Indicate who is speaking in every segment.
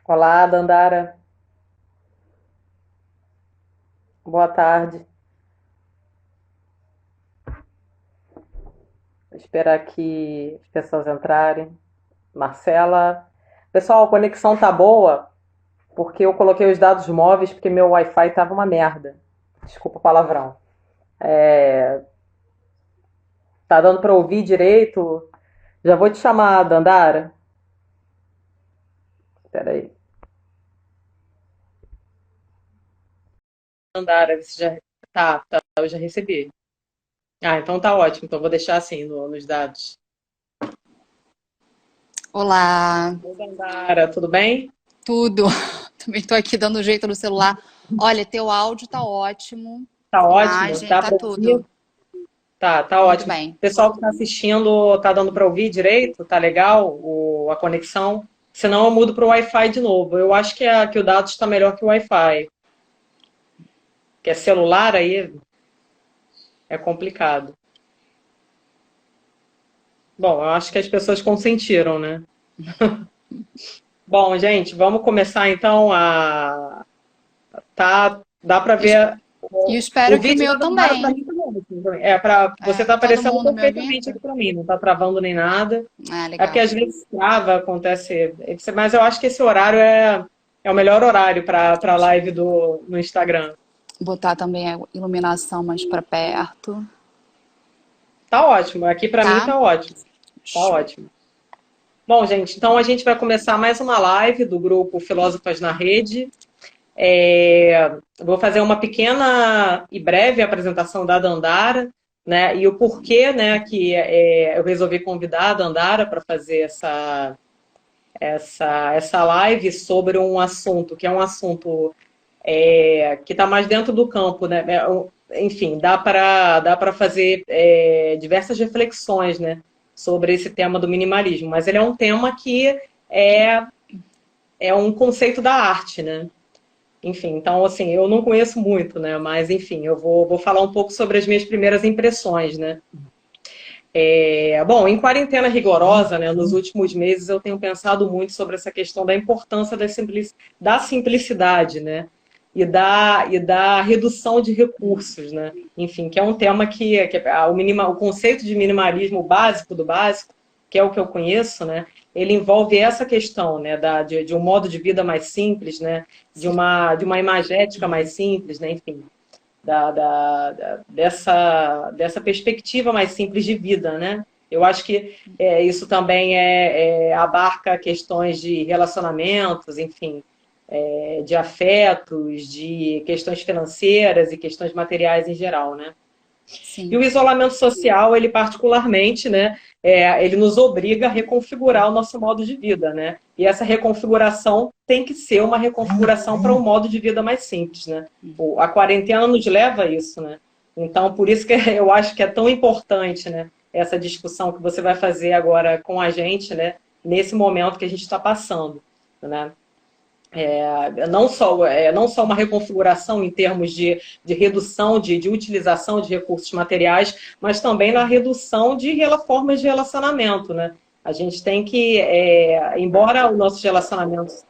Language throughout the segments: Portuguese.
Speaker 1: Olá, Dandara. Boa tarde. Vou esperar aqui as pessoas entrarem. Marcela. Pessoal, a conexão tá boa porque eu coloquei os dados móveis porque meu Wi-Fi tava uma merda. Desculpa o palavrão. É, tá dando para ouvir direito? Já vou te chamar, Dandara. Espera aí. Dandara, você já. Tá, eu já recebi. Ah, então tá ótimo. Então vou deixar assim nos dados.
Speaker 2: Olá,
Speaker 1: Oi, Dandara, tudo bem?
Speaker 2: tudo? Também estou aqui dando jeito no celular. Olha, teu áudio tá ótimo,
Speaker 1: Tá ótimo?
Speaker 2: imagem,
Speaker 1: Tá
Speaker 2: tá
Speaker 1: para ouvir?
Speaker 2: tudo
Speaker 1: Tá
Speaker 2: muito
Speaker 1: ótimo. O
Speaker 2: bem.
Speaker 1: pessoal que está assistindo, tá dando para ouvir direito? Tá legal a conexão? Senão eu mudo para o Wi-Fi de novo. Eu acho que o dado está melhor que o Wi-Fi. Que é celular aí é complicado. Bom, eu acho que as pessoas consentiram, né? Bom, gente, vamos começar então a. Tá, dá para
Speaker 2: E es-
Speaker 1: ver
Speaker 2: e eu
Speaker 1: o
Speaker 2: espero que o
Speaker 1: vídeo
Speaker 2: meu
Speaker 1: da Dandara para
Speaker 2: também.
Speaker 1: mim tá ótimo também. É para você
Speaker 2: É,
Speaker 1: tá
Speaker 2: todo
Speaker 1: aparecendo
Speaker 2: mundo me ouvindo?
Speaker 1: perfeitamente aqui para mim, não tá travando nem nada.
Speaker 2: Ah,
Speaker 1: É porque
Speaker 2: legal.
Speaker 1: às vezes trava, acontece. Mas eu acho que esse horário é o melhor horário para
Speaker 2: Deixa
Speaker 1: live
Speaker 2: eu
Speaker 1: no Instagram.
Speaker 2: botar também a iluminação mais para perto,
Speaker 1: Tá ótimo. Aqui para mim
Speaker 2: tá?
Speaker 1: tá ótimo. Tá
Speaker 2: Show.
Speaker 1: ótimo. Bom, gente, então a gente vai começar mais uma live do grupo Filósofas na Rede. Vou fazer uma pequena e breve apresentação da Dandara, né? E o porquê, né, que eu resolvi convidar a Dandara para fazer essa live sobre um assunto que é um assunto que está mais dentro do campo, né? Enfim, dá para fazer diversas reflexões, né, sobre esse tema do minimalismo, mas ele é um tema que é, é um conceito da arte, né? Enfim, então assim, eu não conheço muito, né? Mas enfim, eu vou falar um pouco sobre as minhas primeiras impressões, né? Bom, em quarentena rigorosa, né, nos últimos meses eu tenho pensado muito sobre essa questão da importância da simplicidade, né, e da redução de recursos, né, enfim, que é um tema o conceito de minimalismo básico do básico, que é o que eu conheço, né, ele envolve essa questão, né, de um modo de vida mais simples, né, de uma imagética mais simples, né, enfim, dessa perspectiva mais simples de vida, né? Eu acho que isso também abarca questões de relacionamentos, enfim, de afetos, de questões financeiras e questões materiais em geral, né? E
Speaker 2: Sim.
Speaker 1: o isolamento social, ele particularmente, né, ele nos obriga a reconfigurar o nosso modo de vida, né? E essa reconfiguração tem que ser uma reconfiguração para um modo de vida mais simples, né? A quarentena nos leva a isso, né? Então, por isso que eu acho que é tão importante, né, essa discussão que você vai fazer agora com a gente, né, nesse momento que a gente está passando, né? Não só uma reconfiguração em termos de redução de utilização de recursos materiais, mas também na redução de formas de relacionamento, né? A gente tem que, embora os nossos relacionamentos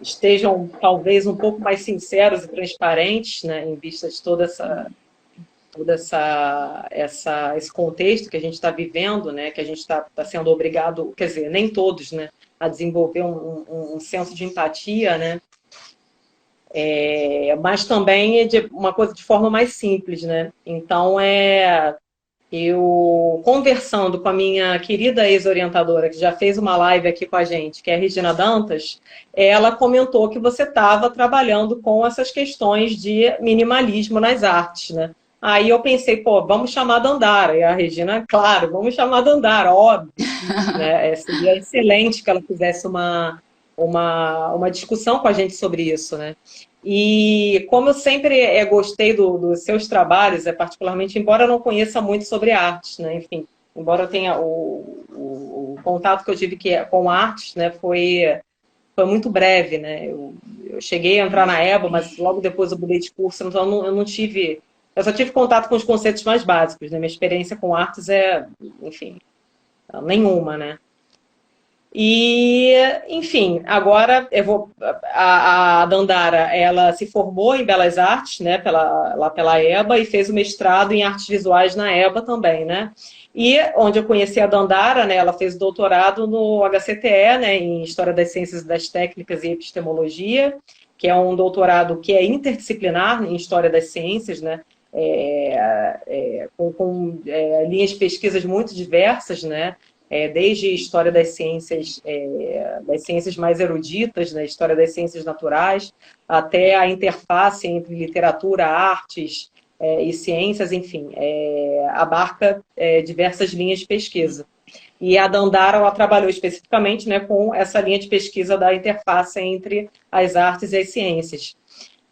Speaker 1: estejam talvez um pouco mais sinceros e transparentes, né, em vista de esse contexto que a gente está vivendo, né, que a gente está sendo obrigado, quer dizer, nem todos, né, a desenvolver um senso de empatia, né, mas também de uma coisa de forma mais simples, né. Então, eu conversando com a minha querida ex-orientadora, que já fez uma live aqui com a gente, que é a Regina Dantas, ela comentou que você estava trabalhando com essas questões de minimalismo nas artes, né? Aí eu pensei, pô, vamos chamar a Dandara. E a Regina, claro, vamos chamar a Dandara, óbvio, né? Seria excelente que ela fizesse uma discussão com a gente sobre isso, né? E como eu sempre gostei dos seus trabalhos, particularmente, embora eu não conheça muito sobre artes, né? Enfim, embora eu tenha o contato que eu tive com artes, né? Foi muito breve, né? Eu cheguei a entrar na EBA, mas logo depois eu mudei de curso, então eu não tive. Eu só tive contato com os conceitos mais básicos, né? Minha experiência com artes enfim, nenhuma, né? E, enfim, agora a Dandara, ela se formou em Belas Artes, né, lá pela EBA, e fez o mestrado em Artes Visuais na EBA também, né? E onde eu conheci a Dandara, né, ela fez doutorado no HCTE, né, em História das Ciências e das Técnicas e Epistemologia, que é um doutorado que é interdisciplinar em História das Ciências, né? Com linhas de pesquisas muito diversas, né? Desde história das ciências mais eruditas, né? História das ciências naturais, até a interface entre literatura, artes e ciências, enfim, abarca diversas linhas de pesquisa. E a Dandara, ela trabalhou especificamente, né, com essa linha de pesquisa da interface entre as artes e as ciências.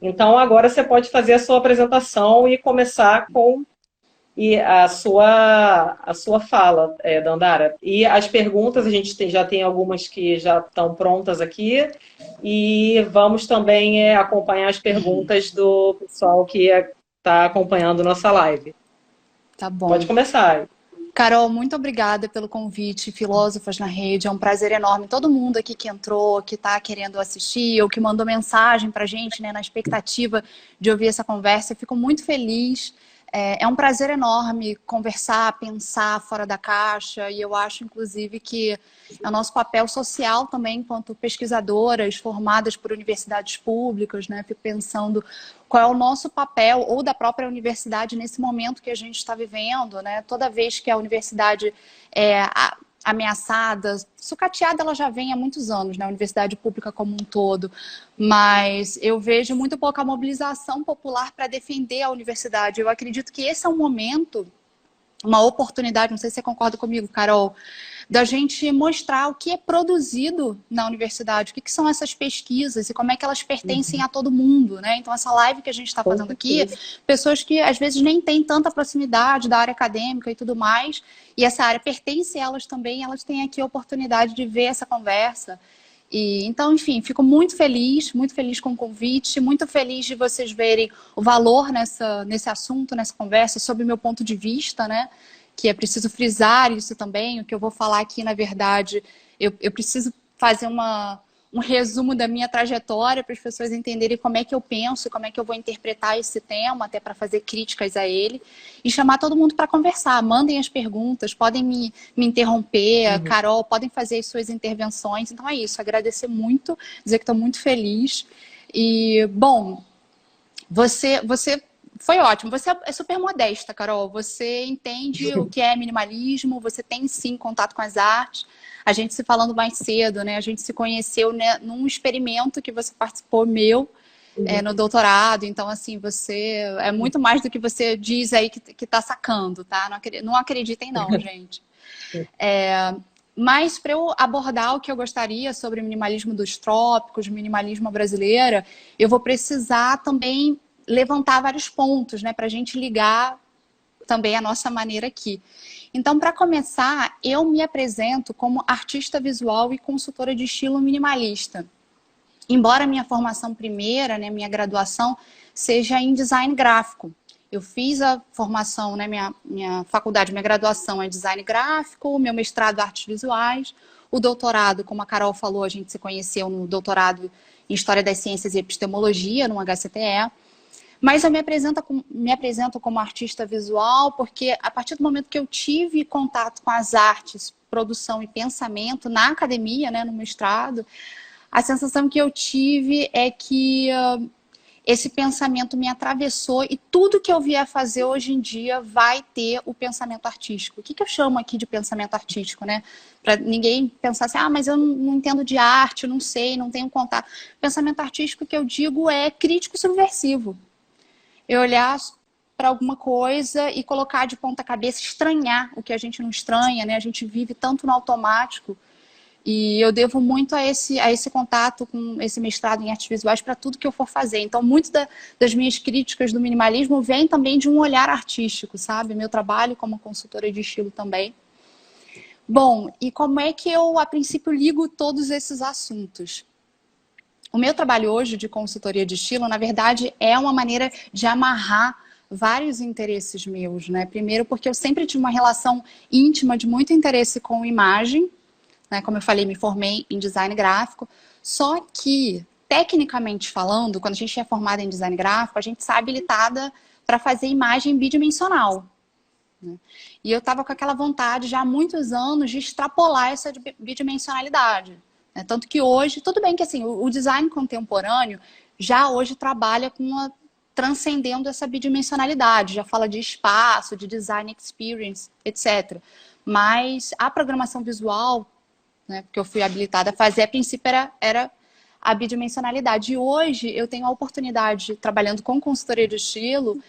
Speaker 1: Então, agora você pode fazer a sua apresentação e começar com a sua fala, Dandara. E as perguntas, a gente já tem algumas que já estão prontas aqui, e vamos também acompanhar as perguntas do pessoal que está acompanhando nossa live.
Speaker 2: Tá bom.
Speaker 1: Pode começar.
Speaker 2: Carol, muito obrigada pelo convite, Filósofas na Rede, é um prazer enorme. Todo mundo aqui que entrou, que está querendo assistir, ou que mandou mensagem para a gente, né, na expectativa de ouvir essa conversa, eu fico muito feliz. É um prazer enorme conversar, pensar fora da caixa, e eu acho, inclusive, que é o nosso papel social também, enquanto pesquisadoras formadas por universidades públicas, né? Fico pensando qual é o nosso papel, ou da própria universidade, nesse momento que a gente está vivendo, né? Toda vez que a universidade é ameaçada, sucateada ela já vem há muitos anos, né? A universidade pública como um todo, mas eu vejo muito pouca mobilização popular para defender a universidade. Eu acredito que esse é um momento, uma oportunidade, não sei se você concorda comigo, Carol, da gente mostrar o que é produzido na universidade, o que são essas pesquisas e como é que elas pertencem a todo mundo, né? Então, essa live que a gente está fazendo aqui, pessoas que às vezes nem têm tanta proximidade da área acadêmica e tudo mais, e essa área pertence a elas também, elas têm aqui a oportunidade de ver essa conversa. E, então, enfim, fico muito feliz com o convite, muito feliz de vocês verem o valor nesse assunto, nessa conversa, sob o meu ponto de vista, né? Que é preciso frisar isso também. O que eu vou falar aqui, na verdade, eu preciso fazer um resumo da minha trajetória para as pessoas entenderem como é que eu penso, como é que eu vou interpretar esse tema, até para fazer críticas a ele, e chamar todo mundo para conversar. Mandem as perguntas, podem me interromper, Carol, podem fazer as suas intervenções. Então é isso, agradecer muito, dizer que estou muito feliz. E, bom, você foi ótimo. Você é super modesta, Carol. Você entende o que é minimalismo, você tem sim contato com as artes. A gente se falando mais cedo, né? A gente se conheceu, né, num experimento que você participou meu no doutorado. Então, assim, você é muito mais do que você diz aí que tá sacando, tá? Não acreditem não, gente. Mas para eu abordar o que eu gostaria sobre o minimalismo dos trópicos, minimalismo brasileira, eu vou precisar também levantar vários pontos, né, para a gente ligar também a nossa maneira aqui. Então, para começar, eu me apresento como artista visual e consultora de estilo minimalista. Embora a minha formação primeira, né, minha graduação, seja em design gráfico. Eu fiz a formação, né, minha faculdade, minha graduação é design gráfico, meu mestrado é artes visuais, o doutorado, como a Carol falou, a gente se conheceu no doutorado em História das Ciências e Epistemologia, no HCTE. Mas eu me apresento como artista visual porque a partir do momento que eu tive contato com as artes, produção e pensamento na academia, né, no mestrado, a sensação que eu tive é que esse pensamento me atravessou e tudo que eu vier fazer hoje em dia vai ter o pensamento artístico. O que eu chamo aqui de pensamento artístico, né? Para ninguém pensar assim, mas eu não entendo de arte, não sei, não tenho contato. Pensamento artístico que eu digo é crítico subversivo. Eu olhar para alguma coisa e colocar de ponta cabeça, estranhar o que a gente não estranha, né? A gente vive tanto no automático. E eu devo muito a esse contato com esse mestrado em artes visuais para tudo que eu for fazer. Então, muito das minhas críticas do minimalismo vem também de um olhar artístico, sabe? Meu trabalho como consultora de estilo também. Bom, e como é que eu, a princípio, ligo todos esses assuntos? O meu trabalho hoje de consultoria de estilo, na verdade, é uma maneira de amarrar vários interesses meus, né? Primeiro porque eu sempre tive uma relação íntima de muito interesse com imagem, né? Como eu falei, me formei em design gráfico, só que, tecnicamente falando, quando a gente é formada em design gráfico, a gente está habilitada para fazer imagem bidimensional, né? E eu estava com aquela vontade já há muitos anos de extrapolar essa bidimensionalidade, né? Tanto que hoje, tudo bem que assim, o design contemporâneo já hoje trabalha com transcendendo essa bidimensionalidade, já fala de espaço, de design experience, etc. Mas a programação visual, né, que eu fui habilitada a fazer, a princípio era a bidimensionalidade. E hoje eu tenho a oportunidade, trabalhando com consultoria de estilo,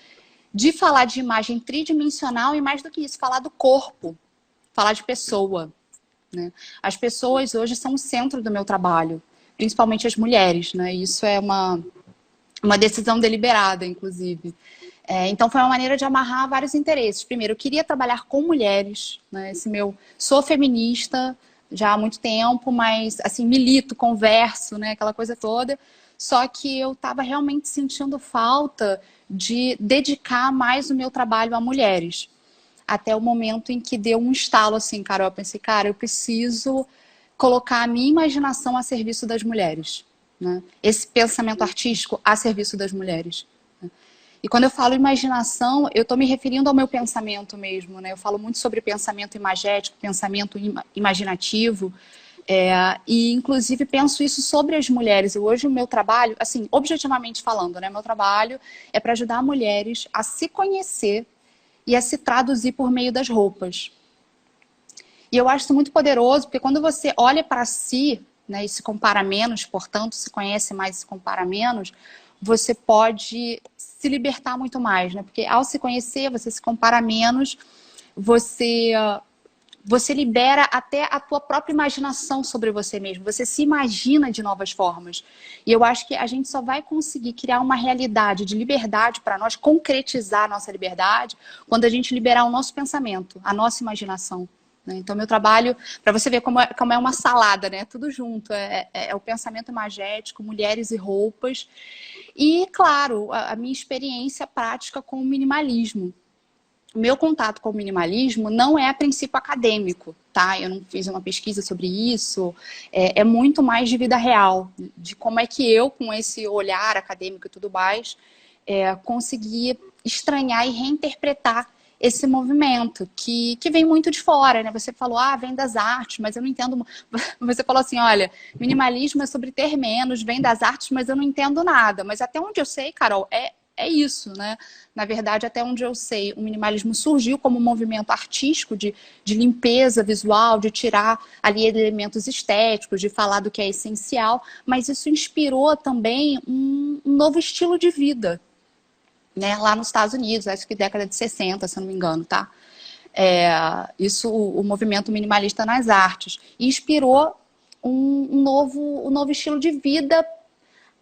Speaker 2: de falar de imagem tridimensional e, mais do que isso, falar do corpo, falar de pessoa, né? As pessoas hoje são o centro do meu trabalho, principalmente as mulheres, né? Isso é uma decisão deliberada, inclusive. Então, foi uma maneira de amarrar vários interesses. Primeiro, eu queria trabalhar com mulheres, né? Sou feminista já há muito tempo, mas, assim, milito, converso, né? Aquela coisa toda. Só que eu estava realmente sentindo falta de dedicar mais o meu trabalho a mulheres. Até o momento em que deu um estalo, assim, Carol. Eu pensei, cara, eu preciso colocar a minha imaginação a serviço das mulheres, né? Esse pensamento artístico a serviço das mulheres. E quando eu falo imaginação, eu estou me referindo ao meu pensamento mesmo, né? Eu falo muito sobre pensamento imagético, pensamento imaginativo, e inclusive penso isso sobre as mulheres. Hoje o meu trabalho, assim, objetivamente falando, né? Meu trabalho é para ajudar mulheres a se conhecer e a se traduzir por meio das roupas. E eu acho isso muito poderoso, porque quando você olha para si, né, e se compara menos, portanto, se conhece mais e se compara menos, você pode se libertar muito mais, né? Porque ao se conhecer, você se compara menos, você libera até a tua própria imaginação sobre você mesmo. Você se imagina de novas formas. E eu acho que a gente só vai conseguir criar uma realidade de liberdade para nós, concretizar a nossa liberdade, quando a gente liberar o nosso pensamento, a nossa imaginação, né? Então, meu trabalho, para você ver como é uma salada, né? Tudo junto. É o pensamento imagético, mulheres e roupas. E, claro, a minha experiência prática com o minimalismo. O meu contato com o minimalismo não é a princípio acadêmico, tá? Eu não fiz uma pesquisa sobre isso. É muito mais de vida real, de como é que eu, com esse olhar acadêmico e tudo mais, consegui estranhar e reinterpretar esse movimento, que vem muito de fora, né? Você falou, vem das artes, mas eu não entendo. Você falou assim, olha, minimalismo é sobre ter menos, vem das artes, mas eu não entendo nada. Mas até onde eu sei, Carol, é isso, né? Na verdade, até onde eu sei, o minimalismo surgiu como um movimento artístico de limpeza visual, de tirar ali elementos estéticos, de falar do que é essencial, mas isso inspirou também um novo estilo de vida, né? Lá nos Estados Unidos, acho que década de 60, se eu não me engano, tá? O movimento minimalista nas artes. E inspirou um novo estilo de vida,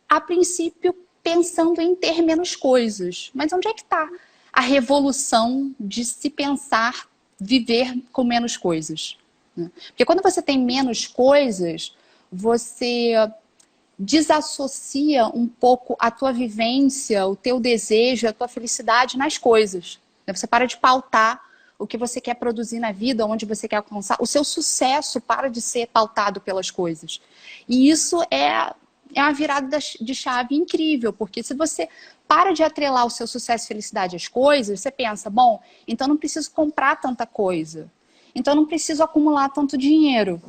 Speaker 2: a princípio, pensando em ter menos coisas. Mas onde é que está a revolução de se pensar viver com menos coisas, né? Porque quando você tem menos coisas, você desassocia um pouco a tua vivência, o teu desejo, a tua felicidade nas coisas. Você para de pautar o que você quer produzir na vida, onde você quer alcançar. O seu sucesso para de ser pautado pelas coisas. E isso é uma virada de chave incrível, porque se você para de atrelar o seu sucesso e felicidade às coisas, você pensa, bom, então não preciso comprar tanta coisa, então não preciso acumular tanto dinheiro.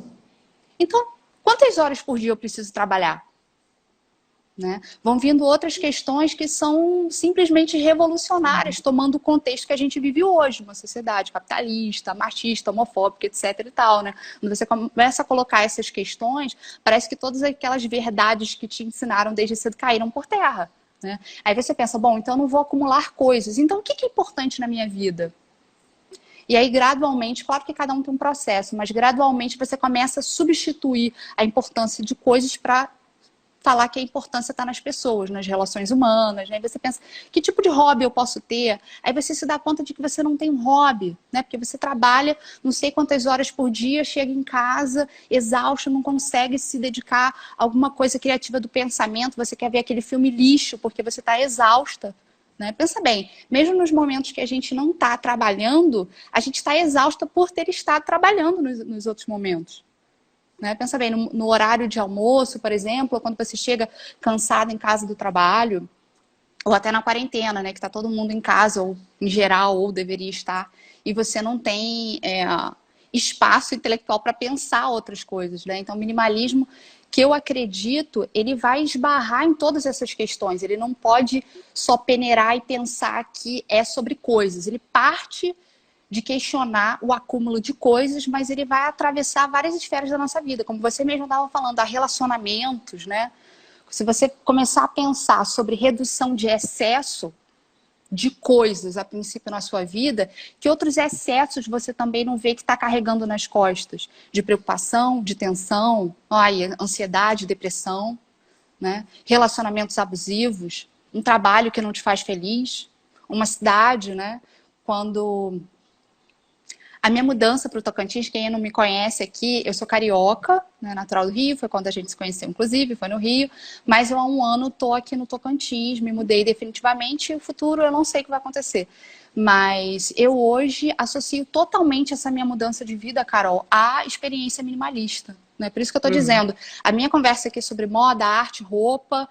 Speaker 2: Então, quantas horas por dia eu preciso trabalhar? Né? Vão vindo outras questões que são simplesmente revolucionárias, tomando o contexto que a gente vive hoje, uma sociedade capitalista, machista, homofóbica, etc. e tal, né? Quando você começa a colocar essas questões, parece que todas aquelas verdades que te ensinaram desde cedo caíram por terra, né? Aí você pensa, bom, então eu não vou acumular coisas, então o que é importante na minha vida? E aí, gradualmente, claro que cada um tem um processo, mas gradualmente você começa a substituir a importância de coisas para falar que a importância está nas pessoas, nas relações humanas, né? Aí você pensa, que tipo de hobby eu posso ter? Aí você se dá conta de que você não tem um hobby, né? Porque você trabalha não sei quantas horas por dia, chega em casa, exausto, não consegue se dedicar a alguma coisa criativa do pensamento, você quer ver aquele filme lixo porque você está exausta, né? Pensa bem, mesmo nos momentos que a gente não está trabalhando, a gente está exausta por ter estado trabalhando nos outros momentos. né? Pensa bem, no horário de almoço, por exemplo, ou quando você chega cansado em casa do trabalho, ou até na quarentena, né? Que está todo mundo em casa, ou em geral, ou deveria estar, e você não tem espaço intelectual para pensar outras coisas, né? Então, o minimalismo, que eu acredito, ele vai esbarrar em todas essas questões. Ele não pode só peneirar e pensar que é sobre coisas. Ele parte de questionar o acúmulo de coisas, mas ele vai atravessar várias esferas da nossa vida. Como você mesmo estava falando, há relacionamentos, né? Se você começar a pensar sobre redução de excesso de coisas a princípio na sua vida, que outros excessos você também não vê que está carregando nas costas? De preocupação, de tensão, ansiedade, depressão, né? Relacionamentos abusivos, um trabalho que não te faz feliz, uma cidade, né? Quando a minha mudança para o Tocantins, quem não me conhece aqui, eu sou carioca, né, natural do Rio, foi quando a gente se conheceu, inclusive, foi no Rio, mas eu há um ano estou aqui no Tocantins, me mudei definitivamente, e o futuro eu não sei o que vai acontecer. Mas eu hoje associo totalmente essa minha mudança de vida, Carol, à experiência minimalista. Né? Por isso que eu estou dizendo, a minha conversa aqui sobre moda, arte, roupa,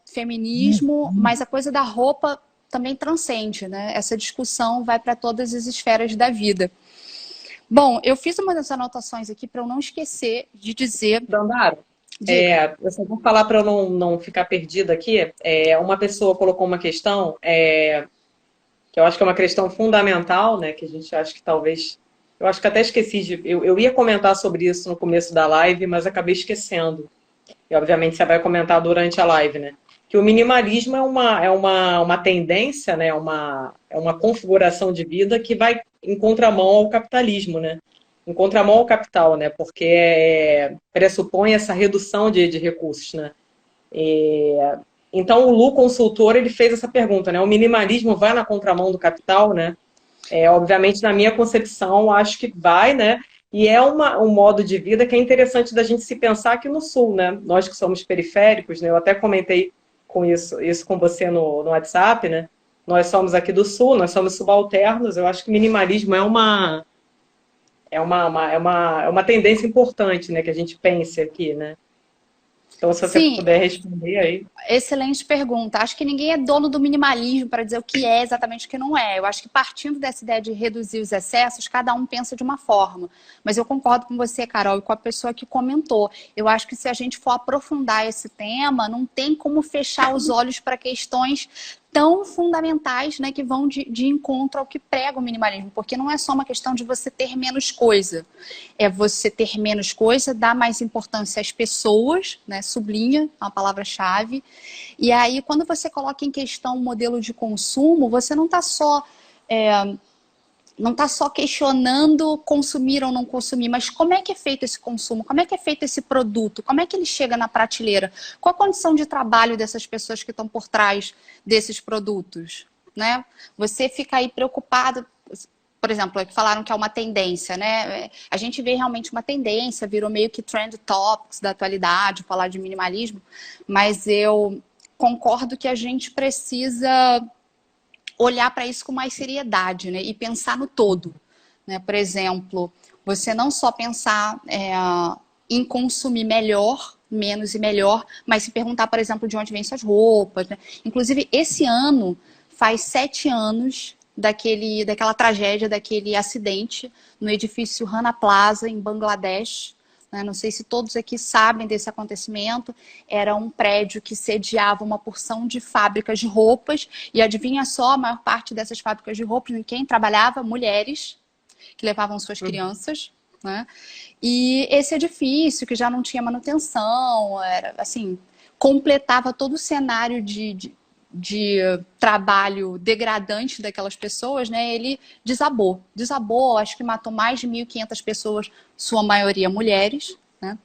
Speaker 2: feminismo, mas a coisa da roupa também transcende, né? Essa discussão vai para todas as esferas da vida. Bom, eu fiz umas anotações aqui para eu não esquecer de dizer...
Speaker 1: Dandara, eu só vou falar para eu não ficar perdida aqui. Uma pessoa colocou uma questão, que eu acho que é uma questão fundamental, né? Que a gente acha que talvez... Eu acho que até esqueci de... Eu ia comentar sobre isso no começo da live, mas acabei esquecendo. E, obviamente, você vai comentar durante a live, né? Que o minimalismo é uma tendência, né? É uma configuração de vida que vai em contramão ao capitalismo, né? Em contramão ao capital, né? Porque pressupõe essa redução de recursos, né? Então, o Lu, consultor, ele fez essa pergunta, né? O minimalismo vai na contramão do capital, né? Obviamente, na minha concepção, acho que vai, né? E é um modo de vida que é interessante da gente se pensar aqui no Sul, né? Nós que somos periféricos, né? Eu até comentei com isso com você no WhatsApp, né? Nós somos aqui do Sul, nós somos subalternos. Eu acho que minimalismo é uma tendência importante, né? Que a gente pense aqui, né? Então, se você puder responder aí.
Speaker 2: Excelente pergunta. Acho que ninguém é dono do minimalismo para dizer o que é exatamente o que não é. Eu acho que partindo dessa ideia de reduzir os excessos, cada um pensa de uma forma. Mas eu concordo com você, Carol, e com a pessoa que comentou. Eu acho que se a gente for aprofundar esse tema, não tem como fechar os olhos para questões tão fundamentais, né, que vão de encontro ao que prega o minimalismo, porque não é só uma questão de você ter menos coisa, é você ter menos coisa, dar mais importância às pessoas, né, sublinha, é uma palavra-chave, e aí quando você coloca em questão o modelo de consumo, você não está só questionando consumir ou não consumir, mas como é que é feito esse consumo, como é que é feito esse produto, como é que ele chega na prateleira, qual a condição de trabalho dessas pessoas que estão por trás desses produtos, né? Você fica aí preocupado, por exemplo, que falaram que é uma tendência, né? A gente vê realmente uma tendência, virou meio que trend topics da atualidade, falar de minimalismo, mas eu concordo que a gente precisa olhar para isso com mais seriedade, né? E pensar no todo, né? Por exemplo, você não só pensar em consumir melhor, menos e melhor, mas se perguntar, por exemplo, de onde vêm suas roupas, né? Inclusive, esse ano faz 7 anos daquela tragédia, daquele acidente no edifício Rana Plaza, em Bangladesh. Não sei se todos aqui sabem desse acontecimento. Era um prédio que sediava uma porção de fábricas de roupas. E adivinha só, a maior parte dessas fábricas de roupas, em quem trabalhava? Mulheres, que levavam suas crianças. Né? E esse edifício, que já não tinha manutenção, era assim, completava todo o cenário de trabalho degradante daquelas pessoas, né? Ele desabou, acho que matou mais de 1.500 pessoas, sua maioria mulheres, né?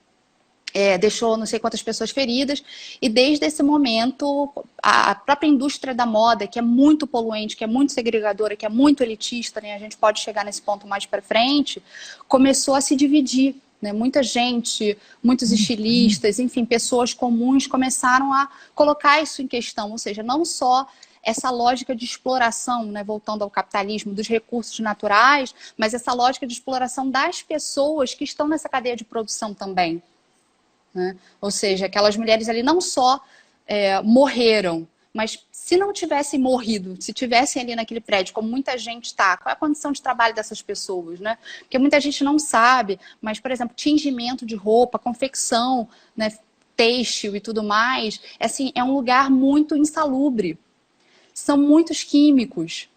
Speaker 2: Deixou não sei quantas pessoas feridas, e desde esse momento a própria indústria da moda, que é muito poluente, que é muito segregadora, que é muito elitista, né? A gente pode chegar nesse ponto mais para frente, começou a se dividir. Muita gente, muitos estilistas, enfim, pessoas comuns começaram a colocar isso em questão, ou seja, não só essa lógica de exploração, né, voltando ao capitalismo, dos recursos naturais, mas essa lógica de exploração das pessoas que estão nessa cadeia de produção também, né? Ou seja, aquelas mulheres ali não só morreram, mas se não tivessem morrido, se tivessem ali naquele prédio, como muita gente está, qual é a condição de trabalho dessas pessoas, né? Porque muita gente não sabe, mas, por exemplo, tingimento de roupa, confecção, né, têxtil e tudo mais, assim, é um lugar muito insalubre. São muitos químicos.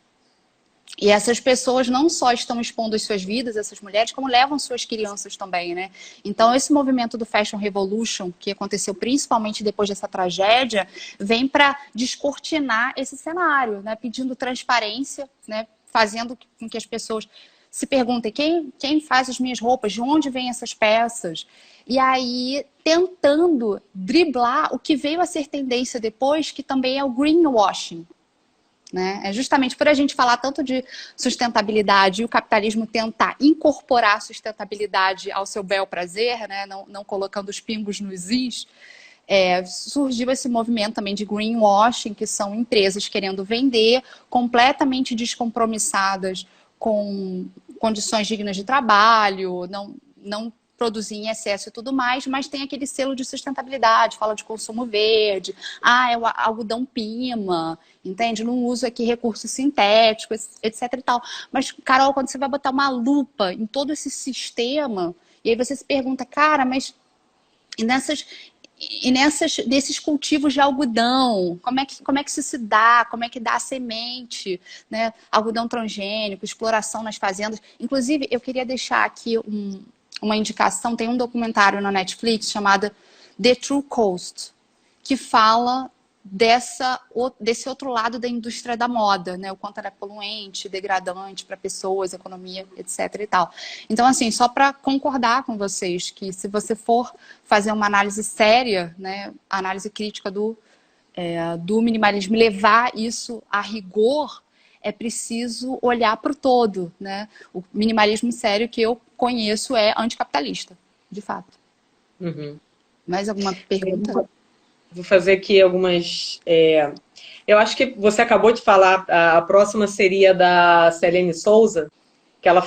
Speaker 2: E essas pessoas não só estão expondo as suas vidas, essas mulheres, como levam suas crianças também, né? Então, esse movimento do Fashion Revolution, que aconteceu principalmente depois dessa tragédia, vem para descortinar esse cenário, né? Pedindo transparência, né? Fazendo com que as pessoas se perguntem quem faz as minhas roupas, de onde vêm essas peças? E aí, tentando driblar o que veio a ser tendência depois, que também é o greenwashing. Né? É justamente por a gente falar tanto de sustentabilidade e o capitalismo tentar incorporar a sustentabilidade ao seu bel prazer, né? Não colocando os pingos nos is, surgiu esse movimento também de greenwashing, que são empresas querendo vender, completamente descompromissadas com condições dignas de trabalho, não produzir em excesso e tudo mais, mas tem aquele selo de sustentabilidade, fala de consumo verde, é o algodão Pima, entende? Não uso aqui recursos sintéticos, etc e tal. Mas, Carol, quando você vai botar uma lupa em todo esse sistema, e aí você se pergunta, cara, mas nesses cultivos de algodão, como é que isso se dá? Como é que dá a semente, né? Algodão transgênico, exploração nas fazendas. Inclusive, eu queria deixar aqui uma indicação, tem um documentário na Netflix chamado The True Cost, que fala desse outro lado da indústria da moda, né? O quanto ela é poluente, degradante para pessoas, economia, etc e tal. Então, assim, só para concordar com vocês, que se você for fazer uma análise séria, né, análise crítica do minimalismo, levar isso a rigor, é preciso olhar para o todo, né? O minimalismo sério que eu conheço é anticapitalista, de fato.
Speaker 1: Uhum.
Speaker 2: Mais alguma pergunta?
Speaker 1: Vou fazer aqui algumas... Eu acho que você acabou de falar, a próxima seria da Selene Souza, que ela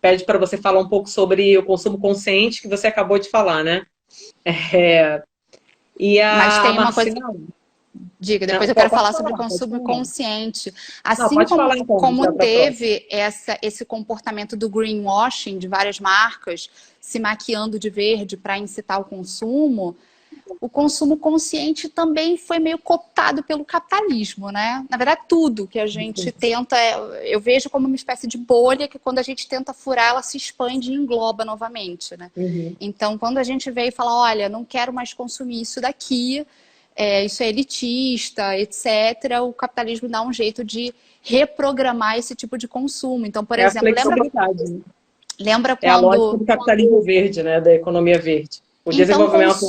Speaker 1: pede para você falar um pouco sobre o consumo consciente, que você acabou de falar, né? E
Speaker 2: Mas tem uma
Speaker 1: Marcela...
Speaker 2: coisa... Diga, depois eu quero falar sobre o consumo consciente. Assim como teve esse comportamento do greenwashing de várias marcas se maquiando de verde para incitar o consumo consciente também foi meio cooptado pelo capitalismo, né? Na verdade, tudo que a gente tenta, eu vejo como uma espécie de bolha que quando a gente tenta furar, ela se expande e engloba novamente, né?
Speaker 1: Uhum.
Speaker 2: Então, quando a gente veio e fala, olha, não quero mais consumir isso daqui, isso é elitista, etc., o capitalismo dá um jeito de reprogramar esse tipo de consumo. Então, por exemplo, lembra quando...
Speaker 1: É a lógica do capitalismo verde, né? Da economia verde. O desenvolvimento...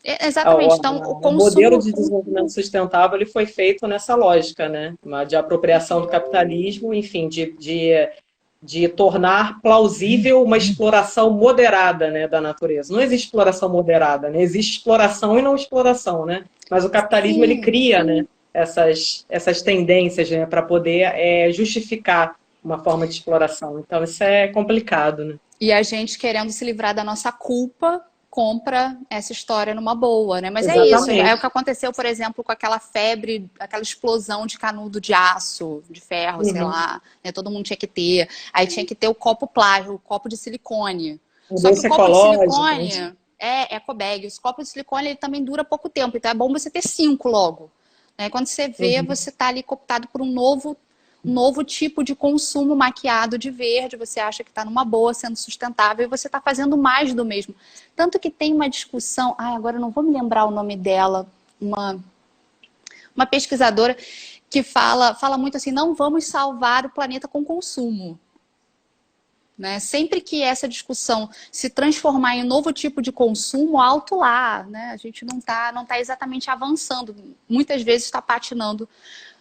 Speaker 2: Exatamente. Então, o consumo...
Speaker 1: modelo de desenvolvimento sustentável ele foi feito nessa lógica, né? De apropriação do capitalismo, enfim, de tornar plausível uma exploração moderada, né, da natureza. Não existe exploração moderada, né? Existe exploração e não exploração, né? Mas o capitalismo ele cria, né, essas tendências, né, para poder justificar uma forma de exploração. Então isso é complicado, né?
Speaker 2: E a gente querendo se livrar da nossa culpa compra essa história numa boa, né? Mas
Speaker 1: Exatamente.
Speaker 2: É isso, é o que aconteceu, por exemplo, com aquela febre, aquela explosão de canudo de aço, de ferro, sei lá, né? Todo mundo tinha que ter. Aí tinha que ter o copo plástico, o copo de silicone. Só que o copo de silicone é ecobag. Os copos de silicone ele também dura pouco tempo, então é bom você ter 5 logo. Né? Quando você vê, você está ali cooptado por um novo tipo de consumo maquiado de verde, você acha que está numa boa, sendo sustentável, e você está fazendo mais do mesmo. Tanto que tem uma discussão, agora eu não vou me lembrar o nome dela, uma pesquisadora que fala muito assim, não vamos salvar o planeta com consumo. Né? Sempre que essa discussão se transformar em um novo tipo de consumo, alto lá, né? A gente não tá exatamente avançando, muitas vezes está patinando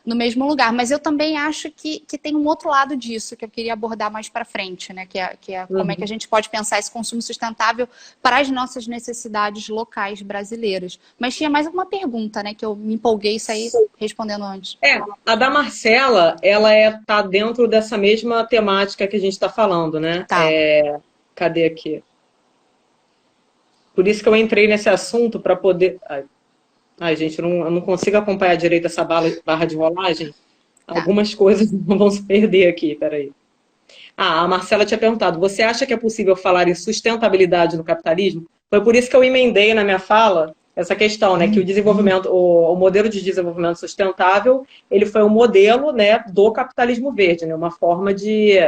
Speaker 2: no mesmo lugar. Mas eu também acho que tem um outro lado disso que eu queria abordar mais para frente, né? Que é como é que a gente pode pensar esse consumo sustentável para as nossas necessidades locais brasileiras. Mas tinha mais uma pergunta, né? Que eu me empolguei e saí respondendo antes.
Speaker 1: A da Marcela, ela tá dentro dessa mesma temática que a gente está falando, né?
Speaker 2: Tá.
Speaker 1: Cadê aqui? Por isso que eu entrei nesse assunto para poder... Ai, gente, eu não consigo acompanhar direito essa barra de rolagem. Algumas coisas não vão se perder aqui, peraí. A Marcela tinha perguntado, você acha que é possível falar em sustentabilidade no capitalismo? Foi por isso que eu emendei na minha fala essa questão, né? Que o desenvolvimento, o modelo de desenvolvimento sustentável, ele foi um modelo, né, do capitalismo verde, né? Uma forma de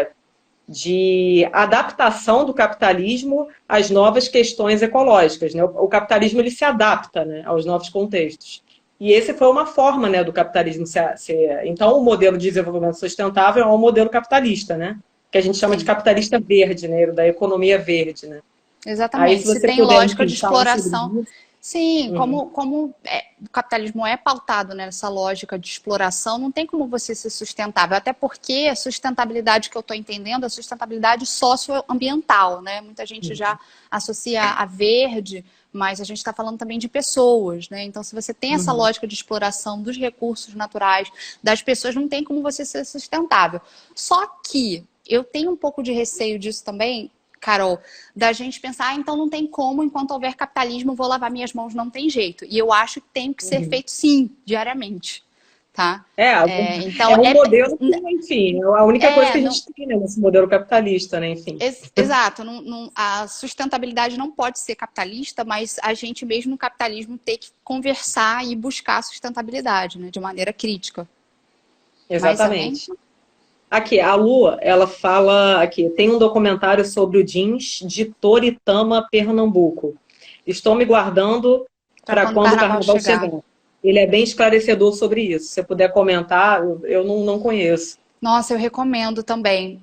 Speaker 1: adaptação do capitalismo às novas questões ecológicas, né? O capitalismo ele se adapta, né, aos novos contextos. E esse foi uma forma, né, do capitalismo Então, o modelo de desenvolvimento sustentável é um modelo capitalista, né? Que a gente chama de capitalista verde, né? Da economia verde, né?
Speaker 2: Exatamente.
Speaker 1: Aí, se você
Speaker 2: tem
Speaker 1: puder,
Speaker 2: lógica
Speaker 1: enfim,
Speaker 2: de exploração.
Speaker 1: sobre isso.
Speaker 2: Sim, como o capitalismo é pautado nessa lógica de exploração, não tem como você ser sustentável. Até porque a sustentabilidade que eu estou entendendo é a sustentabilidade socioambiental, né? Muita gente já associa a verde, mas a gente está falando também de pessoas, né? Então, se você tem essa lógica de exploração dos recursos naturais, das pessoas, não tem como você ser sustentável. Só que eu tenho um pouco de receio disso também, Carol, da gente pensar, então não tem como, enquanto houver capitalismo, vou lavar minhas mãos, não tem jeito. E eu acho que tem que ser feito, sim, diariamente. Tá?
Speaker 1: Então, é um modelo que, enfim, é a única coisa que a gente tem, né, nesse modelo capitalista, né, enfim.
Speaker 2: Exato, a sustentabilidade não pode ser capitalista, mas a gente mesmo no capitalismo tem que conversar e buscar a sustentabilidade, né, de maneira crítica.
Speaker 1: Exatamente. Aqui, a Lu, ela fala aqui, tem um documentário sobre o jeans de Toritama, Pernambuco. Estou me guardando para quando o carnaval chegar. Ele é bem esclarecedor sobre isso. Se você puder comentar, eu não conheço.
Speaker 2: Nossa, eu recomendo também.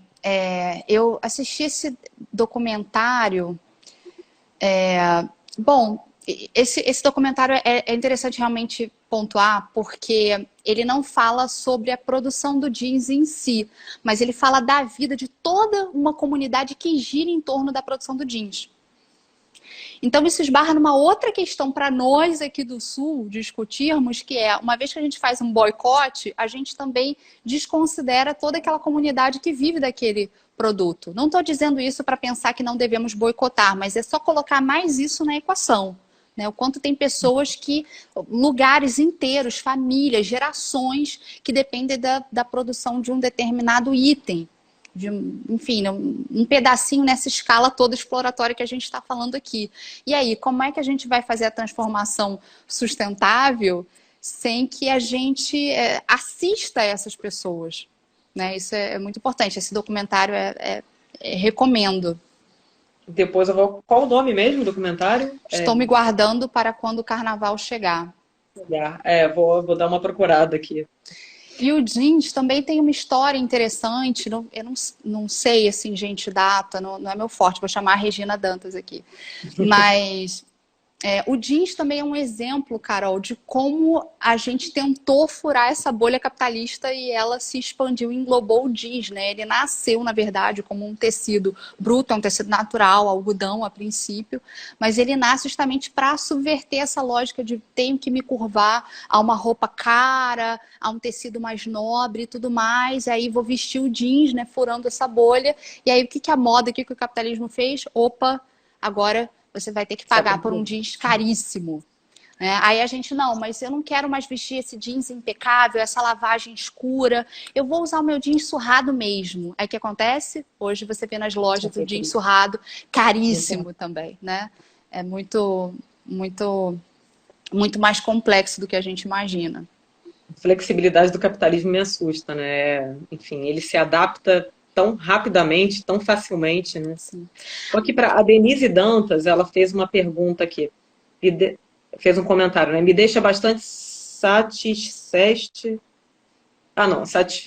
Speaker 2: Eu assisti esse documentário. Bom, esse documentário é interessante realmente pontuar, porque ele não fala sobre a produção do jeans em si, mas ele fala da vida de toda uma comunidade que gira em torno da produção do jeans. Então, isso esbarra numa outra questão para nós aqui do Sul discutirmos, que é, uma vez que a gente faz um boicote, a gente também desconsidera toda aquela comunidade que vive daquele produto. Não estou dizendo isso para pensar que não devemos boicotar, mas é só colocar mais isso na equação. Né? O quanto tem pessoas lugares inteiros, famílias, gerações que dependem da produção de um determinado item. Enfim, um pedacinho nessa escala toda exploratória que a gente está falando aqui. E aí, como é que a gente vai fazer a transformação sustentável sem que a gente assista essas pessoas? Né? Isso é muito importante. Esse documentário recomendo.
Speaker 1: Depois eu vou... Qual o nome mesmo do documentário?
Speaker 2: Estou me guardando para quando o carnaval chegar.
Speaker 1: Vou dar uma procurada aqui.
Speaker 2: E o jeans também tem uma história interessante. Eu não sei, assim, gente, data, não é meu forte. Vou chamar a Regina Dantas aqui. Mas o jeans também é um exemplo, Carol, de como a gente tentou furar essa bolha capitalista e ela se expandiu e englobou o jeans, né? Ele nasceu, na verdade, como um tecido bruto, é um tecido natural, algodão a princípio, mas ele nasce justamente para subverter essa lógica de tenho que me curvar a uma roupa cara, a um tecido mais nobre e tudo mais, aí vou vestir o jeans, né, furando essa bolha, e aí o que a moda, o que o capitalismo fez? Opa, agora você vai ter que pagar por um jeans caríssimo. Aí a gente, não, mas eu não quero mais vestir esse jeans impecável, essa lavagem escura. Eu vou usar o meu jeans surrado mesmo. Aí o que acontece? Hoje você vê nas lojas o jeans surrado, caríssimo também, né? É muito, muito, muito mais complexo do que a gente imagina.
Speaker 1: A flexibilidade do capitalismo me assusta, né? Enfim, ele se adapta tão rapidamente, tão facilmente, né?
Speaker 2: Sim.
Speaker 1: Aqui para a Denise Dantas, ela fez uma pergunta aqui, fez um comentário, né? Me deixa bastante satisfeita.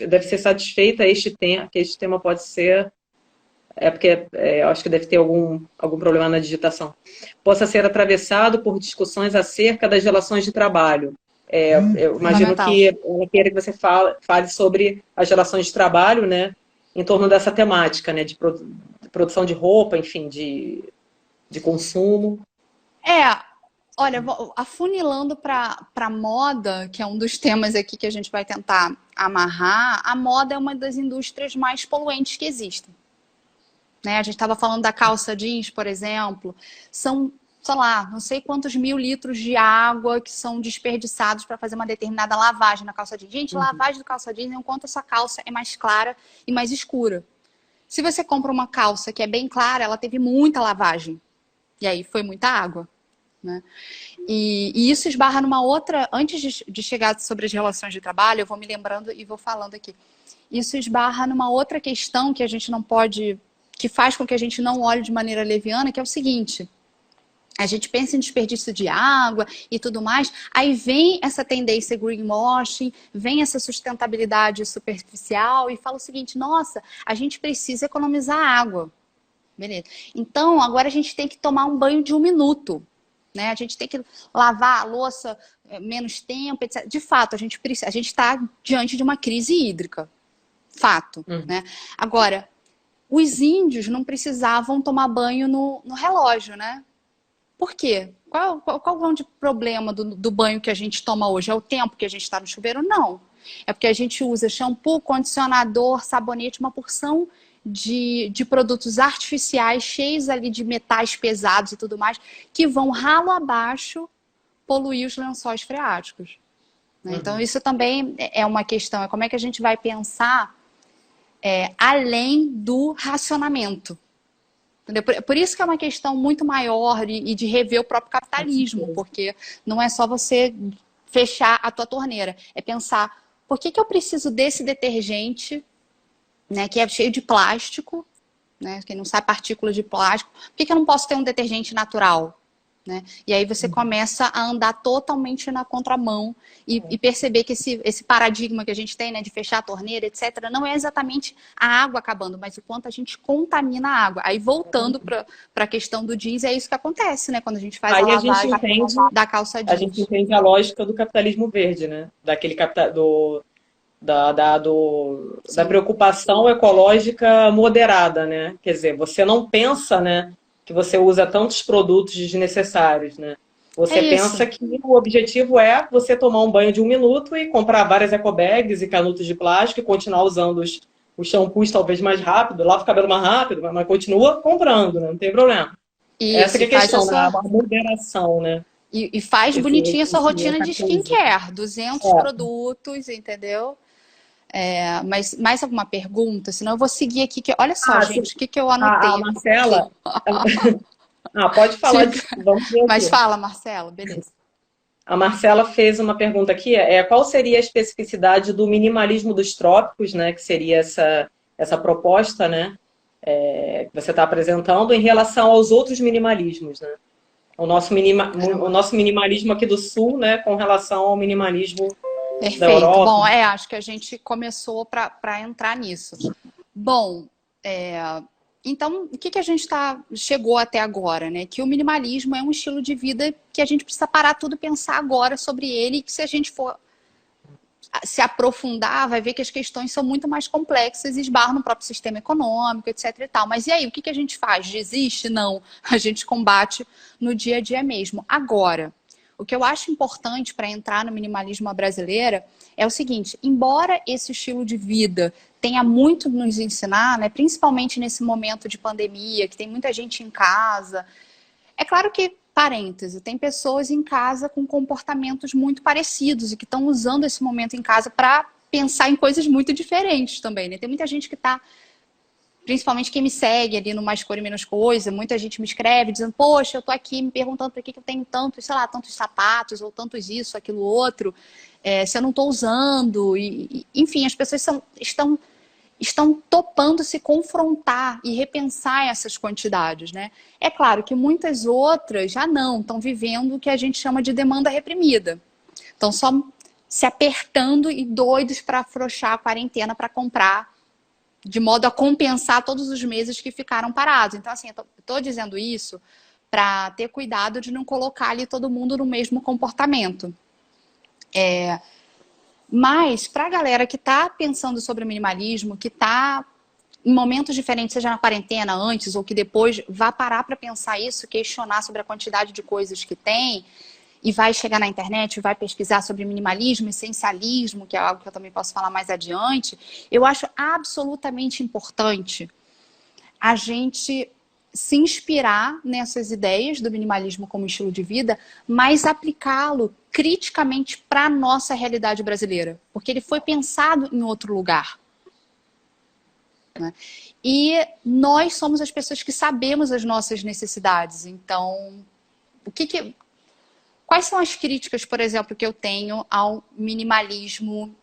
Speaker 1: Deve ser satisfeita que este tema pode ser, porque eu acho que deve ter algum problema na digitação. Possa ser atravessado por discussões acerca das relações de trabalho. Eu imagino que ela queira que você fale sobre as relações de trabalho, né, em torno dessa temática, né, de produção de roupa, enfim, de consumo.
Speaker 2: Olha, afunilando para moda, que é um dos temas aqui que a gente vai tentar amarrar, a moda é uma das indústrias mais poluentes que existem. Né? A gente estava falando da calça jeans, por exemplo, são, sei lá, não sei quantos mil litros de água que são desperdiçados para fazer uma determinada lavagem na calça jeans. Gente, lavagem do calça jeans é enquanto a sua calça é mais clara e mais escura. Se você compra uma calça que é bem clara, ela teve muita lavagem. E aí foi muita água. Né? E isso esbarra numa outra... Antes de chegar sobre as relações de trabalho, eu vou me lembrando e vou falando aqui. Isso esbarra numa outra questão que a gente não pode... que faz com que a gente não olhe de maneira leviana, que é o seguinte: a gente pensa em desperdício de água e tudo mais, aí vem essa tendência greenwashing, vem essa sustentabilidade superficial e fala o seguinte: nossa, a gente precisa economizar água. Beleza. Então, agora a gente tem que tomar um banho de 1 minuto. Né? A gente tem que lavar a louça menos tempo, etc. De fato, a gente está diante de uma crise hídrica. Fato. Né? Agora, os índios não precisavam tomar banho no relógio, né? Por quê? Qual o grande problema do banho que a gente toma hoje? É o tempo que a gente está no chuveiro? Não. É porque a gente usa shampoo, condicionador, sabonete, uma porção de produtos artificiais, cheios ali de metais pesados e tudo mais, que vão ralo abaixo poluir os lençóis freáticos. Né? Então, isso também é uma questão. É como é que a gente vai pensar além do racionamento. Entendeu? Por isso que é uma questão muito maior e de rever o próprio capitalismo, porque não é só você fechar a tua torneira, é pensar, por que eu preciso desse detergente, né, que é cheio de plástico, né, quem não sabe, partículas de plástico, por que eu não posso ter um detergente natural? Né? E aí você começa a andar totalmente na contramão e perceber que esse paradigma que a gente tem, né, de fechar a torneira, etc., não é exatamente a água acabando, mas o quanto a gente contamina a água. Aí voltando para a questão do jeans, é isso que acontece, né, quando a gente faz
Speaker 1: aí
Speaker 2: a lavagem da calça jeans.
Speaker 1: A gente entende a lógica do capitalismo verde, né? Daquele da preocupação ecológica moderada, né? Quer dizer, você não pensa, né, que você usa tantos produtos desnecessários, né? Você pensa que o objetivo é você tomar um banho de 1 minuto e comprar várias ecobags e canutos de plástico e continuar usando os shampoos talvez mais rápido, lava o cabelo mais rápido, mas continua comprando, né? Não tem problema. Essa que é a questão, né? A moderação, né?
Speaker 2: E faz bonitinha a sua rotina de skincare, 200 produtos, entendeu? Mas mais alguma pergunta? Senão eu vou seguir aqui. Olha só, gente, o que eu anotei.
Speaker 1: A Marcela... pode falar. Vamos ver.
Speaker 2: Mas fala, Marcela, beleza.
Speaker 1: A Marcela fez uma pergunta aqui, qual seria a especificidade do minimalismo dos trópicos, né? Que seria essa proposta, né? Que você está apresentando em relação aos outros minimalismos, né? O nosso minimalismo aqui do Sul, né? Com relação ao minimalismo da Europa.
Speaker 2: Bom, acho que a gente começou para entrar nisso. Bom, então, o que a gente chegou até agora, né? Que o minimalismo é um estilo de vida que a gente precisa parar tudo e pensar agora sobre ele, e que se a gente for se aprofundar, vai ver que as questões são muito mais complexas e esbarram no próprio sistema econômico, etc e tal. Mas e aí, o que a gente faz? Desiste? Não. A gente combate no dia a dia mesmo. Agora, o que eu acho importante para entrar no minimalismo brasileira é o seguinte: embora esse estilo de vida tenha muito nos ensinar, né, principalmente nesse momento de pandemia, que tem muita gente em casa, é claro que, parêntese, tem pessoas em casa com comportamentos muito parecidos e que estão usando esse momento em casa para pensar em coisas muito diferentes também, né? Tem muita gente que está, principalmente quem me segue ali no Mais Cor e Menos Coisa, muita gente me escreve dizendo, poxa, eu tô aqui me perguntando por que eu tenho tantos, sei lá, tantos sapatos, ou tantos isso, aquilo, outro, se eu não tô usando, enfim, as pessoas estão topando se confrontar e repensar essas quantidades, né? É claro que muitas outras já não, estão vivendo o que a gente chama de demanda reprimida. Estão só se apertando e doidos para afrouxar a quarentena para comprar, de modo a compensar todos os meses que ficaram parados. Então, assim, eu estou dizendo isso para ter cuidado de não colocar ali todo mundo no mesmo comportamento. Mas, para a galera que está pensando sobre minimalismo, que está em momentos diferentes, seja na quarentena, antes ou que depois, vá parar para pensar isso, questionar sobre a quantidade de coisas que tem, e vai chegar na internet, vai pesquisar sobre minimalismo, essencialismo, que é algo que eu também posso falar mais adiante. Eu acho absolutamente importante a gente se inspirar nessas ideias do minimalismo como estilo de vida, mas aplicá-lo criticamente para a nossa realidade brasileira, porque ele foi pensado em outro lugar, né? E nós somos as pessoas que sabemos as nossas necessidades. Então, quais são as críticas, por exemplo, que eu tenho ao minimalismo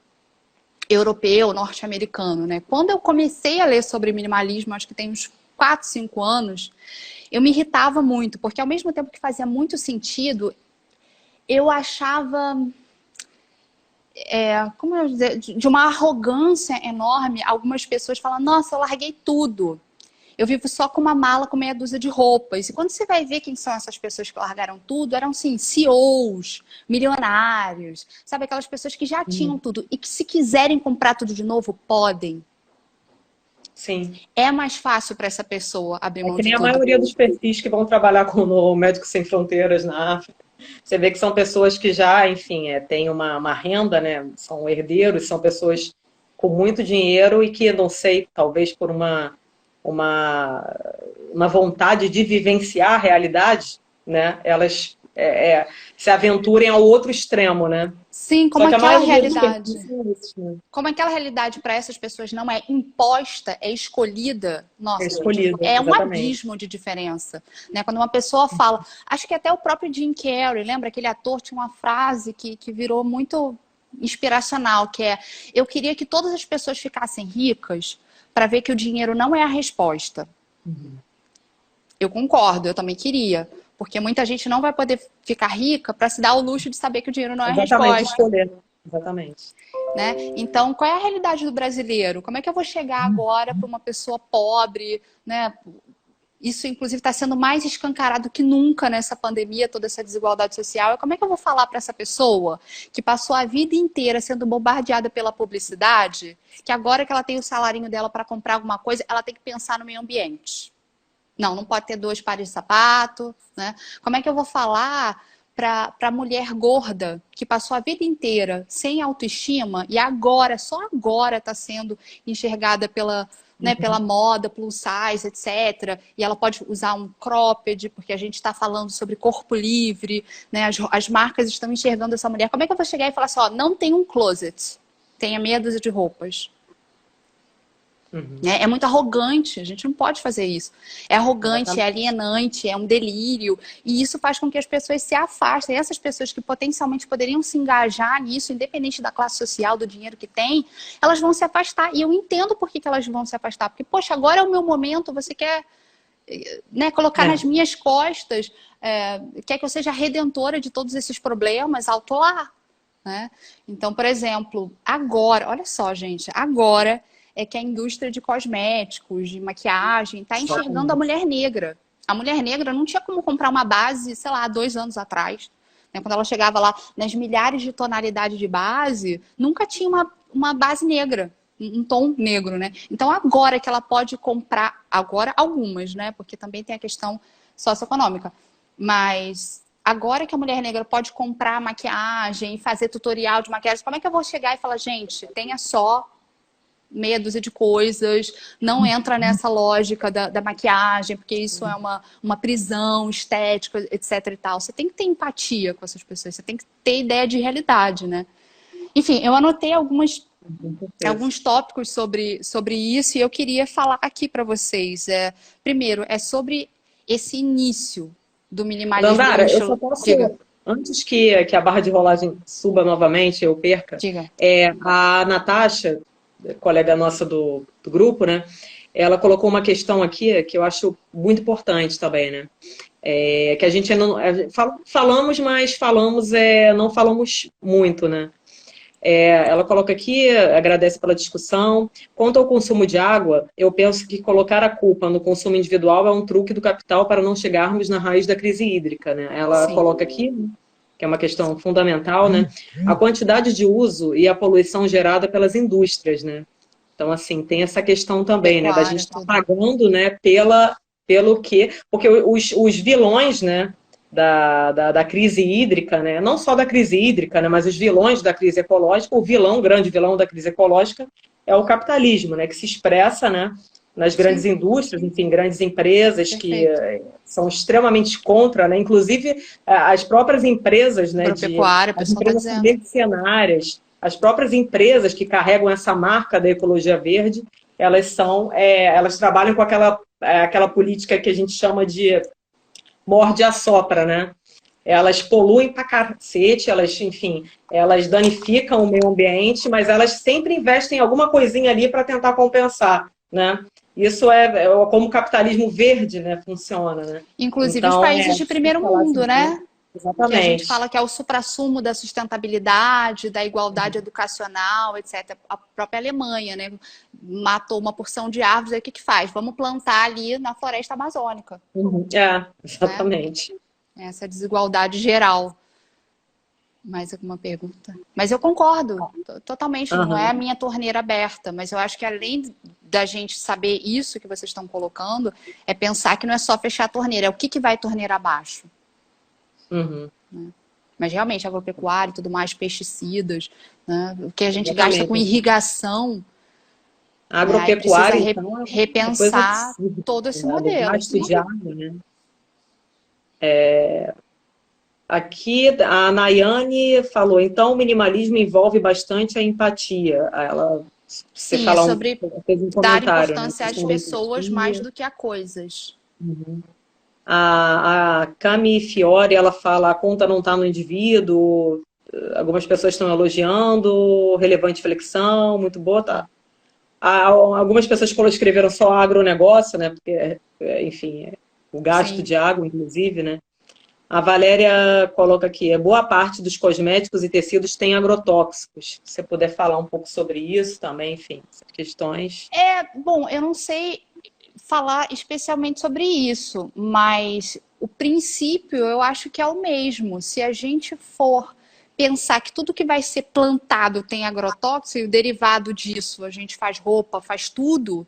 Speaker 2: europeu, norte-americano, né? Quando eu comecei a ler sobre minimalismo, acho que tem uns 4, 5 anos, eu me irritava muito, porque ao mesmo tempo que fazia muito sentido, eu achava, como eu dizer, de uma arrogância enorme. Algumas pessoas falam, nossa, eu larguei tudo. Eu vivo só com uma mala com meia dúzia de roupas. E quando você vai ver quem são essas pessoas que largaram tudo, eram, sim, CEOs, milionários, sabe? Aquelas pessoas que já tinham tudo e que, se quiserem comprar tudo de novo, podem.
Speaker 1: Sim.
Speaker 2: É mais fácil para essa pessoa abrir mão
Speaker 1: que
Speaker 2: de
Speaker 1: nem
Speaker 2: tudo.
Speaker 1: a maioria dos perfis que vão trabalhar com o Médicos Sem Fronteiras na África. Você vê que são pessoas que já, enfim, têm uma renda, né? São herdeiros, são pessoas com muito dinheiro e que, não sei, talvez por uma vontade de vivenciar a realidade, né? Elas se aventurem ao outro extremo, né?
Speaker 2: Sim, como aquela realidade.
Speaker 1: Né?
Speaker 2: Como aquela realidade para essas pessoas não é imposta, é escolhida. Nossa,
Speaker 1: escolhida,
Speaker 2: é um
Speaker 1: exatamente.
Speaker 2: abismo de diferença, né? Quando uma pessoa fala, acho que até o próprio Jim Carrey, lembra aquele ator, tinha uma frase que virou muito inspiracional, que é: eu queria que todas as pessoas ficassem ricas para ver que o dinheiro não é a resposta. Eu concordo, eu também queria. Porque muita gente não vai poder ficar rica para se dar o luxo de saber que o dinheiro não é a resposta.
Speaker 1: Escolher. Exatamente.
Speaker 2: Né? Então, qual é a realidade do brasileiro? Como é que eu vou chegar agora para uma pessoa pobre, né? Isso, inclusive, está sendo mais escancarado que nunca nessa pandemia, toda essa desigualdade social. Como é que eu vou falar para essa pessoa que passou a vida inteira sendo bombardeada pela publicidade, que agora que ela tem o salarinho dela para comprar alguma coisa, ela tem que pensar no meio ambiente? Não pode ter 2 pares de sapato, né? Como é que eu vou falar para a mulher gorda que passou a vida inteira sem autoestima e agora, só agora, está sendo enxergada pela moda, plus size, etc. E ela pode usar um cropped, porque a gente está falando sobre corpo livre, né? As marcas estão enxergando essa mulher. Como é que eu vou chegar e falar assim, ó, não tem um closet, tenha meia dúzia de roupas? É muito arrogante, a gente não pode fazer isso. É arrogante, é alienante, é um delírio. E isso faz com que as pessoas se afastem. E essas pessoas que potencialmente poderiam se engajar nisso, independente da classe social, do dinheiro que tem, elas vão se afastar. E eu entendo por que elas vão se afastar. Porque, poxa, agora é o meu momento, você quer, né, colocar nas minhas costas, quer que eu seja redentora de todos esses problemas, alto lá. Né? Então, por exemplo, agora, olha só, gente, agora é que a indústria de cosméticos, de maquiagem, está enxergando a mulher negra. A mulher negra não tinha como comprar uma base, sei lá, 2 anos atrás. Né? Quando ela chegava lá nas milhares de tonalidades de base, nunca tinha uma base negra, um tom negro, né? Então agora que ela pode comprar, agora algumas, né? Porque também tem a questão socioeconômica. Mas agora que a mulher negra pode comprar maquiagem, fazer tutorial de maquiagem, como é que eu vou chegar e falar, gente, tenha só meia dúzia de coisas, não entra nessa lógica da maquiagem, porque isso é uma prisão estética, etc e tal. Você tem que ter empatia com essas pessoas, você tem que ter ideia de realidade, né? Enfim, eu anotei alguns tópicos sobre isso e eu queria falar aqui para vocês. Primeiro, é sobre esse início do minimalismo.
Speaker 1: Dandara, eu só posso... Diga. Antes que a barra de rolagem suba novamente, eu perca,
Speaker 2: Diga.
Speaker 1: A Natasha, colega nossa do grupo, né? Ela colocou uma questão aqui que eu acho muito importante também, né? Que a gente não falamos, mas não falamos muito, né? Ela coloca aqui, agradece pela discussão. Quanto ao consumo de água, eu penso que colocar a culpa no consumo individual é um truque do capital para não chegarmos na raiz da crise hídrica, né? Ela coloca aqui que é uma questão fundamental, né? A quantidade de uso e a poluição gerada pelas indústrias, né? Então, assim, tem essa questão também, né? Da gente estar pagando, né, pelo que... Porque os vilões, né, da crise hídrica, né? Não só da crise hídrica, né, mas os vilões da crise ecológica, o grande vilão da crise ecológica é o capitalismo, né? Que se expressa, né, nas grandes indústrias, enfim, grandes empresas que são extremamente contra, né? Inclusive as próprias empresas, né, as empresas mercenárias, as próprias empresas que carregam essa marca da ecologia verde, elas trabalham com aquela política que a gente chama de morde-a-sopra, né? Elas poluem pra cacete, enfim, elas danificam o meio ambiente, mas elas sempre investem em alguma coisinha ali para tentar compensar, né? Isso é como o capitalismo verde, né, funciona, né?
Speaker 2: Inclusive então, os países de primeiro mundo, assim, né?
Speaker 1: Exatamente.
Speaker 2: Que a gente fala que é o suprassumo da sustentabilidade, da igualdade educacional, etc. A própria Alemanha, né? Matou uma porção de árvores, aí o que faz? Vamos plantar ali na floresta amazônica.
Speaker 1: Exatamente.
Speaker 2: Né? Essa desigualdade geral. Mais alguma pergunta? Mas eu concordo, totalmente, não é a minha torneira aberta, mas eu acho que além da gente saber isso que vocês estão colocando, é pensar que não é só fechar a torneira, é o que vai torneira abaixo. Né? Mas realmente, agropecuária e tudo mais, pesticidas, né? O que a gente gasta com irrigação,
Speaker 1: a agropecuária,
Speaker 2: precisa
Speaker 1: então,
Speaker 2: repensar todo esse modelo.
Speaker 1: Gasto de água, né? Aqui a Nayane falou, então o minimalismo envolve bastante a empatia. Você
Speaker 2: Sim,
Speaker 1: fala
Speaker 2: sobre
Speaker 1: fez um
Speaker 2: dar
Speaker 1: comentário,
Speaker 2: importância às pessoas mais do que a coisas.
Speaker 1: A Cami Fiore, ela fala, a conta não está no indivíduo, algumas pessoas estão elogiando, relevante flexão, muito boa, tá? Algumas pessoas escreveram só agronegócio, né? Porque, enfim, o gasto de água, inclusive, né? A Valéria coloca aqui, boa parte dos cosméticos e tecidos tem agrotóxicos. Se você puder falar um pouco sobre isso também, enfim, essas questões.
Speaker 2: Bom, eu não sei falar especialmente sobre isso, mas o princípio eu acho que é o mesmo. Se a gente for pensar que tudo que vai ser plantado tem agrotóxico e o derivado disso, a gente faz roupa, faz tudo,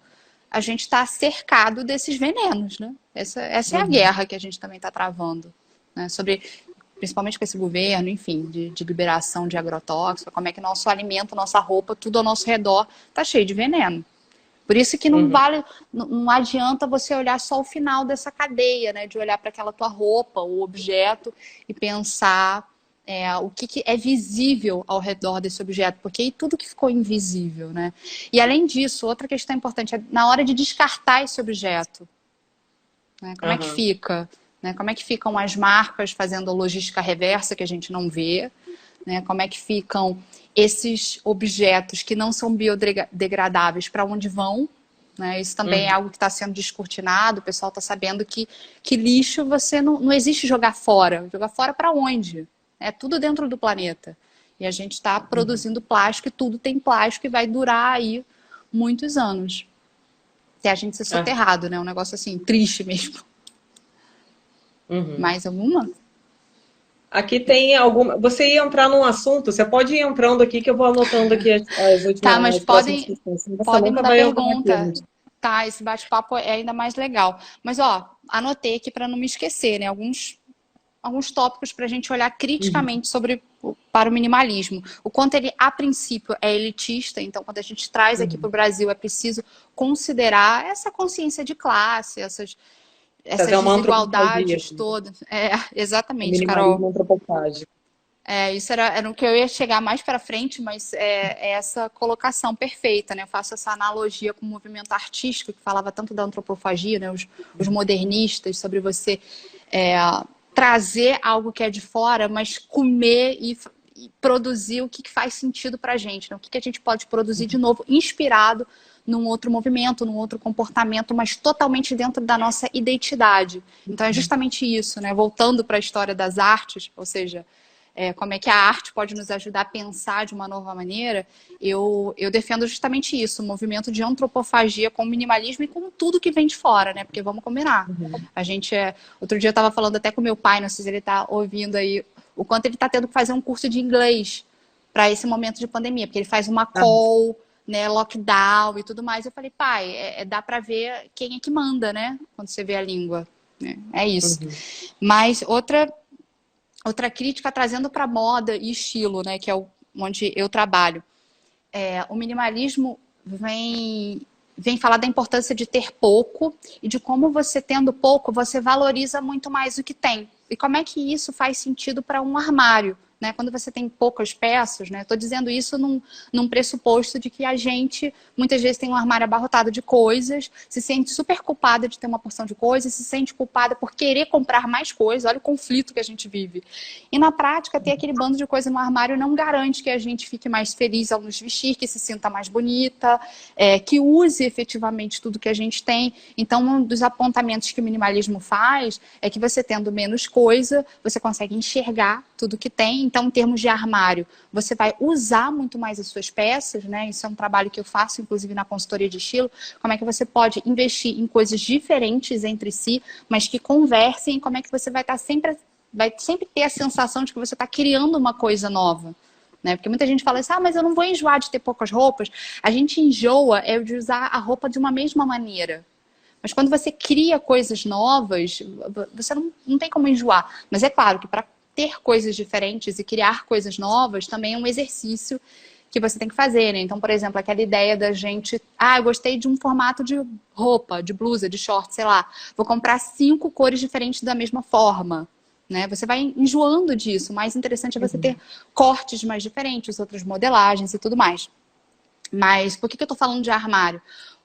Speaker 2: a gente está cercado desses venenos, né? Essa é a guerra que a gente também está travando. Né, principalmente com esse governo, enfim, de liberação de agrotóxicos, como é que nosso alimento, nossa roupa, tudo ao nosso redor está cheio de veneno. Por isso que não adianta você olhar só o final dessa cadeia, né, de olhar para aquela tua roupa, o objeto, e pensar o que é visível ao redor desse objeto, porque aí tudo que ficou invisível, né? E além disso, outra questão importante é na hora de descartar esse objeto, né, como é que fica? Né? Como é que ficam as marcas fazendo a logística reversa que a gente não vê? Né? Como é que ficam esses objetos que não são biodegradáveis, para onde vão? Né? Isso também é algo que está sendo descortinado, o pessoal está sabendo que lixo você não existe jogar fora. Jogar fora para onde? É tudo dentro do planeta. E a gente está produzindo plástico e tudo tem plástico e vai durar aí muitos anos. Até a gente ser soterrado, né? Um negócio assim, triste mesmo. Mais alguma?
Speaker 1: Aqui tem alguma... Você ia entrar num assunto, você pode ir entrando aqui que eu vou anotando aqui as últimas...
Speaker 2: Tá, mas podem mandar pergunta. Tá, esse bate-papo é ainda mais legal. Mas, anotei aqui para não me esquecer, né? Alguns tópicos para a gente olhar criticamente para o minimalismo. O quanto ele, a princípio, é elitista. Então, quando a gente traz aqui para o Brasil, é preciso considerar essa consciência de classe, essas desigualdades todas. Exatamente, Carol.
Speaker 1: Antropofágico.
Speaker 2: Isso era o que eu ia chegar mais para frente, mas é essa colocação perfeita, né? Eu faço essa analogia com o movimento artístico, que falava tanto da antropofagia, né? Os modernistas, sobre você trazer algo que é de fora, mas comer e produzir o que faz sentido para a gente, né? O que a gente pode produzir de novo, inspirado num outro movimento, num outro comportamento, mas totalmente dentro da nossa identidade. Então é justamente isso, né? Voltando para a história das artes, ou seja, como é que a arte pode nos ajudar a pensar de uma nova maneira, eu defendo justamente isso, o movimento de antropofagia com o minimalismo e com tudo que vem de fora, né? Porque vamos combinar. A gente outro dia eu estava falando até com meu pai, não sei se ele está ouvindo aí o quanto ele está tendo que fazer um curso de inglês para esse momento de pandemia, porque ele faz uma call, né, lockdown e tudo mais. Eu falei, pai, dá para ver quem é que manda, né? Quando você vê a língua. É isso. Mas outra crítica trazendo para moda e estilo, né, que é onde eu trabalho. O minimalismo vem falar da importância de ter pouco e de como você tendo pouco, você valoriza muito mais o que tem. E como é que isso faz sentido para um armário? Né? Quando você tem poucas peças, né? Estou dizendo isso num pressuposto de que a gente, muitas vezes, tem um armário abarrotado de coisas, se sente super culpada de ter uma porção de coisas, se sente culpada por querer comprar mais coisas. Olha o conflito que a gente vive. E na prática, ter aquele bando de coisa no armário não garante que a gente fique mais feliz ao nos vestir, que se sinta mais bonita, que use efetivamente tudo que a gente tem. Então, um dos apontamentos que o minimalismo faz é que você tendo menos coisa, você consegue enxergar tudo que tem. Então, em termos de armário, você vai usar muito mais as suas peças, né? Isso é um trabalho que eu faço, inclusive, na consultoria de estilo. Como é que você pode investir em coisas diferentes entre si, mas que conversem, como é que você vai sempre ter a sensação de que você está criando uma coisa nova. Né? Porque muita gente fala assim, mas eu não vou enjoar de ter poucas roupas. A gente enjoa de usar a roupa de uma mesma maneira. Mas quando você cria coisas novas, você não tem como enjoar. Mas é claro que para ter coisas diferentes e criar coisas novas também é um exercício que você tem que fazer, né? Então, por exemplo, aquela ideia da gente... eu gostei de um formato de roupa, de blusa, de short, sei lá. Vou comprar 5 cores diferentes da mesma forma. Né? Você vai enjoando disso. O mais interessante é você ter cortes mais diferentes, outras modelagens e tudo mais. Mas por que eu tô falando de armário?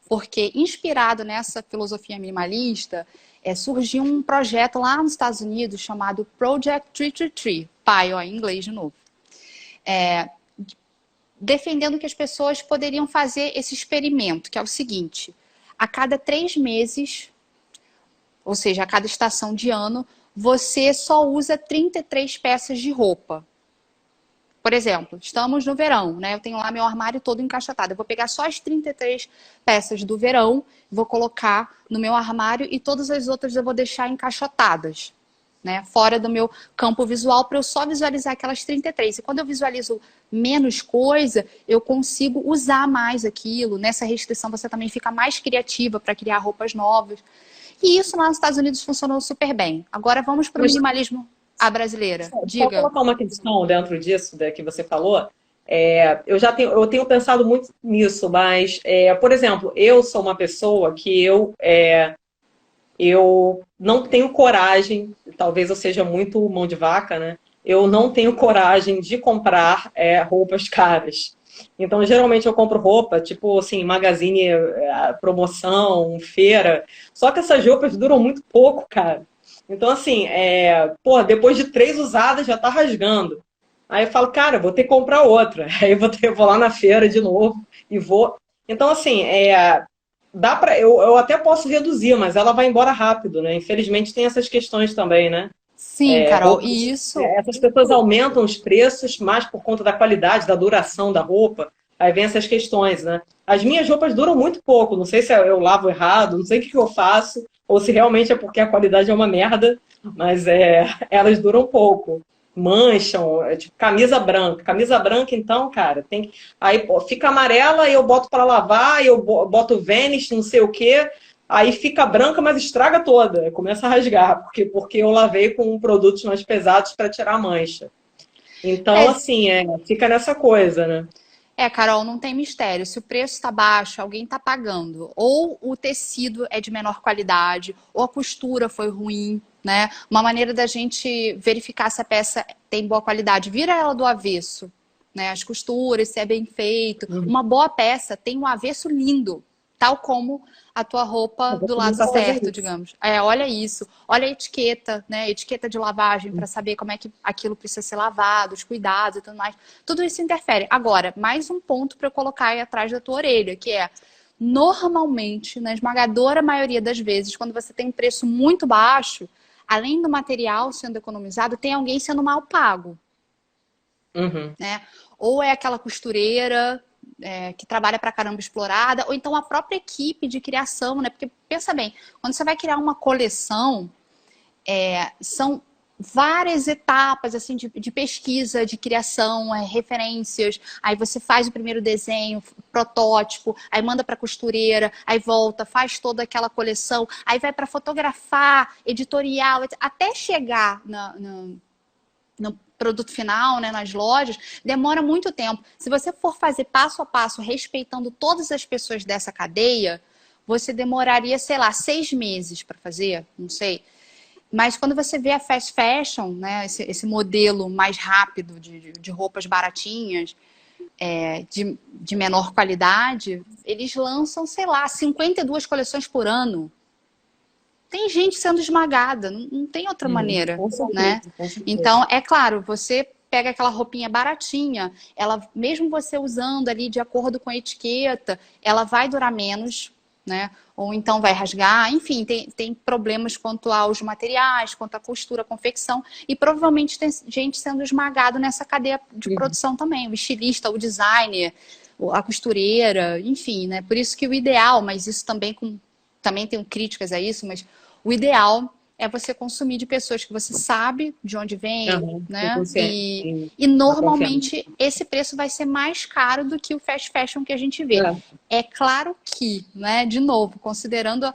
Speaker 2: Porque, inspirado nessa filosofia minimalista, surgiu um projeto lá nos Estados Unidos chamado Project 333, pai, em inglês de novo. Defendendo que as pessoas poderiam fazer esse experimento, que é o seguinte: a cada 3 meses, ou seja, a cada estação de ano, você só usa 33 peças de roupa. Por exemplo, estamos no verão, né? Eu tenho lá meu armário todo encaixotado. Eu vou pegar só as 33 peças do verão, vou colocar no meu armário e todas as outras eu vou deixar encaixotadas, né? Fora do meu campo visual, para eu só visualizar aquelas 33. E quando eu visualizo menos coisa, eu consigo usar mais aquilo. Nessa restrição você também fica mais criativa para criar roupas novas. E isso lá nos Estados Unidos funcionou super bem. Agora vamos para o minimalismo brasileira. Diga.
Speaker 1: Vou colocar uma questão dentro disso que você falou. Eu tenho pensado muito nisso, mas, por exemplo, eu sou uma pessoa que eu não tenho coragem, talvez eu seja muito mão de vaca, né? Eu não tenho coragem de comprar roupas caras. Então, geralmente eu compro roupa, tipo assim, magazine, promoção, feira. Só que essas roupas duram muito pouco, cara. Então, assim, depois de 3 usadas já tá rasgando. Aí eu falo, cara, vou ter que comprar outra. Aí eu vou lá na feira de novo e vou. Então, assim, eu até posso reduzir, mas ela vai embora rápido, né? Infelizmente tem essas questões também, né?
Speaker 2: Sim, Carol, e isso...
Speaker 1: Essas pessoas aumentam os preços mais por conta da qualidade, da duração da roupa. Aí vem essas questões, né? As minhas roupas duram muito pouco. Não sei se eu lavo errado, não sei o que eu faço, ou se realmente é porque a qualidade é uma merda, mas elas duram pouco. Mancham, tipo camisa branca. Camisa branca, então, cara, aí fica amarela e eu boto para lavar, e eu boto Vênus, não sei o quê. Aí fica branca, mas estraga toda. Começa a rasgar, porque eu lavei com produtos mais pesados para tirar a mancha. Então, assim, fica nessa coisa, né?
Speaker 2: Carol, não tem mistério. Se o preço está baixo, alguém está pagando. Ou o tecido é de menor qualidade, ou a costura foi ruim, né? Uma maneira da gente verificar se a peça tem boa qualidade, vira ela do avesso, né? As costuras, se é bem feito. Uma boa peça tem um avesso lindo, tal como a tua roupa do lado certo, digamos. Olha isso. Olha a etiqueta, né? Etiqueta de lavagem para saber como é que aquilo precisa ser lavado, os cuidados e tudo mais. Tudo isso interfere. Agora, mais um ponto para eu colocar aí atrás da tua orelha, que normalmente, na esmagadora maioria das vezes, quando você tem um preço muito baixo, além do material sendo economizado, tem alguém sendo mal pago. Né? Ou é aquela costureira que trabalha pra caramba explorada, ou então a própria equipe de criação, né? Porque pensa bem, quando você vai criar uma coleção, são várias etapas assim de pesquisa, de criação, referências. Aí você faz o primeiro desenho, protótipo, aí manda para costureira, aí volta, faz toda aquela coleção, aí vai para fotografar, editorial, até chegar no produto final, né, nas lojas, demora muito tempo. Se você for fazer passo a passo, respeitando todas as pessoas dessa cadeia, você demoraria, sei lá, 6 meses para fazer, não sei. Mas quando você vê a fast fashion, né, esse modelo mais rápido de roupas baratinhas, de menor qualidade, eles lançam, sei lá, 52 coleções por ano. Tem gente sendo esmagada, não tem outra maneira,
Speaker 1: com certeza,
Speaker 2: né?
Speaker 1: com certeza.
Speaker 2: Então, é claro, você pega aquela roupinha baratinha, ela, mesmo você usando ali de acordo com a etiqueta, ela vai durar menos, né? Ou então vai rasgar, enfim, tem problemas quanto aos materiais, quanto à costura, à confecção, e provavelmente tem gente sendo esmagado nessa cadeia de produção também, o estilista, o designer, a costureira, enfim, né? Por isso que o ideal, mas isso também tenho críticas a isso, mas o ideal é você consumir de pessoas que você sabe de onde vem, né? E normalmente esse preço vai ser mais caro do que o fast fashion que a gente vê. É claro que, né, de novo, considerando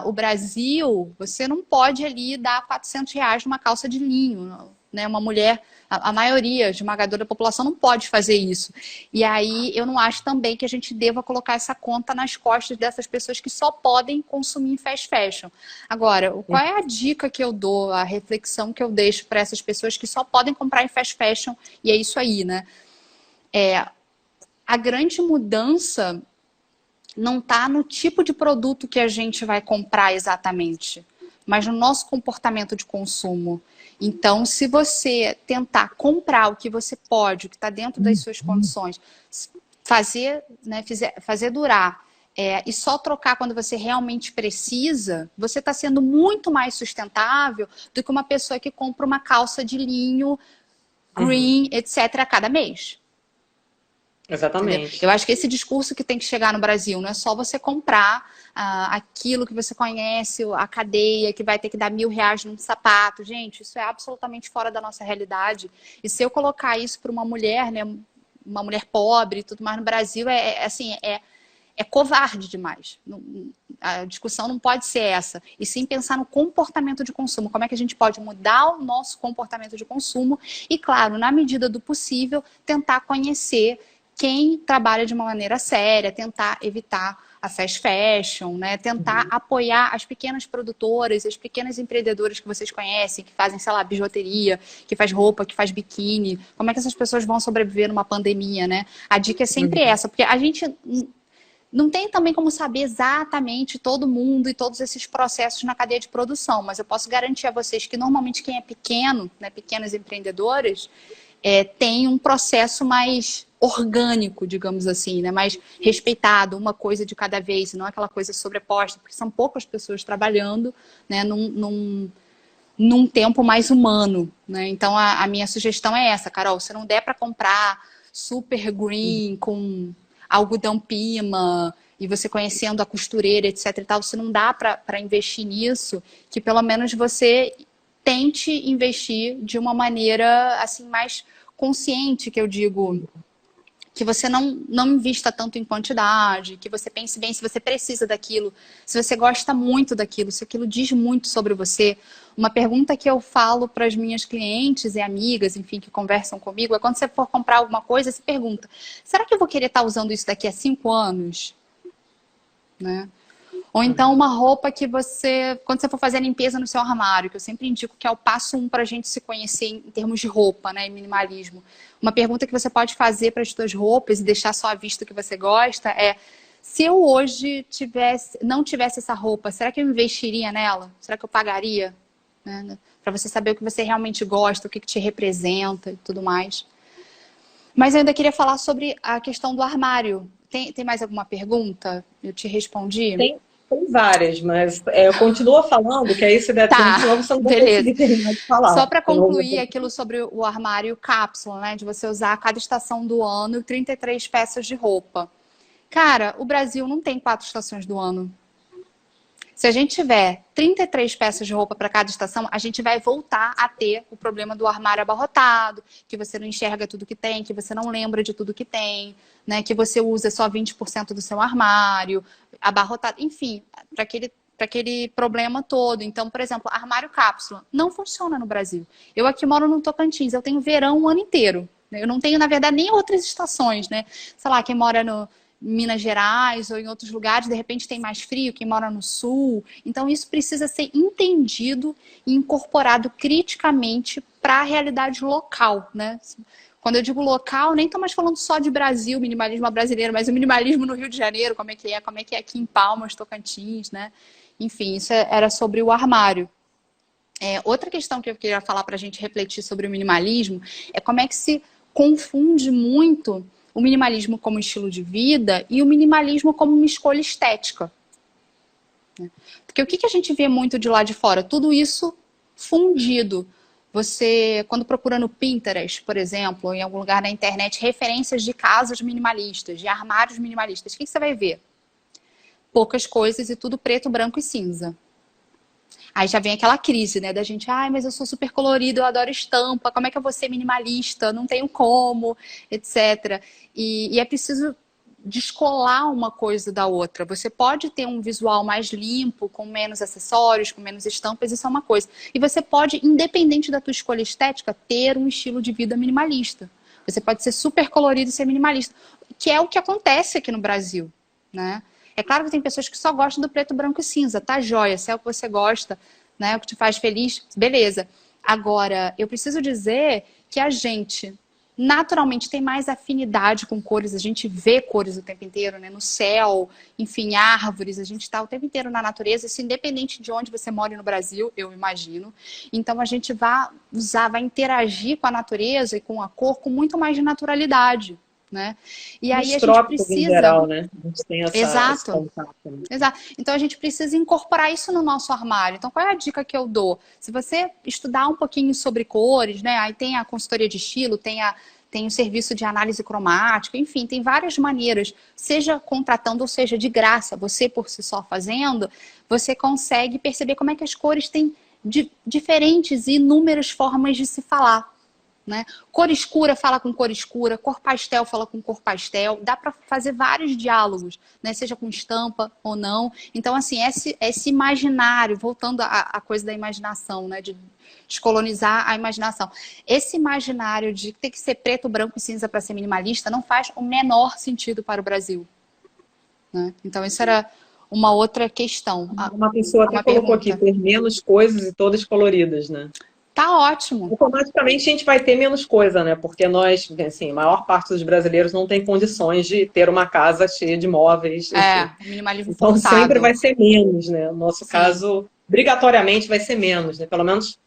Speaker 2: o Brasil, você não pode ali dar R$ 400 numa calça de linho, né? Uma mulher, a maioria esmagadora da população não pode fazer isso. E aí eu não acho também que a gente deva colocar essa conta nas costas dessas pessoas que só podem consumir fast fashion. Agora, qual é a dica que eu dou, a reflexão que eu deixo para essas pessoas que só podem comprar em fast fashion? E é isso aí, né? A grande mudança não está no tipo de produto que a gente vai comprar exatamente, mas no nosso comportamento de consumo. Então, se você tentar comprar o que você pode, o que está dentro das suas condições, fazer, né, fazer durar, e só trocar quando você realmente precisa, você está sendo muito mais sustentável do que uma pessoa que compra uma calça de linho, green, etc., a cada mês.
Speaker 1: Exatamente.
Speaker 2: Entendeu? Eu acho que esse discurso que tem que chegar no Brasil não é só você comprar aquilo que você conhece, a cadeia, que vai ter que dar R$ 1.000 num sapato. Gente, isso é absolutamente fora da nossa realidade. E se eu colocar isso para uma mulher, né, uma mulher pobre e tudo mais no Brasil, é covarde demais. A discussão não pode ser essa. E sim pensar no comportamento de consumo. Como é que a gente pode mudar o nosso comportamento de consumo e, claro, na medida do possível, tentar conhecer quem trabalha de uma maneira séria, tentar evitar a fast fashion, né? Tentar apoiar as pequenas produtoras, as pequenas empreendedoras que vocês conhecem, que fazem, sei lá, bijuteria, que faz roupa, que faz biquíni. Como é que essas pessoas vão sobreviver numa pandemia, né? A dica é sempre essa, porque a gente não tem também como saber exatamente todo mundo e todos esses processos na cadeia de produção, mas eu posso garantir a vocês que normalmente quem é pequeno, né, pequenas empreendedoras, tem um processo mais orgânico, digamos assim, né? Mais respeitado, uma coisa de cada vez, não aquela coisa sobreposta, porque são poucas pessoas trabalhando, né, num tempo mais humano, né? Então a minha sugestão é essa, Carol, se não der para comprar super green com algodão pima e você conhecendo a costureira, etc e tal, se não dá para investir nisso, que pelo menos você tente investir de uma maneira assim mais consciente, que eu digo, que você não invista tanto em quantidade, que você pense bem se você precisa daquilo, se você gosta muito daquilo, se aquilo diz muito sobre você. Uma pergunta que eu falo para as minhas clientes e amigas, enfim, que conversam comigo, é quando você for comprar alguma coisa, você pergunta, será que eu vou querer estar usando isso daqui a 5 anos? Né? Ou então uma roupa que você, quando você for fazer a limpeza no seu armário, que eu sempre indico que é o passo 1 para a gente se conhecer em termos de roupa, né, e minimalismo. Uma pergunta que você pode fazer para as suas roupas e deixar só à vista o que você gosta é: se eu hoje não tivesse essa roupa, será que eu investiria nela? Será que eu pagaria? Né? Para você saber o que você realmente gosta, o que te representa e tudo mais. Mas eu ainda queria falar sobre a questão do armário. Tem mais alguma pergunta? Eu te respondi?
Speaker 1: Tem várias, mas eu continuo falando, que aí se der tempo, senão você não vai conseguir terminar de falar.
Speaker 2: Só para concluir aquilo sobre o armário cápsula, né? De você usar a cada estação do ano e 33 peças de roupa. Cara, o Brasil não tem 4 estações do ano. Se a gente tiver 33 peças de roupa para cada estação, a gente vai voltar a ter o problema do armário abarrotado, que você não enxerga tudo que tem, que você não lembra de tudo que tem, né? Que você usa só 20% do seu armário, abarrotado, enfim, para aquele problema todo. Então, por exemplo, armário cápsula não funciona no Brasil. Eu aqui moro no Tocantins, eu tenho verão o ano inteiro. Eu não tenho, na verdade, nem outras estações, né? Sei lá, quem mora no Minas Gerais ou em outros lugares, de repente tem mais frio, quem mora no sul. Então, isso precisa ser entendido e incorporado criticamente para a realidade local, né? Quando eu digo local, nem estou mais falando só de Brasil, minimalismo brasileiro, mas o minimalismo no Rio de Janeiro, como é que é aqui em Palmas, Tocantins, né? Enfim, isso era sobre o armário. Outra questão que eu queria falar para a gente refletir sobre o minimalismo é como é que se confunde muito o minimalismo como estilo de vida e o minimalismo como uma escolha estética. Porque o que a gente vê muito de lá de fora? Tudo isso fundido. Você, quando procura no Pinterest, por exemplo, ou em algum lugar na internet, referências de casas minimalistas, de armários minimalistas, o que você vai ver? Poucas coisas e tudo preto, branco e cinza. Aí já vem aquela crise, né, da gente, mas eu sou super colorido, eu adoro estampa, como é que eu vou ser minimalista? Não tenho como, etc. E é preciso descolar uma coisa da outra. Você pode ter um visual mais limpo, com menos acessórios, com menos estampas, isso é uma coisa. E você pode, independente da tua escolha estética, ter um estilo de vida minimalista. Você pode ser super colorido e ser minimalista, que é o que acontece aqui no Brasil, né? É claro que tem pessoas que só gostam do preto, branco e cinza, tá joia, se é o que você gosta, né, o que te faz feliz, beleza. Agora, eu preciso dizer que a gente naturalmente tem mais afinidade com cores, a gente vê cores o tempo inteiro, né, no céu, enfim, árvores, a gente está o tempo inteiro na natureza, isso independente de onde você mora no Brasil, eu imagino. Então a gente vai interagir com a natureza e com a cor com muito mais de naturalidade. Né? E aí a gente precisa...
Speaker 1: em geral, né? A gente tem esse
Speaker 2: Exato.
Speaker 1: contato, né?
Speaker 2: Exato. Então a gente precisa incorporar isso no nosso armário. Então qual é a dica que eu dou? Se você estudar um pouquinho sobre cores, né? Aí tem a consultoria de estilo, tem o serviço de análise cromática, enfim, tem várias maneiras, seja contratando ou seja de graça, você por si só fazendo, você consegue perceber como é que as cores têm diferentes e inúmeras formas de se falar. Né? Cor escura fala com cor escura, cor pastel fala com cor pastel, dá para fazer vários diálogos, né? Seja com estampa ou não. Então, assim, esse imaginário, voltando à coisa da imaginação, né? De descolonizar a imaginação. Esse imaginário de ter que ser preto, branco e cinza para ser minimalista não faz o menor sentido para o Brasil. Né? Então, isso era uma outra questão.
Speaker 1: Uma pessoa até colocou aqui, ter menos coisas e todas coloridas, né?
Speaker 2: Tá ótimo.
Speaker 1: Automaticamente a gente vai ter menos coisa, né? Porque nós, assim, a maior parte dos brasileiros não tem condições de ter uma casa cheia de móveis.
Speaker 2: Minimalismo
Speaker 1: então
Speaker 2: forçado.
Speaker 1: sempre vai ser menos, né? No nosso caso, obrigatoriamente vai ser menos, né? Pelo menos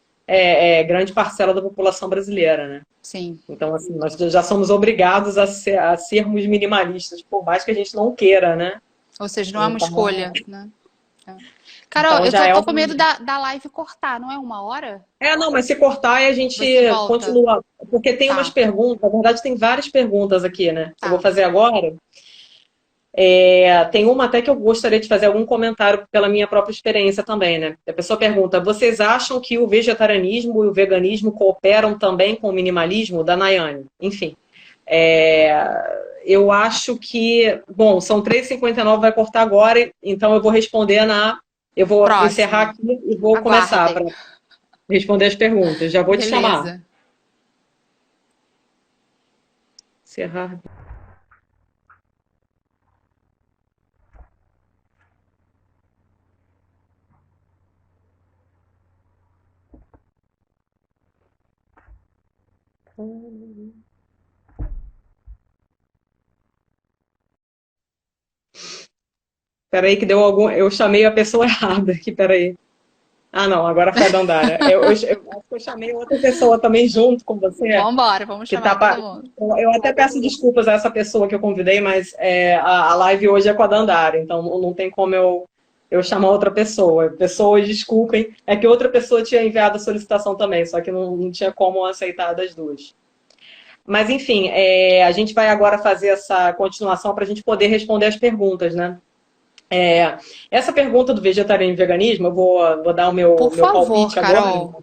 Speaker 1: grande parcela da população brasileira, né?
Speaker 2: Sim.
Speaker 1: Então, assim, nós já somos obrigados a sermos minimalistas, por mais que a gente não queira, né?
Speaker 2: Ou seja, não é uma escolha, né? Carol,
Speaker 1: então,
Speaker 2: eu tô com medo da live cortar, não é 1 hora?
Speaker 1: Não, mas se cortar aí a gente continua. Porque tem umas perguntas, na verdade tem várias perguntas aqui, né? Eu vou fazer agora. Tem uma até que eu gostaria de fazer algum comentário pela minha própria experiência também, né? A pessoa pergunta, vocês acham que o vegetarianismo e o veganismo cooperam também com o minimalismo? Da Nayane. Enfim. Eu acho que... Bom, são 3h59, vai cortar agora, então eu vou responder Eu vou encerrar aqui e vou começar para responder as perguntas. Já vou te chamar. Encerrar. Peraí que deu algum... Eu chamei a pessoa errada aqui, peraí. Ah, não, agora foi a Dandara. Eu acho que eu chamei outra pessoa também junto com você.
Speaker 2: Vamos chamar todo mundo.
Speaker 1: Eu até peço desculpas a essa pessoa que eu convidei, mas a live hoje é com a Dandara, então não tem como eu chamar outra pessoa. Pessoas, desculpem, é que outra pessoa tinha enviado a solicitação também, só que não tinha como aceitar das duas. Mas, enfim, a gente vai agora fazer essa continuação para a gente poder responder as perguntas, né? É, essa pergunta do vegetarianismo e veganismo, eu vou dar o
Speaker 2: Por
Speaker 1: meu
Speaker 2: favor,
Speaker 1: palpite agora,
Speaker 2: Carol.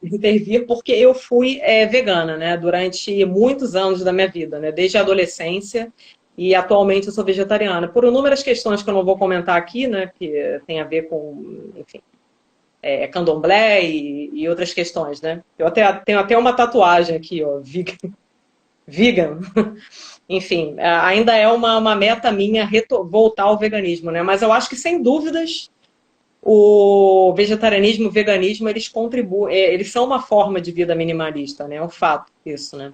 Speaker 1: intervir, porque eu fui vegana, né, durante muitos anos da minha vida, né, desde a adolescência, e atualmente eu sou vegetariana. Por inúmeras questões que eu não vou comentar aqui, né, que tem a ver com, enfim, candomblé e outras questões, né. Eu tenho até uma tatuagem aqui, ó, vegan. Vegan. Enfim, ainda é uma meta minha voltar ao veganismo, né? Mas eu acho que, sem dúvidas, o vegetarianismo e o veganismo, eles contribuem, eles são uma forma de vida minimalista, né? É um fato isso, né?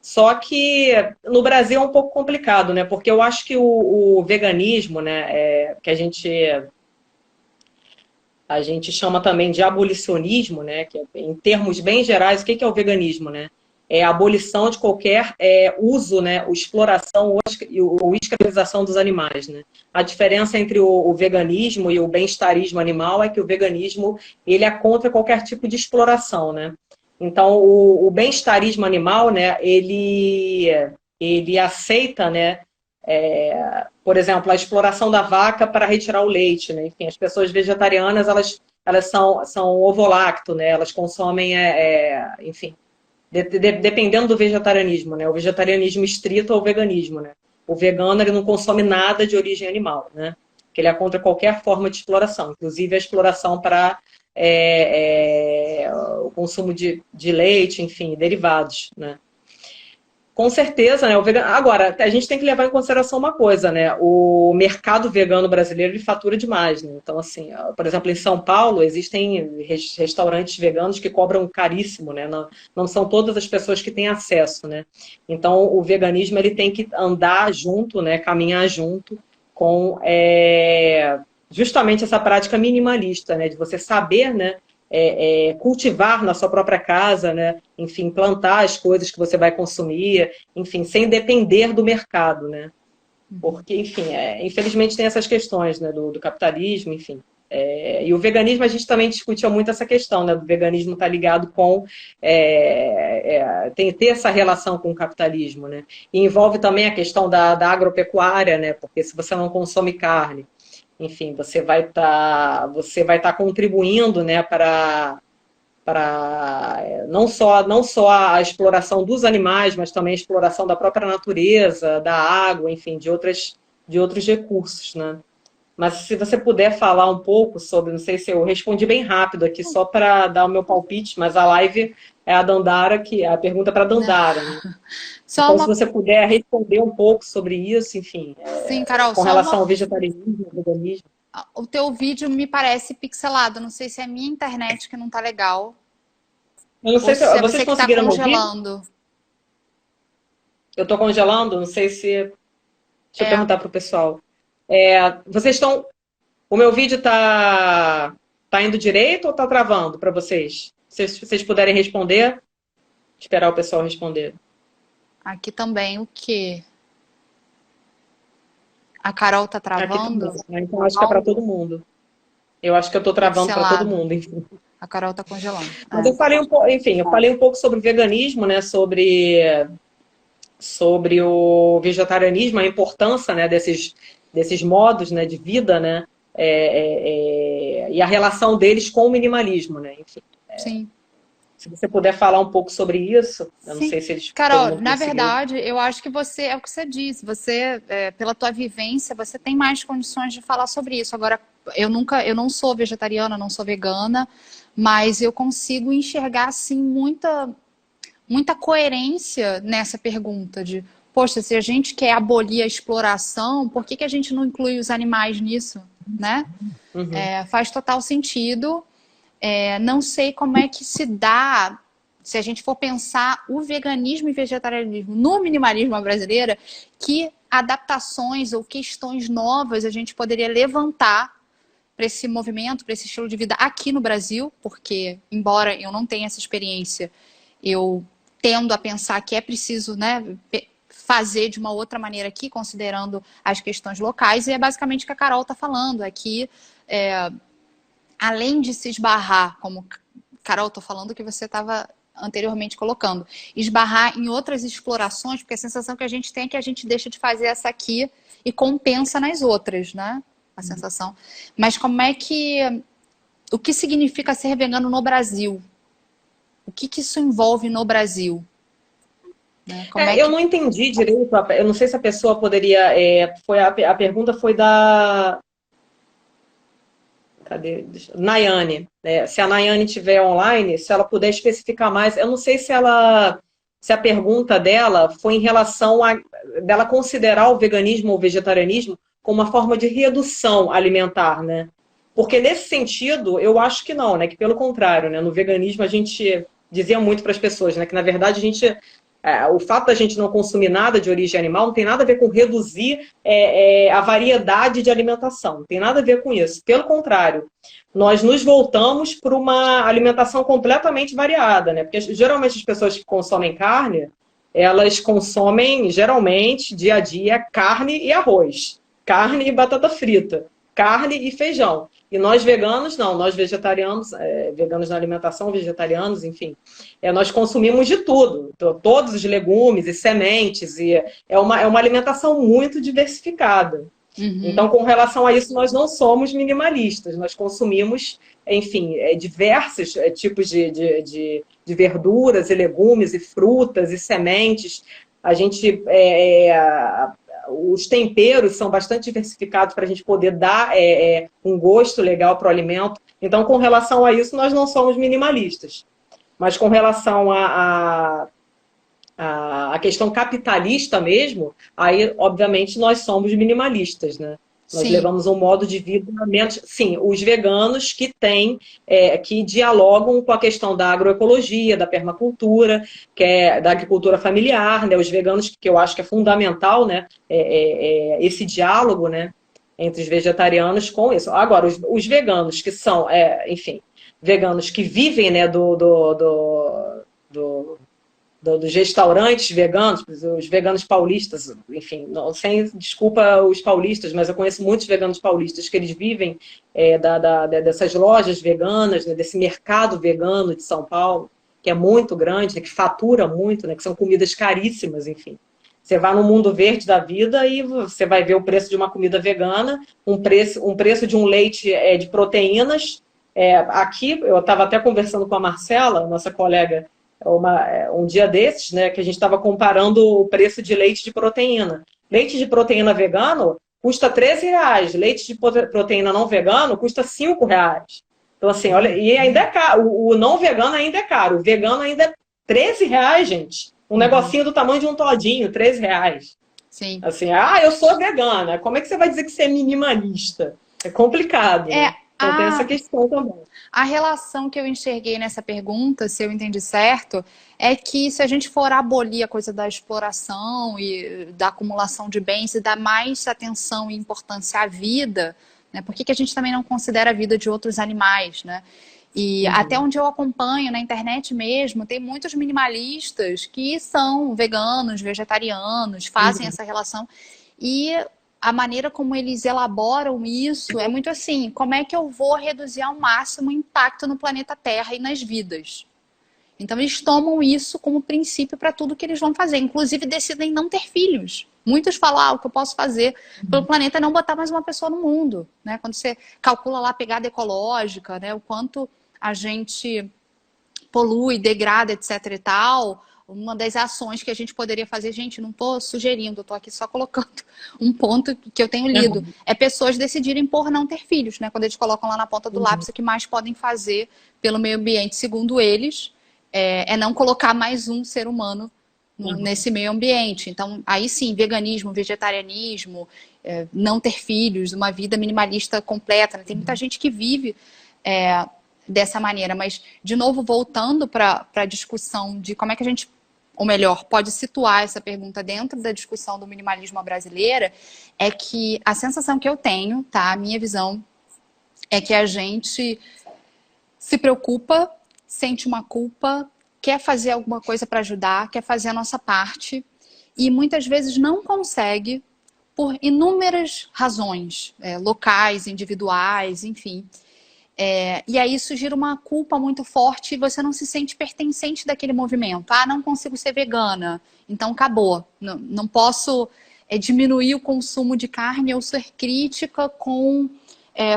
Speaker 1: Só que no Brasil é um pouco complicado, né? Porque eu acho que o veganismo, né, que a gente chama também de abolicionismo, né? Que em termos bem gerais, o que é o veganismo, né? É a abolição de qualquer uso, né, exploração ou escravização dos animais, né? A diferença entre o veganismo e o bem-estarismo animal é que o veganismo ele é contra qualquer tipo de exploração, né? Então, o bem-estarismo animal, né, ele aceita, né, por exemplo, a exploração da vaca para retirar o leite, né? Enfim, as pessoas vegetarianas, elas são ovolacto, né? Elas consomem, enfim, dependendo do vegetarianismo, né? O vegetarianismo estrito ou o veganismo, né? O vegano, ele não consome nada de origem animal, né? Que ele é contra qualquer forma de exploração, inclusive a exploração para o consumo de leite, enfim, derivados, né? Com certeza, né? Agora, a gente tem que levar em consideração uma coisa, né? O mercado vegano brasileiro ele fatura demais, né? Então, assim, por exemplo, em São Paulo existem restaurantes veganos que cobram caríssimo, né? Não são todas as pessoas que têm acesso, né? Então, o veganismo ele tem que andar junto, né? Caminhar junto com justamente essa prática minimalista, né? De você saber, né? Cultivar na sua própria casa, né? Enfim, plantar as coisas que você vai consumir, enfim, sem depender do mercado, né? Porque, enfim, infelizmente tem essas questões, né, do capitalismo, enfim. E o veganismo, a gente também discutiu muito essa questão, né? Do veganismo estar ligado com... ter essa relação com o capitalismo, né? E envolve também a questão da agropecuária, né? Porque se você não consome carne, enfim, você vai estar contribuindo, né, para não só a exploração dos animais, mas também a exploração da própria natureza, da água, enfim, de outros recursos, né? Mas se você puder falar um pouco sobre, não sei se eu respondi bem rápido aqui, só para dar o meu palpite, mas a live é a Dandara, que é a pergunta para a Dandara, né?
Speaker 2: Só
Speaker 1: Então, se
Speaker 2: uma.
Speaker 1: você puder responder um pouco sobre isso, enfim,
Speaker 2: Sim, Carol,
Speaker 1: com
Speaker 2: só
Speaker 1: relação
Speaker 2: uma.
Speaker 1: ao vegetarianismo, ao veganismo.
Speaker 2: O teu vídeo me parece pixelado. Não sei se é a minha internet que não tá legal
Speaker 1: Eu não
Speaker 2: ou
Speaker 1: sei se
Speaker 2: se é
Speaker 1: vocês
Speaker 2: você que tá
Speaker 1: conseguiram me ouvir.
Speaker 2: congelando.
Speaker 1: Eu estou congelando, não sei se. Deixa eu
Speaker 2: É,
Speaker 1: perguntar para o pessoal. Vocês estão. O meu vídeo tá indo direito ou tá travando para vocês? Se vocês puderem responder, esperar o pessoal responder.
Speaker 2: aqui também o quê? A Carol tá
Speaker 1: Aqui também,
Speaker 2: travando?
Speaker 1: né? Então acho que é para todo mundo. Eu acho que eu estou travando para todo
Speaker 2: Pixelado.
Speaker 1: mundo, enfim.
Speaker 2: A Carol tá congelando.
Speaker 1: Mas eu falei um pouco, enfim, eu falei um pouco sobre o veganismo, né? Sobre o vegetarianismo, a importância, né, desses modos, né, de vida, né? E a relação deles com o minimalismo, né? Enfim.
Speaker 2: Sim.
Speaker 1: Se você puder falar um pouco sobre isso, eu não
Speaker 2: Sim.
Speaker 1: sei se todo
Speaker 2: Carol,
Speaker 1: mundo
Speaker 2: na
Speaker 1: conseguiu.
Speaker 2: verdade, eu acho que você, é o que você disse, você, pela tua vivência, você tem mais condições de falar sobre isso. Agora, eu não sou vegetariana, não sou vegana, mas eu consigo enxergar, assim, muita coerência nessa pergunta de, poxa, se a gente quer abolir a exploração, por que que a gente não inclui os animais nisso, né?
Speaker 1: Uhum.
Speaker 2: Faz total sentido. Não sei como é que se dá, se a gente for pensar o veganismo e vegetarianismo no minimalismo brasileira, que adaptações ou questões novas a gente poderia levantar para esse movimento, para esse estilo de vida aqui no Brasil, porque, embora eu não tenha essa experiência, eu tendo a pensar que é preciso, né, fazer de uma outra maneira aqui, considerando as questões locais, e é basicamente o que a Carol está falando, aqui além de se esbarrar, como Carol, estou falando que você estava anteriormente colocando, esbarrar em outras explorações, porque a sensação que a gente tem é que a gente deixa de fazer essa aqui e compensa nas outras, né? a sensação. Mas como é que... O que significa ser vegano no Brasil? O que isso envolve no Brasil? Né?
Speaker 1: Eu não entendi direito, eu não sei se a pessoa poderia... a pergunta foi da... Cadê? Nayane. Se a Nayane estiver online, se ela puder especificar mais, eu não sei se a pergunta dela foi em relação a dela considerar o veganismo ou vegetarianismo como uma forma de redução alimentar, né? Porque nesse sentido, eu acho que não, né? Que pelo contrário, né? No veganismo a gente dizia muito para as pessoas, né? Que na verdade o fato da gente não consumir nada de origem animal não tem nada a ver com reduzir a variedade de alimentação. Não tem nada a ver com isso. Pelo contrário, nós nos voltamos para uma alimentação completamente variada, né? Porque geralmente as pessoas que consomem carne, elas consomem, geralmente, dia a dia, carne e arroz. Carne e batata frita. Carne e feijão. E nós veganos, não. Nós vegetarianos, veganos na alimentação, vegetarianos, enfim. Nós consumimos de tudo. Todos os legumes e sementes. E é uma alimentação muito diversificada.
Speaker 2: Uhum.
Speaker 1: Então, com relação a isso, nós não somos minimalistas. Nós consumimos, enfim, diversos tipos de verduras e legumes e frutas e sementes. A gente... os temperos são bastante diversificados para a gente poder dar um gosto legal para o alimento. Então, com relação a isso, nós não somos minimalistas. Mas com relação a questão capitalista mesmo, aí, obviamente, nós somos minimalistas, né? Nós levamos um modo de vida menos... Sim, os veganos que que dialogam com a questão da agroecologia, da permacultura, da agricultura familiar, né? Os veganos, que eu acho que é fundamental, né? Esse diálogo, né? Entre os vegetarianos com isso. Agora, os veganos que são, enfim, veganos que vivem, né? Dos restaurantes veganos, os veganos paulistas, enfim, sem desculpa os paulistas, mas eu conheço muitos veganos paulistas que eles vivem dessas lojas veganas, né, desse mercado vegano de São Paulo, que é muito grande, né, que fatura muito, né, que são comidas caríssimas, enfim. Você vai no mundo verde da vida e você vai ver o preço de uma comida vegana, um preço de um leite de proteínas. Aqui, eu estava até conversando com a Marcela, nossa colega, um dia desses, né, que a gente estava comparando o preço de leite de proteína. Leite de proteína vegano custa R$13. Leite de proteína não vegano custa R$5. Então, assim, olha, e ainda é caro. O não vegano ainda é caro. O vegano ainda é R$13, gente. Um negocinho do tamanho de um todinho, R$13.
Speaker 2: Sim.
Speaker 1: Assim, eu sou vegana. Como é que você vai dizer que você é minimalista? É complicado, né? Então tem essa questão também.
Speaker 2: A relação que eu enxerguei nessa pergunta, se eu entendi certo, é que se a gente for abolir a coisa da exploração e da acumulação de bens e dar mais atenção e importância à vida, né? Por que a gente também não considera a vida de outros animais, né? E até onde eu acompanho na internet mesmo, tem muitos minimalistas que são veganos, vegetarianos, fazem essa relação. E a maneira como eles elaboram isso é muito assim, como é que eu vou reduzir ao máximo o impacto no planeta Terra e nas vidas? Então eles tomam isso como princípio para tudo que eles vão fazer. Inclusive decidem não ter filhos. Muitos falam, o que eu posso fazer pelo planeta é não botar mais uma pessoa no mundo, né? Quando você calcula lá a pegada ecológica, né? O quanto a gente polui, degrada, etc e tal... Uma das ações que a gente poderia fazer, gente, não estou sugerindo, estou aqui só colocando um ponto que eu tenho lido, é pessoas decidirem por não ter filhos, né? Quando eles colocam lá na ponta do lápis o que mais podem fazer pelo meio ambiente, segundo eles, é não colocar mais um ser humano nesse meio ambiente. Então, aí sim, veganismo, vegetarianismo, não ter filhos, uma vida minimalista completa, né? Tem muita gente que vive... dessa maneira, mas de novo voltando para a discussão de como é que a gente, ou melhor, pode situar essa pergunta dentro da discussão do minimalismo brasileira, é que a sensação que eu tenho, tá, a minha visão é que a gente se preocupa, sente uma culpa, quer fazer alguma coisa para ajudar, quer fazer a nossa parte e muitas vezes não consegue por inúmeras razões, locais, individuais, enfim. E aí isso gira uma culpa muito forte e você não se sente pertencente daquele movimento. Não consigo ser vegana, então acabou. Não posso diminuir o consumo de carne ou ser crítica com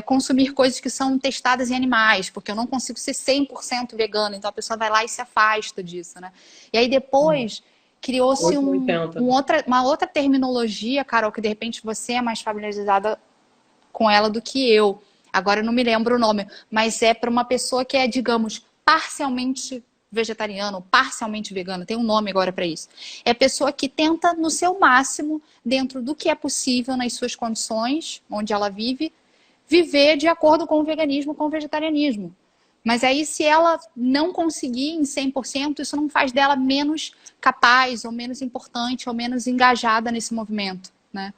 Speaker 2: consumir coisas que são testadas em animais, porque eu não consigo ser 100% vegano, então a pessoa vai lá e se afasta disso, né? E aí depois criou-se uma outra terminologia, Carol, que de repente você é mais familiarizada com ela do que eu. Agora eu não me lembro o nome, mas é para uma pessoa que é, digamos, parcialmente vegetariano, parcialmente vegano, tem um nome agora para isso. É a pessoa que tenta, no seu máximo, dentro do que é possível nas suas condições, onde ela vive, viver de acordo com o veganismo, com o vegetarianismo. Mas aí, se ela não conseguir em 100%, isso não faz dela menos capaz, ou menos importante, ou menos engajada nesse movimento, né?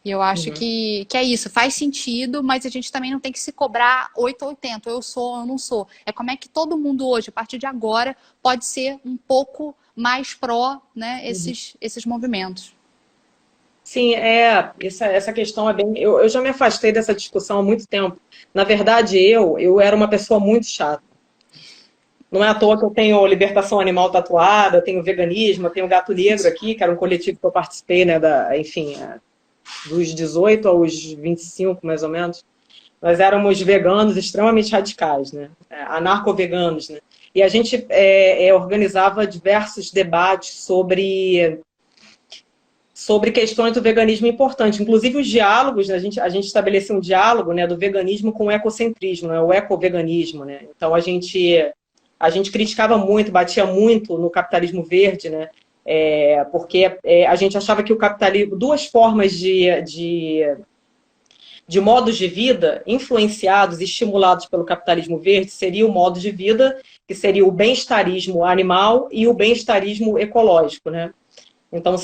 Speaker 2: E eu acho que é isso, faz sentido, mas a gente também não tem que se cobrar 8 ou 80, eu sou ou eu não sou. É como é que todo mundo hoje, a partir de agora, pode ser um pouco mais pró, né, esses movimentos.
Speaker 1: Sim, essa questão é bem... Eu já me afastei dessa discussão há muito tempo. Na verdade, eu era uma pessoa muito chata. Não é à toa que eu tenho libertação animal tatuada, eu tenho veganismo, eu tenho Gato Negro aqui, que era um coletivo que eu participei, né, enfim, dos 18 aos 25, mais ou menos. Nós éramos veganos extremamente radicais, né, anarco-veganos, né. E a gente organizava diversos debates sobre questões do veganismo importante, inclusive os diálogos, né? A gente estabeleceu um diálogo, né, do veganismo com o ecocentrismo, né, o ecoveganismo, né? Então a gente criticava muito, batia muito no capitalismo verde, né? Porque a gente achava que o capitalismo, duas formas de modos de vida influenciados e estimulados pelo capitalismo verde seria o modo de vida, que seria o bem-estarismo animal e o bem-estarismo ecológico, né? Então,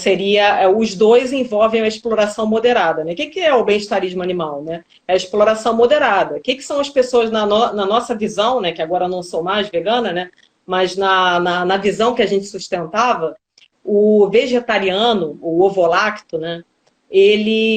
Speaker 1: os dois envolvem a exploração moderada, né? O que é o bem-estarismo animal, né? É a exploração moderada. O que são as pessoas, na nossa visão, né? Que agora eu não sou mais vegana, né? Mas na visão que a gente sustentava, o vegetariano, o ovolacto, né? Ele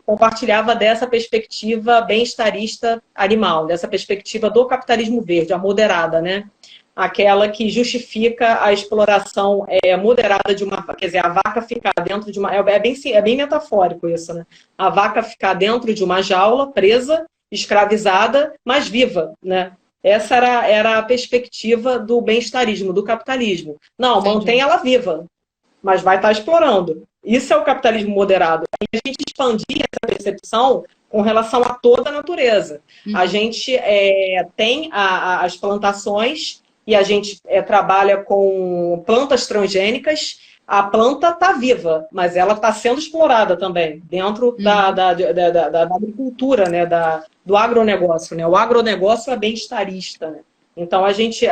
Speaker 1: compartilhava dessa perspectiva bem-estarista animal, dessa perspectiva do capitalismo verde, a moderada, né? Aquela que justifica a exploração moderada de uma... Quer dizer, a vaca ficar dentro de uma... É bem metafórico isso, né? A vaca ficar dentro de uma jaula, presa, escravizada, mas viva, né? Essa era a perspectiva do bem-estarismo, do capitalismo. Não, mantém ela viva, mas vai estar explorando. Isso é o capitalismo moderado. E a gente expandia essa percepção com relação a toda a natureza. A gente tem as plantações e a gente trabalha com plantas transgênicas. A planta está viva, mas ela está sendo explorada também dentro da agricultura, né? Do agronegócio, né? O agronegócio é bem-estarista, né? Então a gente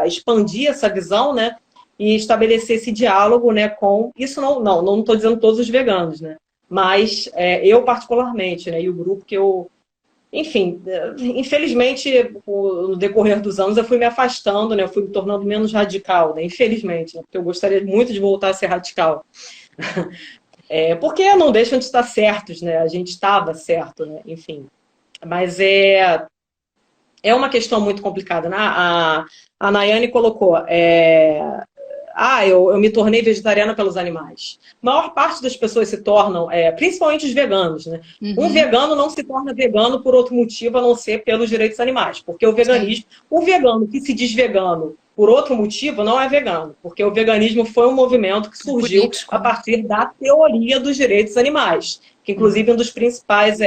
Speaker 1: expandia essa visão, né? E estabelecer esse diálogo, né, com... Isso não estou dizendo todos os veganos, né? Mas eu particularmente, né, e o grupo que eu... Enfim, infelizmente, no decorrer dos anos, eu fui me afastando, né? Eu fui me tornando menos radical, né? Infelizmente, né? Porque eu gostaria muito de voltar a ser radical. Porque não deixam de estar certos, né? A gente estava certo, né? Enfim. Mas é uma questão muito complicada, né? A Nayane colocou... eu me tornei vegetariana pelos animais. A maior parte das pessoas se tornam, principalmente os veganos, né? Um vegano não se torna vegano por outro motivo a não ser pelos direitos animais. Porque o veganismo, o vegano que se diz vegano por outro motivo não é vegano. Porque o veganismo foi um movimento que surgiu a partir da teoria dos direitos animais. Que inclusive um dos principais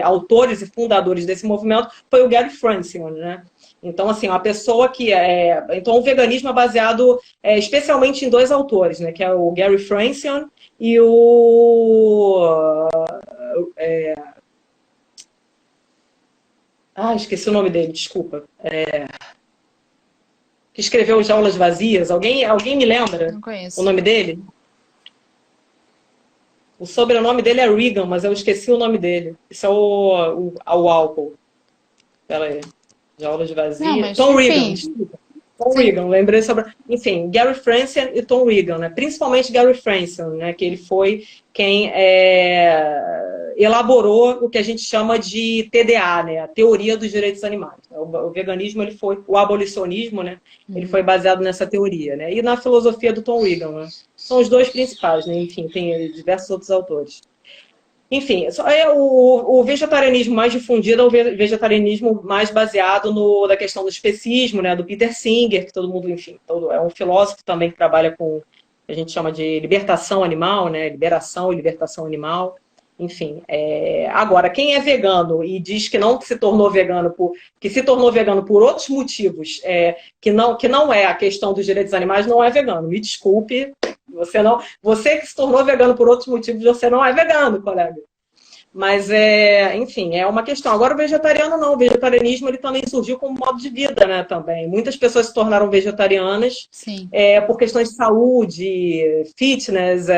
Speaker 1: autores e fundadores desse movimento foi o Gary Francione, né? Então, assim, uma pessoa que... Então, o veganismo é baseado especialmente em dois autores, né? Que é o Gary Francione e o... esqueci o nome dele, desculpa. Que escreveu Jaulas Vazias. Alguém me lembra?
Speaker 2: Não conheço.
Speaker 1: O nome dele? O sobrenome dele é Regan, mas eu esqueci o nome dele. Isso é o álcool. Pera aí. Jaulas Vazias. Tom Regan, desculpa. Tom Regan, lembrei sobre... Enfim, Gary Francione e Tom Regan, né? Principalmente Gary Francione, né? Que ele foi quem elaborou o que a gente chama de TDA, né? A Teoria dos Direitos Animais. O veganismo, ele foi, o abolicionismo, né? Ele foi baseado nessa teoria, né? E na filosofia do Tom Regan, né? São os dois principais, né? Enfim, tem diversos outros autores. Enfim, o vegetarianismo mais difundido é o vegetarianismo mais baseado na questão do especismo, né, do Peter Singer, que todo mundo, enfim, é um filósofo também que trabalha com, a gente chama de libertação animal, né, liberação e libertação animal. Enfim, agora, quem é vegano e diz que não se tornou vegano que se tornou vegano por outros motivos, que não é a questão dos direitos animais, não é vegano. Me desculpe, você que se tornou vegano por outros motivos, você não é vegano, colega. Mas, enfim, é uma questão. Agora, o vegetariano não. O vegetarianismo ele também surgiu como modo de vida, né, também. Muitas pessoas se tornaram vegetarianas por questões de saúde, fitness,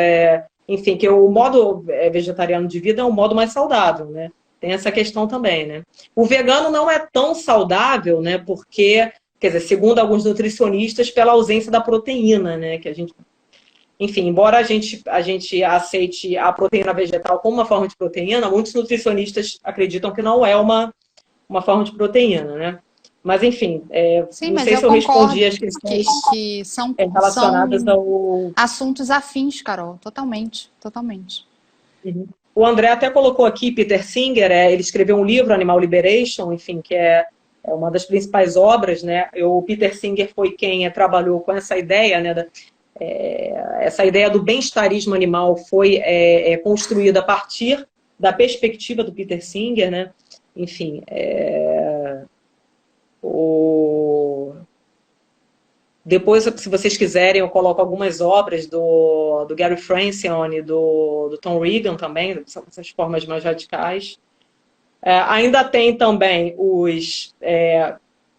Speaker 1: enfim, que o modo vegetariano de vida é um modo mais saudável, né? Tem essa questão também, né? O vegano não é tão saudável, né? Porque, quer dizer, segundo alguns nutricionistas, pela ausência da proteína, né? Que a gente... Enfim, embora a gente aceite a proteína vegetal como uma forma de proteína, muitos nutricionistas acreditam que não é uma forma de proteína, né? Mas, enfim, não sei se eu respondi as questões
Speaker 2: que são
Speaker 1: relacionadas ao...
Speaker 2: assuntos afins, Carol, totalmente, totalmente.
Speaker 1: Uhum. O André até colocou aqui, Peter Singer, ele escreveu um livro, Animal Liberation, enfim, que é uma das principais obras, né? O Peter Singer foi quem trabalhou com essa ideia, né? Essa ideia do bem-estarismo animal foi construída a partir da perspectiva do Peter Singer, né? Enfim, depois, se vocês quiserem, eu coloco algumas obras do Gary Francione e do Tom Regan também, são essas formas mais radicais. Ainda tem também os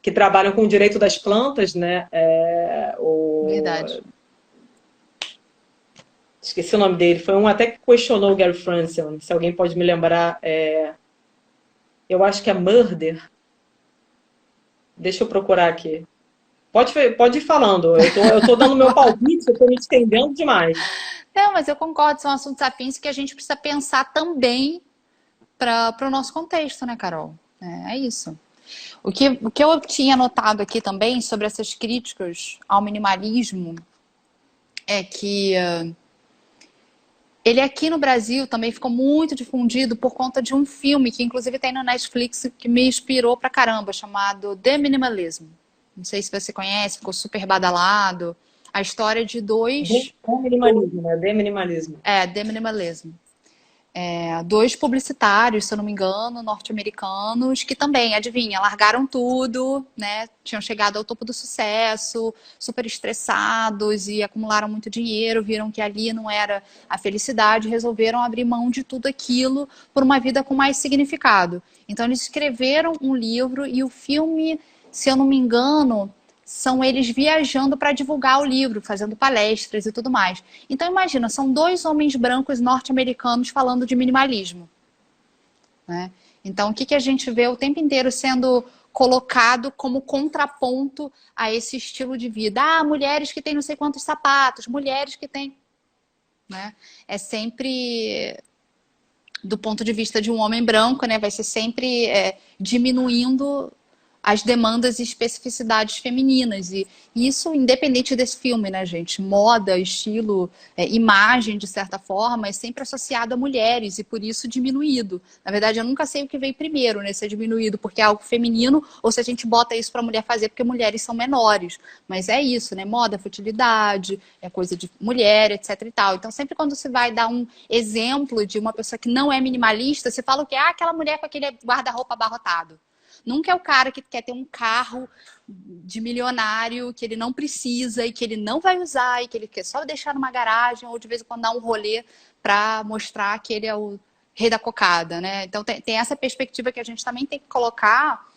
Speaker 1: que trabalham com o direito das plantas, né?
Speaker 2: Verdade.
Speaker 1: Esqueci o nome dele. Foi um até que questionou o Gary Francione. Se alguém pode me lembrar. Eu acho que é Murder. Deixa eu procurar aqui. Pode ir falando. Eu tô dando meu palpite, eu tô me estendendo demais.
Speaker 2: Não, mas eu concordo. São assuntos afins que a gente precisa pensar também para o nosso contexto, né, Carol? É isso. O que eu tinha notado aqui também sobre essas críticas ao minimalismo é que ele aqui no Brasil também ficou muito difundido por conta de um filme que inclusive tem no Netflix que me inspirou pra caramba, chamado The Minimalism. Não sei se você conhece, ficou super badalado. A história de dois...
Speaker 1: The Minimalism, né? The Minimalism.
Speaker 2: The Minimalism. Dois publicitários, se eu não me engano, norte-americanos, que também, adivinha, largaram tudo, né? Tinham chegado ao topo do sucesso, super estressados e acumularam muito dinheiro, viram que ali não era a felicidade, resolveram abrir mão de tudo aquilo por uma vida com mais significado. Então eles escreveram um livro e o filme, se eu não me engano, são eles viajando para divulgar o livro, fazendo palestras e tudo mais. Então imagina, são dois homens brancos norte-americanos falando de minimalismo, né? Então o que a gente vê o tempo inteiro sendo colocado como contraponto a esse estilo de vida? Mulheres que têm não sei quantos sapatos, mulheres que têm... né? É sempre... do ponto de vista de um homem branco, né? Vai ser sempre diminuindo as demandas e especificidades femininas. E isso, independente desse filme, né, gente? Moda, estilo, imagem, de certa forma, é sempre associado a mulheres e por isso diminuído. Na verdade, eu nunca sei o que veio primeiro, né? Se é diminuído porque é algo feminino ou se a gente bota isso para a mulher fazer porque mulheres são menores. Mas é isso, né? Moda, futilidade, é coisa de mulher, etc e tal. Então, sempre quando você vai dar um exemplo de uma pessoa que não é minimalista, você fala o quê? Aquela mulher com aquele guarda-roupa abarrotado. Nunca é o cara que quer ter um carro de milionário que ele não precisa e que ele não vai usar e que ele quer só deixar numa garagem ou de vez em quando dar um rolê para mostrar que ele é o rei da cocada, né? Então tem essa perspectiva que a gente também tem que colocar,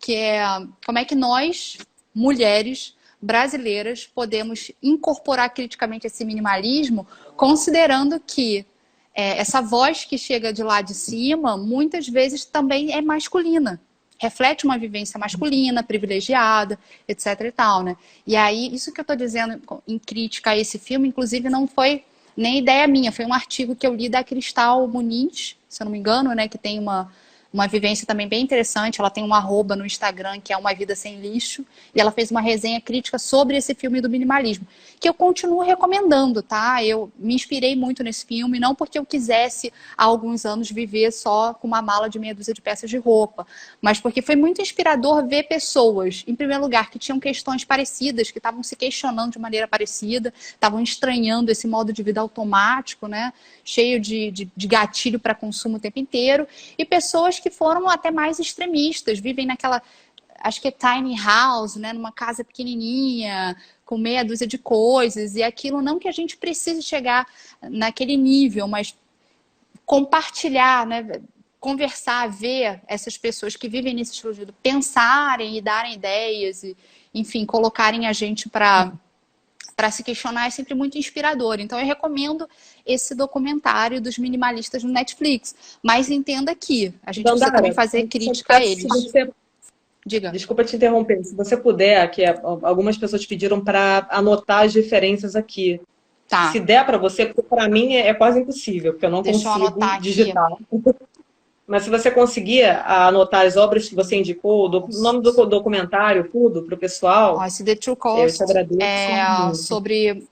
Speaker 2: que é como é que nós, mulheres brasileiras, podemos incorporar criticamente esse minimalismo, considerando que essa voz que chega de lá de cima, muitas vezes também é masculina. Reflete uma vivência masculina, privilegiada, etc e tal, né? E aí, isso que eu tô dizendo em crítica a esse filme, inclusive não foi nem ideia minha, foi um artigo que eu li da Cristal Muniz, se eu não me engano, né, que tem uma vivência também bem interessante. Ela tem um arroba no Instagram, que é Uma Vida Sem Lixo, e ela fez uma resenha crítica sobre esse filme do minimalismo, que eu continuo recomendando, tá? Eu me inspirei muito nesse filme, não porque eu quisesse, há alguns anos, viver só com uma mala de meia dúzia de peças de roupa, mas porque foi muito inspirador ver pessoas, em primeiro lugar, que tinham questões parecidas, que estavam se questionando de maneira parecida, estavam estranhando esse modo de vida automático, né? Cheio de gatilho para consumo o tempo inteiro, e pessoas que foram até mais extremistas, vivem naquela, acho que é tiny house, né, numa casa pequenininha, com meia dúzia de coisas, e aquilo não que a gente precise chegar naquele nível, mas compartilhar, né, conversar, ver essas pessoas que vivem nesse estilo de vida, pensarem e darem ideias, e, enfim, colocarem a gente para se questionar é sempre muito inspirador. Então, eu recomendo esse documentário dos minimalistas no Netflix. Mas entenda que a gente precisa também fazer crítica a eles. Diga.
Speaker 1: Desculpa te interromper. Se você puder, que algumas pessoas pediram para anotar as diferenças aqui.
Speaker 2: Tá.
Speaker 1: Se der para você, porque para mim é quase impossível, porque eu não
Speaker 2: Deixa
Speaker 1: consigo
Speaker 2: eu anotar
Speaker 1: digitar.
Speaker 2: aqui.
Speaker 1: Mas se você conseguir anotar as obras que você indicou, o nome do documentário, tudo, para o pessoal,
Speaker 2: esse The True
Speaker 1: eu te
Speaker 2: Cost
Speaker 1: agradeço.
Speaker 2: é sobre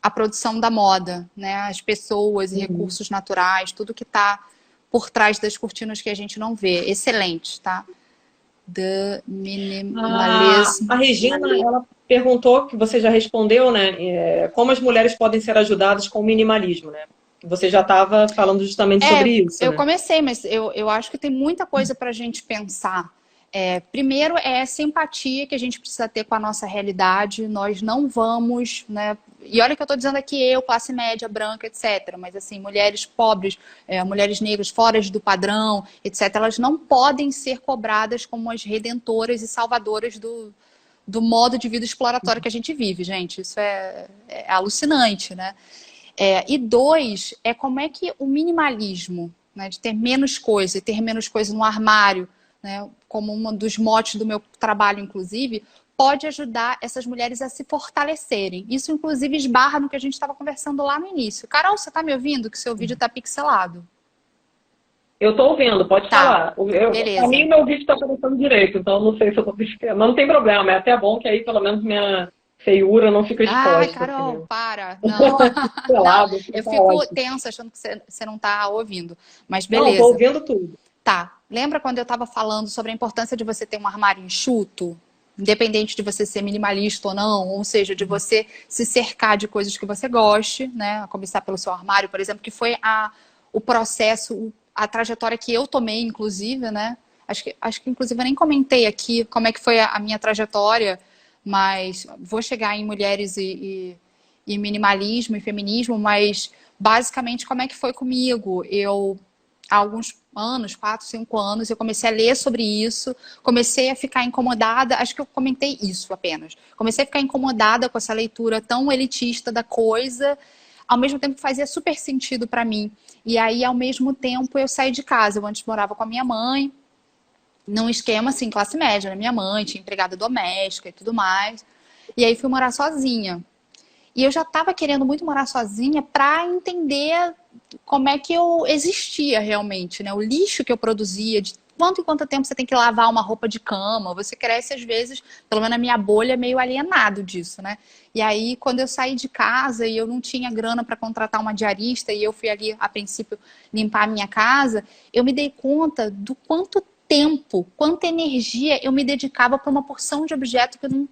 Speaker 2: a produção da moda, né? As pessoas e recursos naturais, tudo que está por trás das cortinas que a gente não vê. Excelente, tá? The Minimalism.
Speaker 1: A Regina, ela perguntou, que você já respondeu, né? Como as mulheres podem ser ajudadas com o minimalismo, né? Você já estava falando justamente sobre isso.
Speaker 2: Eu
Speaker 1: né?
Speaker 2: comecei, mas eu acho que tem muita coisa para a gente pensar. Primeiro é essa empatia que a gente precisa ter com a nossa realidade. Nós não vamos, né? E olha que eu estou dizendo aqui, eu, classe média, branca, etc. Mas assim, mulheres pobres, mulheres negras fora do padrão, etc. Elas não podem ser cobradas como as redentoras e salvadoras do modo de vida exploratório que a gente vive, gente. Isso é alucinante, né? E dois, como é que o minimalismo, né, de ter menos coisa e ter menos coisa no armário, né, como um dos motes do meu trabalho, inclusive, pode ajudar essas mulheres a se fortalecerem. Isso, inclusive, esbarra no que a gente estava conversando lá no início. Carol, você está me ouvindo? Que seu vídeo está pixelado.
Speaker 1: Eu estou ouvindo, pode falar.
Speaker 2: Beleza.
Speaker 1: Para mim, meu vídeo está aparecendo direito, então não sei se eu estou piscando. Mas não tem problema, é até bom que aí, pelo menos, minha feiura não fica exposta.
Speaker 2: Ai, Carol,
Speaker 1: assim,
Speaker 2: para. Não. Não, eu fico
Speaker 1: ótimo.
Speaker 2: tensa achando que você não está ouvindo. Mas
Speaker 1: Não,
Speaker 2: beleza.
Speaker 1: estou ouvindo tudo.
Speaker 2: Tá. Lembra quando eu estava falando sobre a importância de você ter um armário enxuto? Independente de você ser minimalista ou não, ou seja, de você se cercar de coisas que você goste, né? A começar pelo seu armário, por exemplo, que foi o processo, a trajetória que eu tomei, inclusive, né? Acho que inclusive eu nem comentei aqui como é que foi a minha trajetória, mas vou chegar em mulheres e minimalismo e feminismo, mas basicamente como é que foi comigo? Há alguns anos, 4, 5 anos, eu comecei a ler sobre isso, comecei a ficar incomodada, acho que eu comentei isso apenas. Comecei a ficar incomodada com essa leitura tão elitista da coisa, ao mesmo tempo que fazia super sentido para mim. E aí, ao mesmo tempo, eu saí de casa. Eu antes morava com a minha mãe, num esquema assim, classe média, né? Minha mãe tinha empregada doméstica e tudo mais. E aí fui morar sozinha. E eu já estava querendo muito morar sozinha para entender como é que eu existia realmente, né? O lixo que eu produzia, de quanto em quanto tempo você tem que lavar uma roupa de cama. Você cresce, às vezes, pelo menos na minha bolha, meio alienado disso, né? E aí, quando eu saí de casa e eu não tinha grana para contratar uma diarista e eu fui ali, a princípio, limpar a minha casa, eu me dei conta do quanto tempo, quanta energia eu me dedicava para uma porção de objeto que eu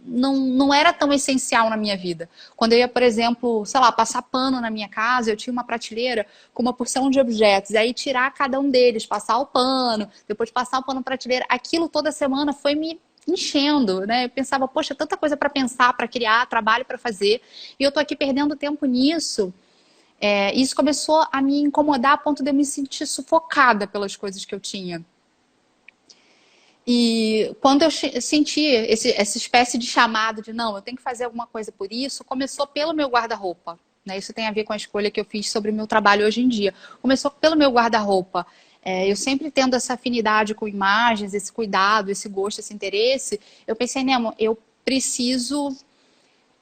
Speaker 2: não era tão essencial na minha vida. Quando eu ia, por exemplo, sei lá, passar pano na minha casa, eu tinha uma prateleira com uma porção de objetos, e aí tirar cada um deles, passar o pano, depois passar o pano na prateleira, aquilo toda semana foi me enchendo, né? Eu pensava, poxa, tanta coisa para pensar, para criar, trabalho para fazer, e eu tô aqui perdendo tempo nisso. Isso começou a me incomodar a ponto de eu me sentir sufocada pelas coisas que eu tinha. E quando eu senti essa espécie de chamado de não, eu tenho que fazer alguma coisa por isso, começou pelo meu guarda-roupa. Né? Isso tem a ver com a escolha que eu fiz sobre o meu trabalho hoje em dia. Começou pelo meu guarda-roupa. Eu sempre tendo essa afinidade com imagens, esse cuidado, esse gosto, esse interesse, eu pensei, Nemo, eu preciso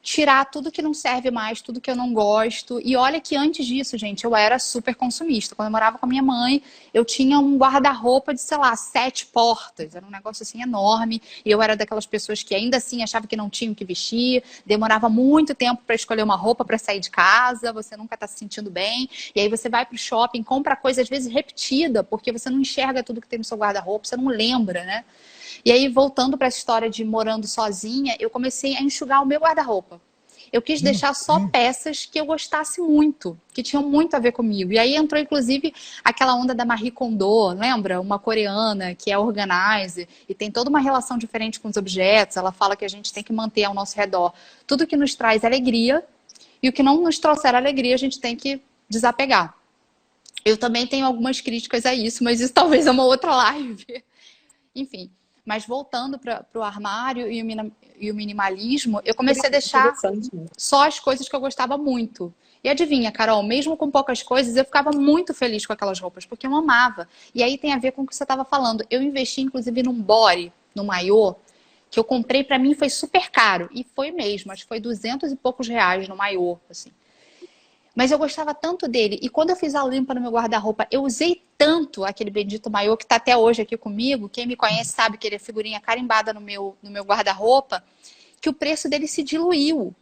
Speaker 2: tirar tudo que não serve mais, tudo que eu não gosto. E olha que antes disso, gente, eu era super consumista. Quando eu morava com a minha mãe, eu tinha um guarda-roupa de, sei lá, 7 portas. Era um negócio assim enorme. E eu era daquelas pessoas que ainda assim achava que não tinham que vestir. Demorava muito tempo para escolher uma roupa para sair de casa. Você nunca está se sentindo bem. E aí você vai para o shopping, compra coisa às vezes repetida, porque você não enxerga tudo que tem no seu guarda-roupa, você não lembra, né? E aí, voltando para essa história de morando sozinha, eu comecei a enxugar o meu guarda-roupa. Eu quis deixar só peças que eu gostasse muito, que tinham muito a ver comigo. E aí entrou, inclusive, aquela onda da Marie Kondo, lembra? Uma coreana que é organizer e tem toda uma relação diferente com os objetos. Ela fala que a gente tem que manter ao nosso redor tudo que nos traz alegria e o que não nos trouxer alegria a gente tem que desapegar. Eu também tenho algumas críticas a isso, mas isso talvez é uma outra live. Enfim. Mas voltando para o armário e o minimalismo, eu comecei a deixar só as coisas que eu gostava muito. E adivinha, Carol, mesmo com poucas coisas, eu ficava muito feliz com aquelas roupas, porque eu amava. E aí tem a ver com o que você estava falando. Eu investi, inclusive, num body, num maiô, que eu comprei, para mim foi super caro. E foi mesmo, acho que foi 200 e poucos reais no maiô, assim. Mas eu gostava tanto dele. E quando eu fiz a limpa no meu guarda-roupa, eu usei tanto aquele bendito maiô que tá até hoje aqui comigo. Quem me conhece sabe que ele é figurinha carimbada no meu guarda-roupa, que o preço dele se diluiu,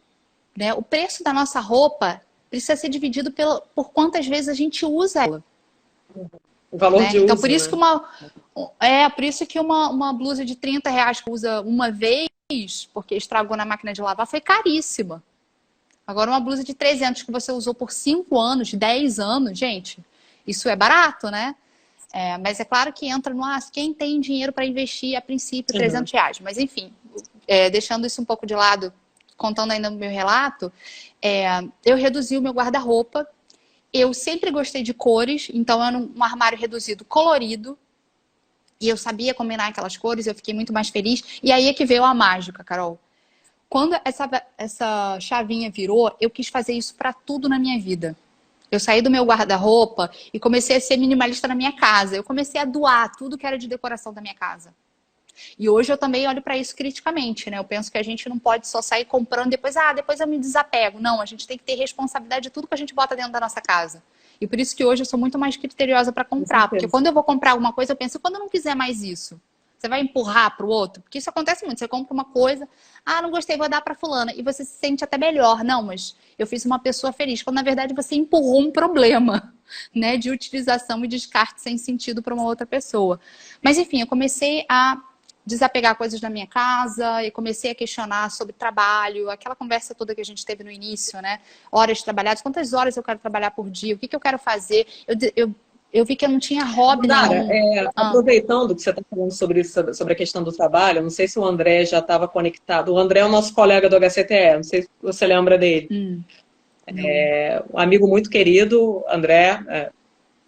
Speaker 2: né? O preço da nossa roupa precisa ser dividido por quantas vezes a gente usa ela.
Speaker 1: O valor, né? De
Speaker 2: então,
Speaker 1: uso,
Speaker 2: por isso,
Speaker 1: né?
Speaker 2: Por isso que uma blusa de 30 reais que usa uma vez, porque estragou na máquina de lavar, foi caríssima. Agora, uma blusa de 300 que você usou por 5 anos, 10 anos, gente, isso é barato, né? Mas é claro que entra no... quem tem dinheiro para investir, a princípio, 300 reais. Mas, enfim, deixando isso um pouco de lado, contando ainda no meu relato, eu reduzi o meu guarda-roupa. Eu sempre gostei de cores, então era um armário reduzido colorido. E eu sabia combinar aquelas cores, eu fiquei muito mais feliz. E aí é que veio a mágica, Carol. Quando essa chavinha virou, eu quis fazer isso para tudo na minha vida. Eu saí do meu guarda-roupa e comecei a ser minimalista na minha casa. Eu comecei a doar tudo que era de decoração da minha casa. E hoje eu também olho para isso criticamente, né? Eu penso que a gente não pode só sair comprando e depois eu me desapego. Não, a gente tem que ter responsabilidade de tudo que a gente bota dentro da nossa casa. E por isso que hoje eu sou muito mais criteriosa para comprar. Porque quando eu vou comprar alguma coisa, eu penso, e quando eu não quiser mais isso? Você vai empurrar para o outro? Porque isso acontece muito. Você compra uma coisa, não gostei, vou dar para fulana. E você se sente até melhor. Não, mas eu fiz uma pessoa feliz. Quando, na verdade, você empurrou um problema, né, de utilização e descarte sem sentido para uma outra pessoa. Mas, enfim, eu comecei a desapegar coisas da minha casa e comecei a questionar sobre trabalho, aquela conversa toda que a gente teve no início, né? Horas trabalhadas, quantas horas eu quero trabalhar por dia, o que eu quero fazer. Eu vi que eu não tinha hobby,
Speaker 1: Dara,
Speaker 2: não.
Speaker 1: Aproveitando que você está falando sobre isso, sobre a questão do trabalho, não sei se o André já estava conectado. O André é o nosso colega do HCTE, não sei se você lembra dele. Um amigo muito querido, André,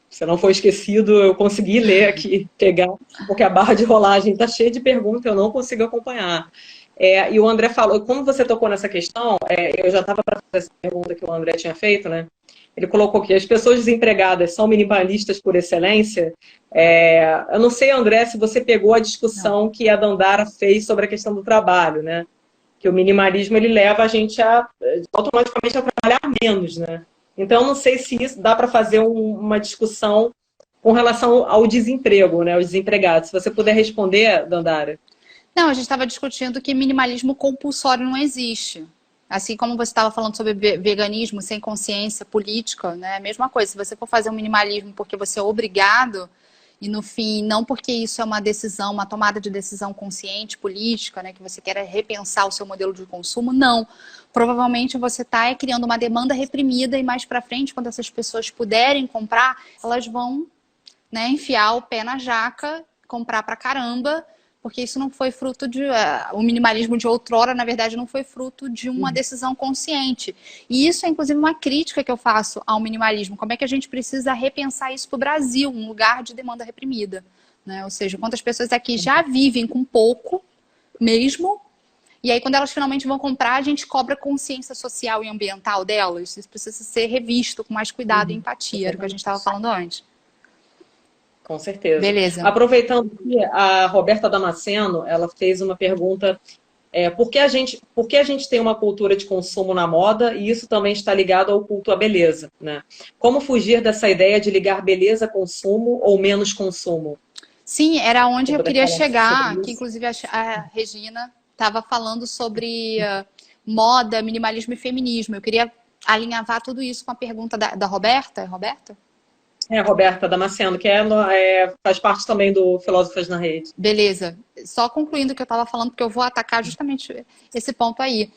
Speaker 1: você não foi esquecido, eu consegui ler aqui, pegar, porque a barra de rolagem está cheia de perguntas, eu não consigo acompanhar. E o André falou, como você tocou nessa questão, eu já estava para fazer essa pergunta que o André tinha feito, né? Ele colocou que as pessoas desempregadas são minimalistas por excelência. Eu não sei, André, se você pegou a discussão que a Dandara fez sobre a questão do trabalho, né? Que o minimalismo ele leva a gente automaticamente a trabalhar menos, né? Então, eu não sei se isso dá para fazer uma discussão com relação ao desemprego, né? Aos desempregados. Se você puder responder, Dandara.
Speaker 2: Não, a gente estava discutindo que minimalismo compulsório não existe. Assim como você estava falando sobre veganismo sem consciência política, né? Mesma coisa, se você for fazer um minimalismo porque você é obrigado, e no fim, não porque isso é uma decisão, uma tomada de decisão consciente, política, né? Que você quer repensar o seu modelo de consumo, não. Provavelmente você está criando uma demanda reprimida e mais para frente, quando essas pessoas puderem comprar, elas vão, né, enfiar o pé na jaca, comprar pra caramba, porque isso não foi fruto de... o minimalismo de outrora, na verdade, não foi fruto de uma decisão consciente. E isso é, inclusive, uma crítica que eu faço ao minimalismo. Como é que a gente precisa repensar isso para o Brasil, um lugar de demanda reprimida, né? Ou seja, quantas pessoas aqui já vivem com pouco mesmo, e aí quando elas finalmente vão comprar, a gente cobra consciência social e ambiental delas. Isso precisa ser revisto com mais cuidado e empatia, era o que a gente estava falando antes.
Speaker 1: Com certeza.
Speaker 2: Beleza.
Speaker 1: Aproveitando que a Roberta Damasceno, ela fez uma pergunta Por que a gente tem uma cultura de consumo na moda e isso também está ligado ao culto à beleza, né? Como fugir dessa ideia de ligar beleza a consumo ou menos consumo?
Speaker 2: Sim, era onde
Speaker 1: Você
Speaker 2: eu
Speaker 1: poder
Speaker 2: queria
Speaker 1: falar um pouco sobre
Speaker 2: chegar, que
Speaker 1: isso?
Speaker 2: inclusive a Regina estava falando sobre moda, minimalismo e feminismo. Eu queria alinhavar tudo isso com a pergunta da Roberta. É Roberta?
Speaker 1: Roberta Damasceno, que faz parte também do Filósofas na Rede.
Speaker 2: Beleza. Só concluindo o que eu estava falando, porque eu vou atacar justamente esse ponto aí.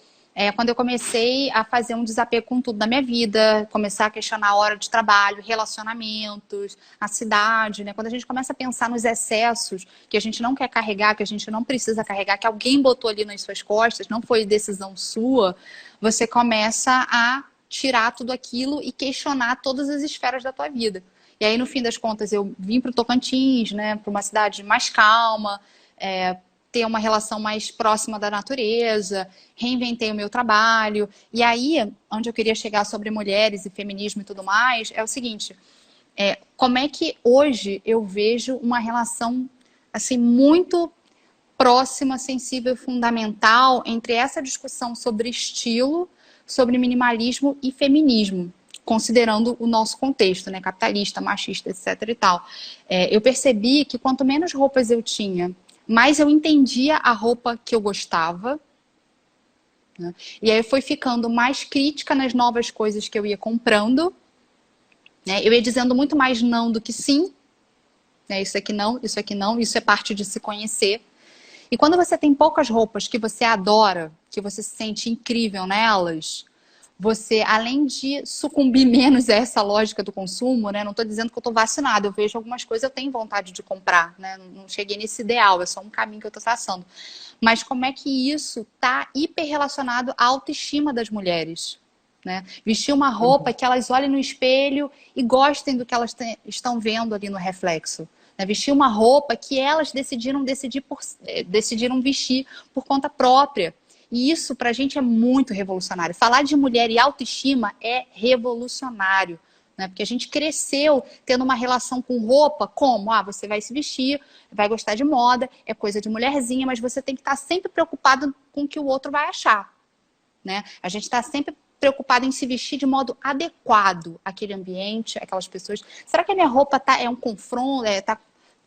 Speaker 2: Quando eu comecei a fazer um desapego com tudo na minha vida, começar a questionar a hora de trabalho, relacionamentos, a cidade, né? Quando a gente começa a pensar nos excessos que a gente não quer carregar, que a gente não precisa carregar, que alguém botou ali nas suas costas, não foi decisão sua, você começa a tirar tudo aquilo e questionar todas as esferas da tua vida. E aí, no fim das contas, eu vim para o Tocantins, né, para uma cidade mais calma, ter uma relação mais próxima da natureza, reinventei o meu trabalho. E aí, onde eu queria chegar sobre mulheres e feminismo e tudo mais, é o seguinte, como é que hoje eu vejo uma relação assim muito próxima, sensível e fundamental entre essa discussão sobre estilo, sobre minimalismo e feminismo, considerando o nosso contexto, né, capitalista, machista, etc e tal. Eu percebi que quanto menos roupas eu tinha, mais eu entendia a roupa que eu gostava, né? E aí eu fui ficando mais crítica nas novas coisas que eu ia comprando, né? Eu ia dizendo muito mais não do que sim, né? Isso aqui não, isso aqui não, isso é parte de se conhecer. E quando você tem poucas roupas que você adora, que você se sente incrível nelas, você, além de sucumbir menos a essa lógica do consumo, né? Não estou dizendo que eu estou vacinada, eu vejo algumas coisas, eu tenho vontade de comprar, né? Não cheguei nesse ideal, é só um caminho que eu estou traçando. Mas como é que isso está hiper relacionado à autoestima das mulheres? Né? Vestir uma roupa que elas olhem no espelho e gostem do que elas estão vendo ali no reflexo. Né? Vestir uma roupa que elas decidiram vestir por conta própria. E isso pra gente é muito revolucionário. Falar de mulher e autoestima é revolucionário. Né? Porque a gente cresceu tendo uma relação com roupa como, você vai se vestir, vai gostar de moda, é coisa de mulherzinha, mas você tem que estar sempre preocupado com o que o outro vai achar. Né? A gente está sempre preocupado em se vestir de modo adequado àquele ambiente, aquelas pessoas. Será que a minha roupa é um confronto,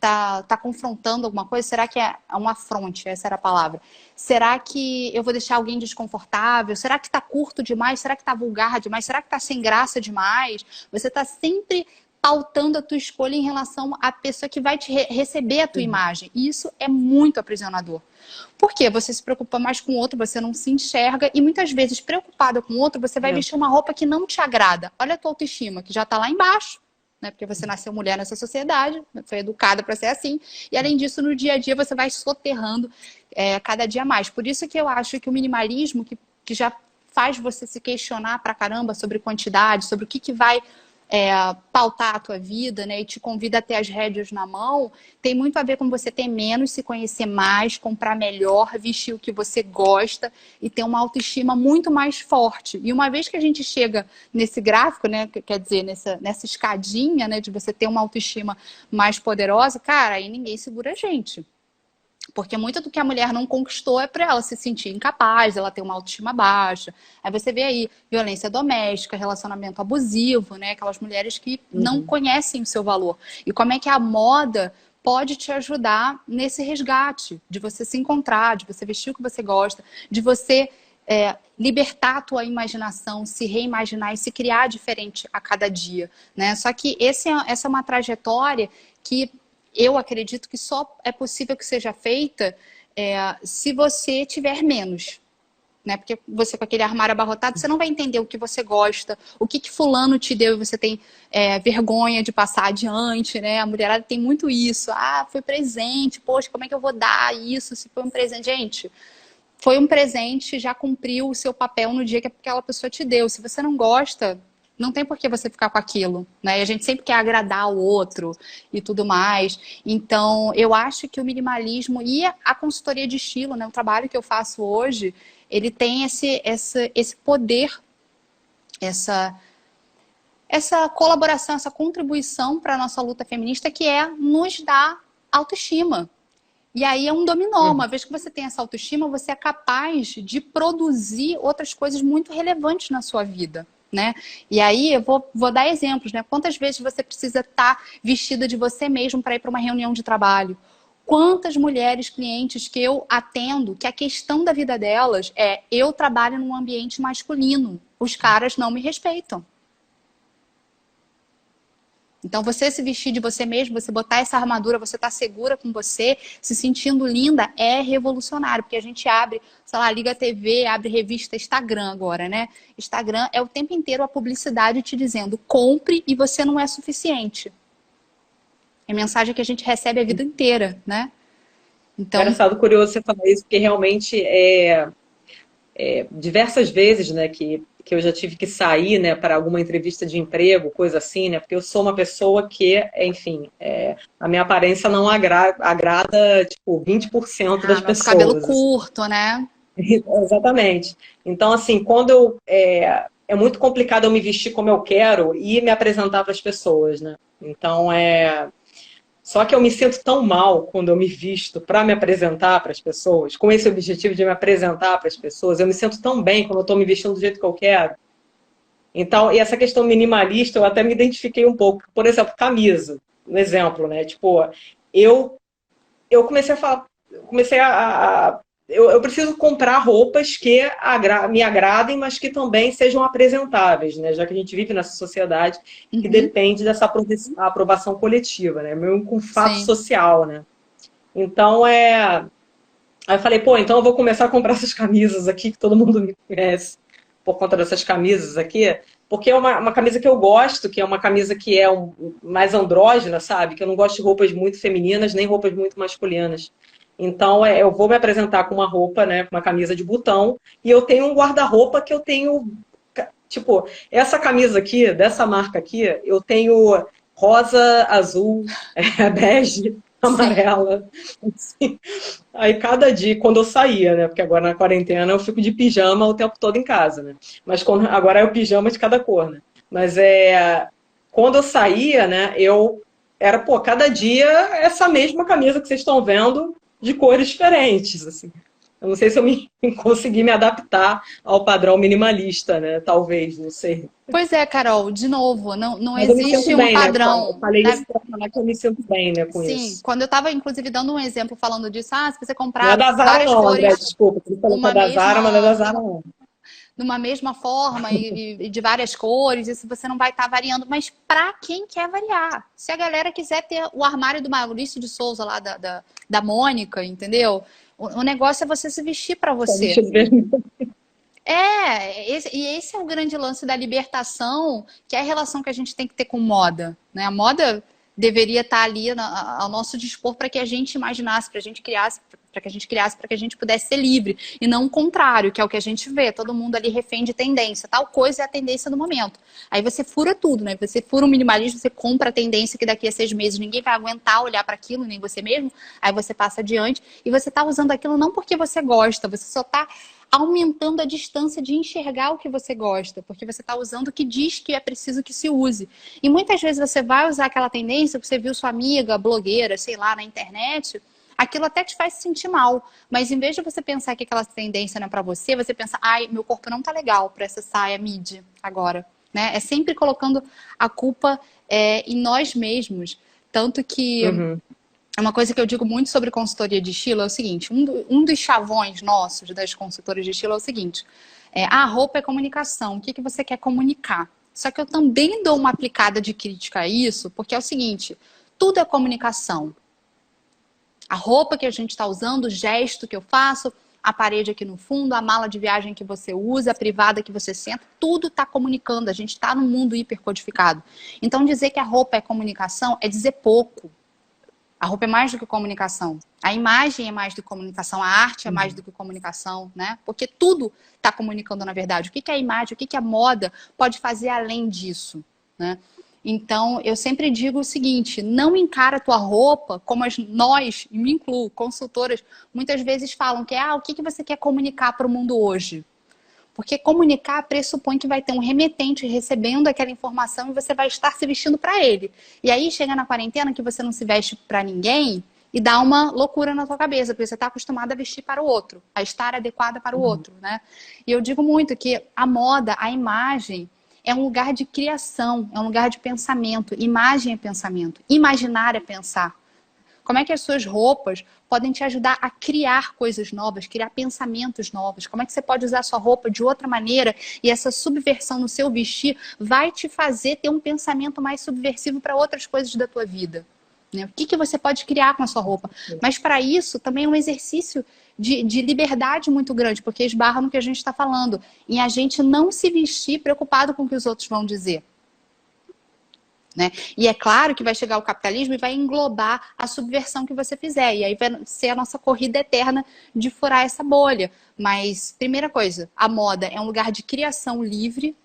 Speaker 2: tá confrontando alguma coisa? Será que é uma afronte? Essa era a palavra. Será que eu vou deixar alguém desconfortável? Será que tá curto demais? Será que tá vulgar demais? Será que tá sem graça demais? Você tá sempre pautando a tua escolha em relação à pessoa que vai receber a tua imagem. E isso é muito aprisionador. Por quê? Você se preocupa mais com o outro, você não se enxerga e muitas vezes preocupada com o outro, você vai vestir uma roupa que não te agrada. Olha a tua autoestima, que já tá lá embaixo. Né? Porque você nasceu mulher nessa sociedade, foi educada para ser assim, e além disso, no dia a dia você vai soterrando cada dia mais. Por isso que eu acho que o minimalismo, que já faz você se questionar pra caramba sobre quantidade, sobre o que vai pautar a tua vida, né, e te convida a ter as rédeas na mão, tem muito a ver com você ter menos, se conhecer mais, comprar melhor, vestir o que você gosta e ter uma autoestima muito mais forte. E uma vez que a gente chega nesse gráfico, né, quer dizer, nessa escadinha, né, de você ter uma autoestima mais poderosa, cara, aí ninguém segura a gente. Porque muito do que a mulher não conquistou é para ela se sentir incapaz, ela ter uma autoestima baixa. Aí você vê aí violência doméstica, relacionamento abusivo, né? Aquelas mulheres que não conhecem o seu valor. E como é que a moda pode te ajudar nesse resgate, de você se encontrar, de você vestir o que você gosta, de você libertar a tua imaginação, se reimaginar e se criar diferente a cada dia, né? Só que essa é uma trajetória que eu acredito que só é possível que seja feita se você tiver menos. Né? Porque você com aquele armário abarrotado, você não vai entender o que você gosta, o que fulano te deu e você tem vergonha de passar adiante, né? A mulherada tem muito isso. Foi presente, poxa, como é que eu vou dar isso se foi um presente? Gente, foi um presente, já cumpriu o seu papel no dia que aquela pessoa te deu. Se você não gosta, não tem por que você ficar com aquilo, né? E a gente sempre quer agradar o outro e tudo mais. Então, eu acho que o minimalismo e a consultoria de estilo, né? O trabalho que eu faço hoje, ele tem esse poder, essa colaboração, essa contribuição para a nossa luta feminista, que é nos dar autoestima. E aí é um dominó. Uma vez que você tem essa autoestima, você é capaz de produzir outras coisas muito relevantes na sua vida, né? E aí eu vou dar exemplos, né? Quantas vezes você precisa estar vestida de você mesmo para ir para uma reunião de trabalho? Quantas mulheres clientes que eu atendo que a questão da vida delas é: eu trabalho num ambiente masculino, os caras não me respeitam. Então, você se vestir de você mesmo, você botar essa armadura, você tá segura com você, se sentindo linda, é revolucionário. Porque a gente abre, sei lá, liga a TV, abre revista Instagram agora, né? Instagram é o tempo inteiro a publicidade te dizendo: compre e você não é suficiente. É mensagem que a gente recebe a vida inteira, né? Então,
Speaker 1: Engraçado, curioso você falar isso, porque realmente diversas vezes, né, que eu já tive que sair, né, para alguma entrevista de emprego, coisa assim, né, porque eu sou uma pessoa que, enfim, a minha aparência não agrada, tipo, 20% das
Speaker 2: nosso cabelo
Speaker 1: pessoas.
Speaker 2: curto, né?
Speaker 1: Exatamente. Então, assim, é muito complicado eu me vestir como eu quero e me apresentar para as pessoas, né? Então, só que eu me sinto tão mal quando eu me visto para me apresentar para as pessoas, com esse objetivo de me apresentar para as pessoas. Eu me sinto tão bem quando eu estou me vestindo do jeito que eu quero. Então, e essa questão minimalista, eu até me identifiquei um pouco. Por exemplo, camisa, um exemplo, né? Tipo, eu, eu comecei a falar, eu preciso comprar roupas que me agradem, mas que também sejam apresentáveis, né? Já que a gente vive nessa sociedade que depende dessa aprovação coletiva, né? Meio com fato
Speaker 2: Sim.
Speaker 1: social, né? Então, aí eu falei, pô, então eu vou começar a comprar essas camisas aqui, que todo mundo me conhece por conta dessas camisas aqui, porque é uma camisa que eu gosto, que é uma camisa que é mais andrógena, sabe? Que eu não gosto de roupas muito femininas, nem roupas muito masculinas. Então, eu vou me apresentar com uma roupa, né, com uma camisa de botão, e eu tenho um guarda-roupa que eu tenho, tipo, essa camisa aqui, dessa marca aqui, eu tenho rosa, azul, bege, amarela. Assim. Aí cada dia, quando eu saía, né, porque agora na quarentena eu fico de pijama o tempo todo em casa, né, mas agora é o pijama de cada cor, né, mas quando eu saía, né, pô, cada dia essa mesma camisa que vocês estão vendo, de cores diferentes, assim. Eu não sei se eu consegui me adaptar ao padrão minimalista, né? Talvez, não sei.
Speaker 2: Pois é, Carol, de novo, não
Speaker 1: Mas eu me
Speaker 2: existe
Speaker 1: sinto
Speaker 2: um
Speaker 1: bem, né? Eu
Speaker 2: padrão,
Speaker 1: falei
Speaker 2: né?
Speaker 1: isso para falar que eu me sinto bem, né, com
Speaker 2: Sim,
Speaker 1: isso.
Speaker 2: quando eu estava, inclusive, dando um exemplo falando disso, se você
Speaker 1: Não é
Speaker 2: comprar
Speaker 1: da Zara,
Speaker 2: várias
Speaker 1: não, André,
Speaker 2: cores,
Speaker 1: desculpa. Você falou que é
Speaker 2: uma
Speaker 1: da Zara, mas não é da
Speaker 2: mesma,
Speaker 1: Zara, não.
Speaker 2: numa mesma forma e de várias cores, isso você não vai estar variando. Mas para quem quer variar? Se a galera quiser ter o armário do Maurício de Souza lá, da Mônica, entendeu? O negócio é você se vestir para você. Esse é o grande lance da libertação, que é a relação que a gente tem que ter com moda, né? A moda deveria estar ali ao nosso dispor para que a gente imaginasse, para que a gente criasse, para que a gente pudesse ser livre. E não o contrário, que é o que a gente vê. Todo mundo ali refém de tendência. Tal coisa é a tendência do momento. Aí você fura tudo, né? Você fura o minimalismo, você compra a tendência que daqui a 6 meses ninguém vai aguentar olhar para aquilo, nem você mesmo. Aí você passa adiante e você está usando aquilo não porque você gosta, você só está aumentando a distância de enxergar o que você gosta, porque você está usando o que diz que é preciso que se use. E muitas vezes você vai usar aquela tendência que você viu sua amiga, blogueira, sei lá, na internet, aquilo até te faz se sentir mal. Mas em vez de você pensar que aquela tendência não é para você, você pensa, ai, meu corpo não tá legal para essa saia midi agora. Né? É sempre colocando a culpa em nós mesmos. Tanto que... Uma coisa que eu digo muito sobre consultoria de estilo é o seguinte, um dos chavões nossos das consultoras de estilo é o seguinte, a roupa é comunicação, o que você quer comunicar? Só que eu também dou uma aplicada de crítica a isso, porque é o seguinte, tudo é comunicação. A roupa que a gente está usando, o gesto que eu faço, a parede aqui no fundo, a mala de viagem que você usa, a privada que você senta, tudo está comunicando, a gente está num mundo hipercodificado. Então dizer que a roupa é comunicação é dizer pouco. A roupa é mais do que comunicação. A imagem é mais do que comunicação. A arte é mais do que comunicação, né? Porque tudo está comunicando, na verdade. O que é a imagem, o que é a moda pode fazer além disso, né? Então, eu sempre digo o seguinte, não encara a tua roupa como nós, e me incluo, consultoras, muitas vezes falam que o que você quer comunicar para o mundo hoje? Porque comunicar pressupõe que vai ter um remetente recebendo aquela informação e você vai estar se vestindo para ele. E aí chega na quarentena que você não se veste para ninguém e dá uma loucura na tua cabeça, porque você está acostumado a vestir para o outro, a estar adequada para o outro, né? E eu digo muito que a moda, a imagem, é um lugar de criação, é um lugar de pensamento. Imagem é pensamento, imaginar é pensar. Como é que as suas roupas podem te ajudar a criar coisas novas, criar pensamentos novos? Como é que você pode usar a sua roupa de outra maneira e essa subversão no seu vestir vai te fazer ter um pensamento mais subversivo para outras coisas da tua vida? Né? O que você pode criar com a sua roupa? Mas para isso também é um exercício de liberdade muito grande, porque esbarra no que a gente está falando, em a gente não se vestir preocupado com o que os outros vão dizer. Né? E é claro que vai chegar o capitalismo e vai englobar a subversão que você fizer. E aí vai ser a nossa corrida eterna de furar essa bolha. Mas, primeira coisa, a moda é um lugar de criação livre.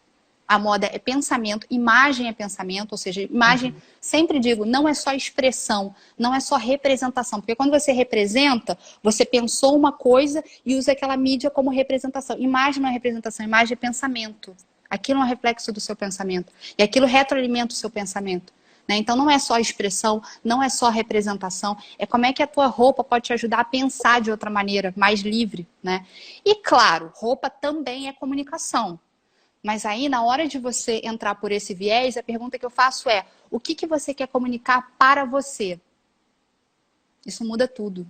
Speaker 2: A moda é pensamento, imagem é pensamento, ou seja, imagem, sempre digo, não é só expressão, não é só representação. Porque quando você representa, você pensou uma coisa e usa aquela mídia como representação. Imagem não é representação, imagem é pensamento. Aquilo é um reflexo do seu pensamento. E aquilo retroalimenta o seu pensamento. Né? Então não é só expressão, não é só representação. É como é que a tua roupa pode te ajudar a pensar de outra maneira, mais livre. Né? E claro, roupa também é comunicação. Mas aí, na hora de você entrar por esse viés, a pergunta que eu faço é: o que você quer comunicar para você? Isso muda tudo.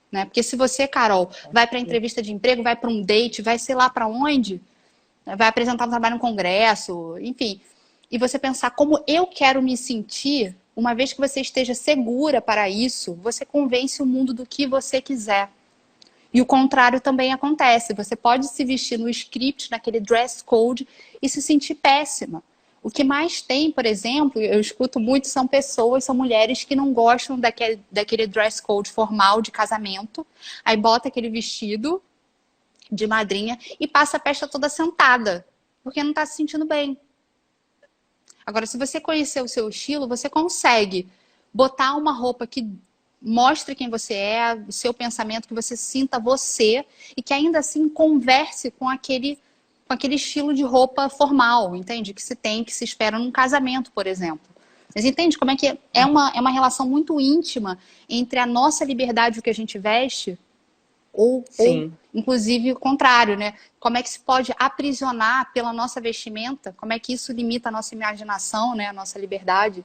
Speaker 2: Né? Porque se você, Carol, vai para entrevista de emprego, vai para um date, vai sei lá para onde, vai apresentar um trabalho no congresso, enfim, e você pensar como eu quero me sentir, uma vez que você esteja segura para isso, você convence o mundo do que você quiser. E o contrário também acontece. Você pode se vestir no script, naquele dress code, e se sentir péssima. O que mais tem, por exemplo, eu escuto muito, são mulheres que não gostam daquele dress code formal de casamento. Aí bota aquele vestido de madrinha e passa a festa toda sentada, porque não está se sentindo bem. Agora, se você conhecer o seu estilo, você consegue botar uma roupa que mostre quem você é, o seu pensamento, que você sinta você e que ainda assim converse com aquele estilo de roupa formal, entende? Que se tem, que se espera num casamento, por exemplo. Mas entende como é que é uma relação muito íntima entre a nossa liberdade, o que a gente veste, ou inclusive o contrário, né? Como é que se pode aprisionar pela nossa vestimenta? Como é que isso limita a nossa imaginação, né? A nossa liberdade?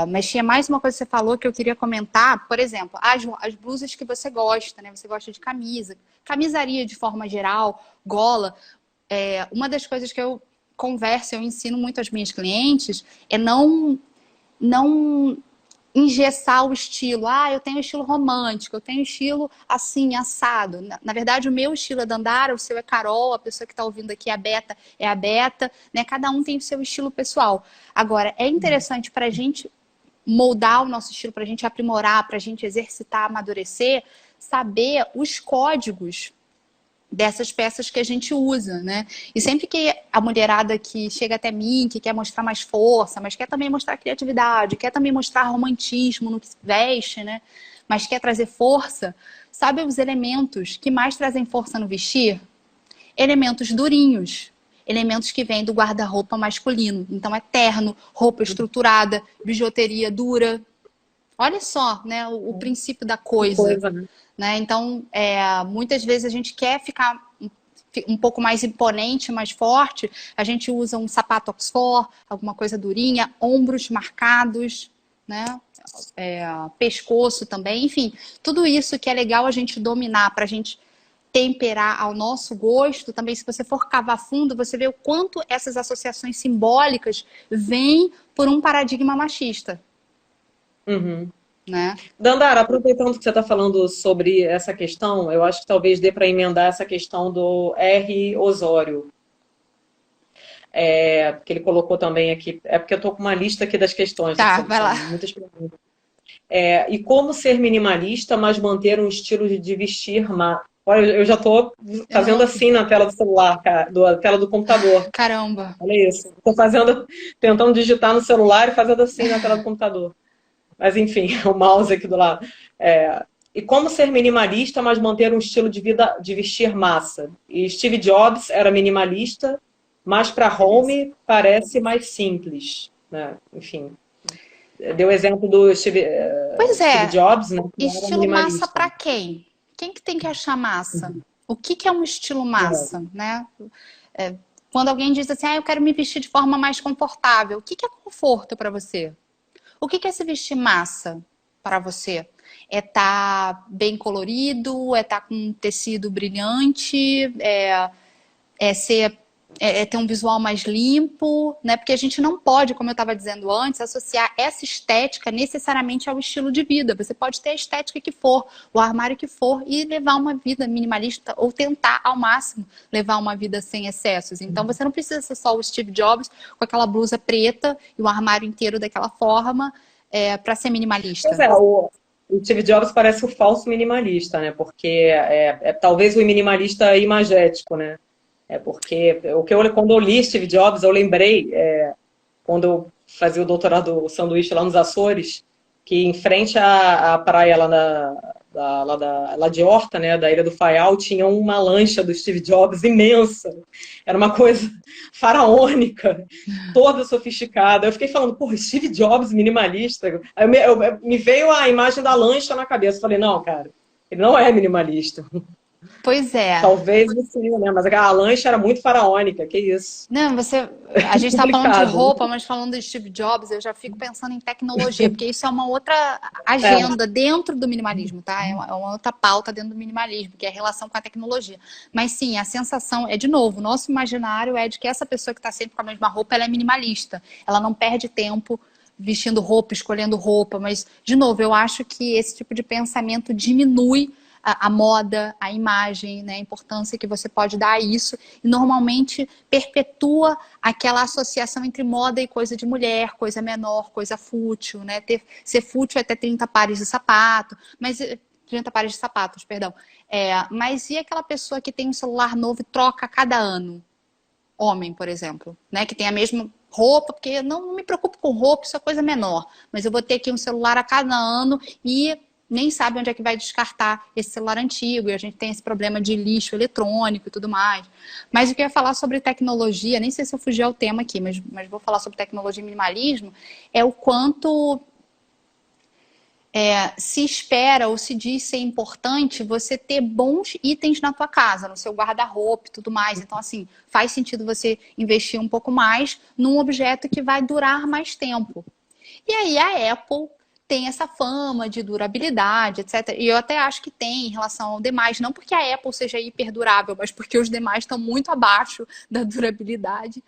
Speaker 2: Mas tinha mais uma coisa que você falou que eu queria comentar. Por exemplo, as blusas que você gosta, né? Você gosta de camisa. Camisaria de forma geral, gola. Uma das coisas que eu converso, eu ensino muito às minhas clientes, é não engessar o estilo. Eu tenho estilo romântico, eu tenho estilo assim, assado. Na verdade, o meu estilo é Dandara, o seu é Carol, a pessoa que está ouvindo aqui é a Beta, né? Cada um tem o seu estilo pessoal. Agora, é interessante para a gente moldar o nosso estilo, para a gente aprimorar, para a gente exercitar, amadurecer, saber os códigos dessas peças que a gente usa, né? E sempre que a mulherada que chega até mim, que quer mostrar mais força, mas quer também mostrar criatividade, quer também mostrar romantismo no que veste, né? Mas quer trazer força, sabe os elementos que mais trazem força no vestir? Elementos durinhos. Elementos que vêm do guarda-roupa masculino. Então é terno, roupa estruturada, bijuteria dura. Olha só, né, o princípio da coisa. Né? Então, muitas vezes a gente quer ficar um pouco mais imponente, mais forte, a gente usa um sapato Oxford, alguma coisa durinha, ombros marcados, né? Pescoço também, enfim, tudo isso que é legal a gente dominar para a gente temperar ao nosso gosto. Também, se você for cavar fundo, você vê o quanto essas associações simbólicas vêm por um paradigma machista. Né?
Speaker 1: Dandara, aproveitando que você está falando sobre essa questão, eu acho que talvez dê para emendar essa questão do R. Osório. Que ele colocou também aqui. É porque eu estou com uma lista aqui das questões.
Speaker 2: Tá, vai lá.
Speaker 1: Muitas perguntas. E como ser minimalista, mas manter um estilo de vestir. Olha, eu já estou fazendo assim na tela do celular, cara, na tela do computador.
Speaker 2: Caramba!
Speaker 1: Olha isso. Estou tentando digitar no celular e fazendo assim na tela do computador. Mas enfim, o mouse aqui do lado. E como ser minimalista, mas manter um estilo de vida, de vestir massa. E Steve Jobs era minimalista, mas para home parece mais simples. Né? Enfim. deu o exemplo do
Speaker 2: Pois é,
Speaker 1: Steve Jobs, né? Que era
Speaker 2: estilo massa
Speaker 1: minimalista.
Speaker 2: para quem? Quem que tem que achar massa? O que que é um estilo massa, né? É, quando alguém diz assim, eu quero me vestir de forma mais confortável, o que que é conforto para você? O que que é se vestir massa para você? É estar bem colorido? É estar com um tecido brilhante? É ter um visual mais limpo, né? Porque a gente não pode, como eu estava dizendo antes, associar essa estética necessariamente ao estilo de vida. Você pode ter a estética que for, o armário que for, e levar uma vida minimalista ou tentar ao máximo levar uma vida sem excessos. Então você não precisa ser só o Steve Jobs com aquela blusa preta e o armário inteiro daquela forma para ser minimalista.
Speaker 1: Pois é, o Steve Jobs parece o falso minimalista, né? Porque talvez o minimalista imagético, né? Porque quando eu li Steve Jobs, eu lembrei, quando eu fazia o doutorado o sanduíche lá nos Açores, que em frente à praia lá de Horta, né, da Ilha do Faial, tinha uma lancha do Steve Jobs imensa. Era uma coisa faraônica, toda sofisticada. Eu fiquei falando, pô, Steve Jobs minimalista. Aí me veio a imagem da lancha na cabeça. Eu falei, não, cara, ele não é minimalista.
Speaker 2: Pois é.
Speaker 1: Talvez sim, né? Mas a lancha era muito faraônica, que isso.
Speaker 2: Não, a gente está falando de roupa, mas falando de Steve Jobs, eu já fico pensando em tecnologia, porque isso é uma outra agenda dentro do minimalismo, tá? É uma outra pauta dentro do minimalismo, que é a relação com a tecnologia. Mas sim, a sensação é, de novo, o nosso imaginário é de que essa pessoa que está sempre com a mesma roupa, ela é minimalista. Ela não perde tempo vestindo roupa, escolhendo roupa, mas, de novo, eu acho que esse tipo de pensamento diminui a moda, a imagem, né, a importância que você pode dar a isso, e normalmente perpetua aquela associação entre moda e coisa de mulher, coisa menor, coisa fútil, né? Ser fútil é ter 30 pares de sapato, mas 30 pares de sapatos, perdão. Mas e aquela pessoa que tem um celular novo e troca a cada ano? Homem, por exemplo, né, que tem a mesma roupa, porque eu não me preocupo com roupa, isso é coisa menor, mas eu vou ter aqui um celular a cada ano e nem sabe onde é que vai descartar esse celular antigo, e a gente tem esse problema de lixo eletrônico e tudo mais. Mas o que eu ia falar sobre tecnologia, nem sei se eu fugi ao tema aqui, mas vou falar sobre tecnologia e minimalismo, é o quanto se espera ou se diz ser importante você ter bons itens na tua casa, no seu guarda-roupa e tudo mais. Então, assim, faz sentido você investir um pouco mais num objeto que vai durar mais tempo. E aí a Apple tem essa fama de durabilidade, etc. E eu até acho que tem em relação ao demais, não porque a Apple seja hiperdurável, mas porque os demais estão muito abaixo da durabilidade.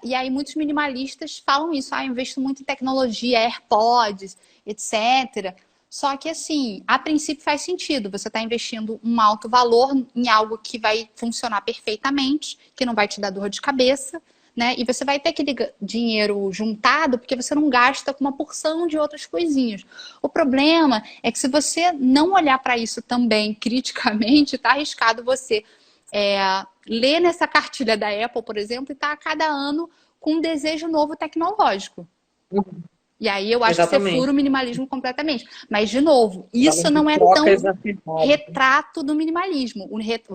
Speaker 2: E aí muitos minimalistas falam isso, eu investo muito em tecnologia, AirPods, etc. Só que assim, a princípio faz sentido, você está investindo um alto valor em algo que vai funcionar perfeitamente, que não vai te dar dor de cabeça, né? E você vai ter aquele dinheiro juntado porque você não gasta com uma porção de outras coisinhas. O problema é que se você não olhar para isso também criticamente, está arriscado você ler nessa cartilha da Apple, por exemplo, e tá a cada ano com um desejo novo tecnológico. E aí eu acho que você fura o minimalismo completamente. Mas, de novo, isso não é tão retrato do minimalismo.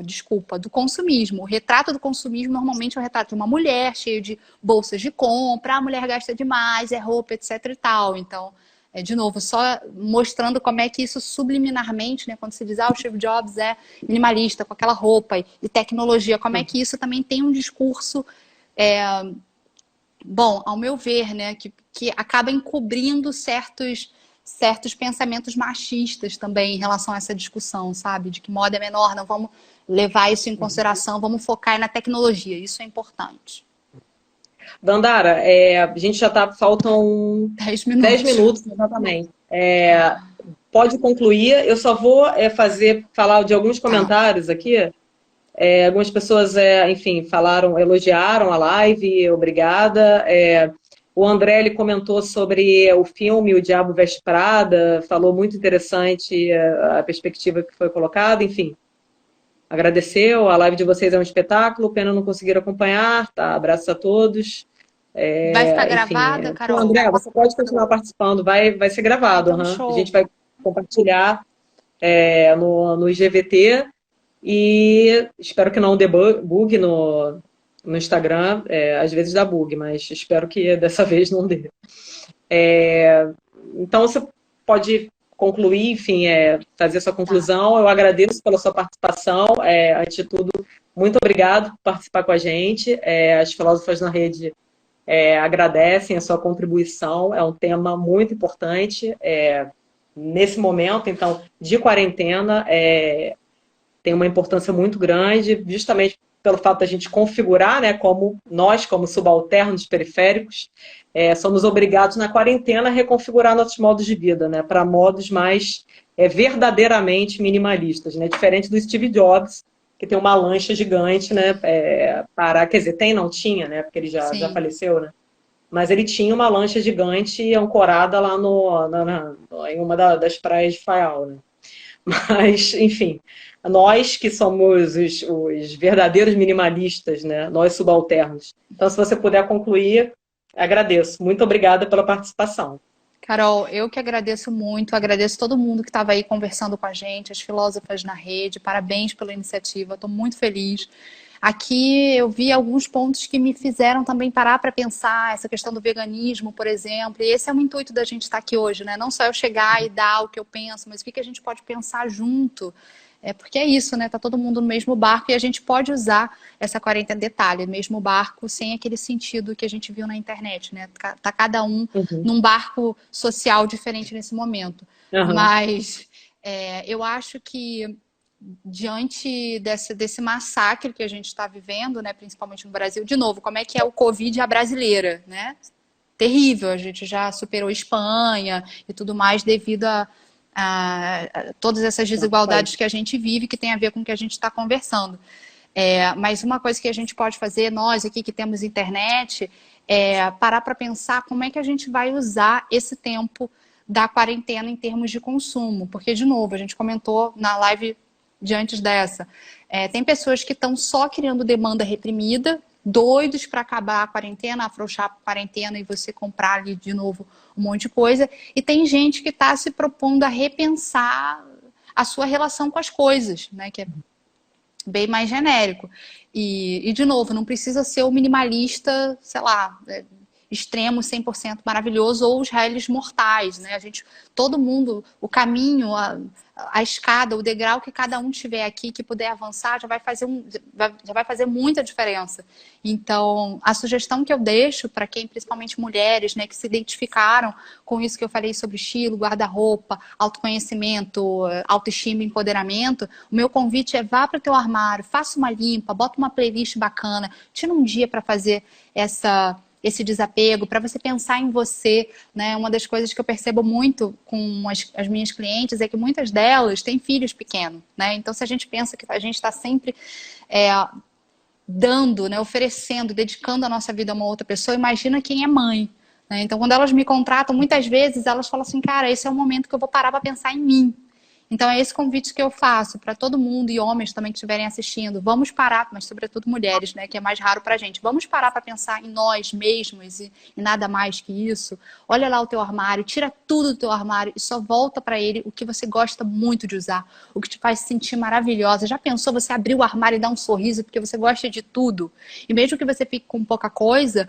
Speaker 2: Desculpa, do consumismo. O retrato do consumismo normalmente é o retrato de uma mulher cheia de bolsas de compra, a mulher gasta demais, é roupa, etc e tal. Então, de novo, só mostrando como é que isso subliminarmente, né, quando se diz, o Steve Jobs é minimalista, com aquela roupa e tecnologia, como é que isso também tem um discurso... bom, ao meu ver, né, que acaba encobrindo certos pensamentos machistas também em relação a essa discussão, sabe? De que moda é menor, não vamos levar isso em consideração, vamos focar na tecnologia, isso é importante.
Speaker 1: Dandara, a gente já faltam 10 minutos. 10 minutos, exatamente. Pode concluir, eu só vou falar de alguns comentários aqui. Algumas pessoas, enfim, elogiaram a live, obrigada. O André, ele comentou sobre o filme O Diabo Veste Prada, falou muito interessante a perspectiva que foi colocada, enfim. Agradeceu, a live de vocês é um espetáculo, pena não conseguir acompanhar, tá? Abraços a todos.
Speaker 2: Vai ficar gravada, Carol?
Speaker 1: André, você pode continuar participando, vai ser gravado.
Speaker 2: Então,
Speaker 1: A gente vai compartilhar no IGVT. E espero que não dê bug no Instagram. Às vezes dá bug, mas espero que dessa vez não dê. Então, você pode concluir, enfim, fazer sua conclusão. Eu agradeço pela sua participação. Antes de tudo, muito obrigado por participar com a gente. As Filósofas na Rede agradecem a sua contribuição. É um tema muito importante nesse momento, então, de quarentena. Tem uma importância muito grande, justamente pelo fato da gente configurar, né, como nós, como subalternos periféricos, somos obrigados na quarentena a reconfigurar nossos modos de vida, né, para modos mais verdadeiramente minimalistas, né, diferente do Steve Jobs, que tem uma lancha gigante, né, quer dizer, não tinha, né, porque ele já faleceu, né, mas ele tinha uma lancha gigante ancorada lá em uma das praias de Faial, né. Mas, enfim, nós que somos os verdadeiros minimalistas, né? Nós subalternos. Então, se você puder concluir, agradeço. Muito obrigada pela participação.
Speaker 2: Carol, eu que agradeço muito, agradeço todo mundo que estava aí conversando com a gente, as Filósofas na Rede, parabéns pela iniciativa, estou muito feliz. Aqui eu vi alguns pontos que me fizeram também parar para pensar, essa questão do veganismo, por exemplo, e esse é o intuito da gente estar aqui hoje, né? Não só eu chegar e dar o que eu penso, mas o que a gente pode pensar junto. Porque é isso, né? Tá todo mundo no mesmo barco e a gente pode usar essa quarentena, detalhe, mesmo barco, sem aquele sentido que a gente viu na internet, né? Tá cada um num barco social diferente nesse momento. Mas eu acho que diante desse massacre que a gente está vivendo, né, principalmente no Brasil, de novo, como é que é o Covid à brasileira, né? Terrível, a gente já superou Espanha e tudo mais devido a todas essas desigualdades que a gente vive, que tem a ver com o que a gente está conversando. Mas uma coisa que a gente pode fazer, nós aqui que temos internet, parar para pensar como é que a gente vai usar esse tempo da quarentena em termos de consumo. Porque, de novo, a gente comentou na live de antes dessa, tem pessoas que estão só criando demanda reprimida, doidos para acabar a quarentena, afrouxar a quarentena e você comprar ali de novo um monte de coisa. E tem gente que está se propondo a repensar a sua relação com as coisas, né? Que é bem mais genérico. E de novo, não precisa ser o minimalista, sei lá, extremo, 100% maravilhoso, ou os réis mortais, né? Todo mundo, o caminho, a escada, o degrau que cada um tiver aqui, que puder avançar, já vai fazer muita diferença. Então, a sugestão que eu deixo para quem, principalmente mulheres, né, que se identificaram com isso que eu falei sobre estilo, guarda-roupa, autoconhecimento, autoestima, empoderamento, o meu convite é: vá para o teu armário, faça uma limpa, bota uma playlist bacana, tira um dia para fazer esse desapego, para você pensar em você, né? Uma das coisas que eu percebo muito com as minhas clientes é que muitas delas têm filhos pequenos, né? Então, se a gente pensa que a gente está sempre dando, né, oferecendo, dedicando a nossa vida a uma outra pessoa, imagina quem é mãe, né? Então, quando elas me contratam, muitas vezes elas falam assim: cara, esse é o momento que eu vou parar para pensar em mim. Então, é esse convite que eu faço para todo mundo, e homens também que estiverem assistindo. Vamos parar, mas sobretudo mulheres, né, que é mais raro para a gente. Vamos parar para pensar em nós mesmos e nada mais que isso. Olha lá o teu armário, tira tudo do teu armário e só volta para ele o que você gosta muito de usar, o que te faz se sentir maravilhosa. Já pensou você abrir o armário e dar um sorriso porque você gosta de tudo? E mesmo que você fique com pouca coisa,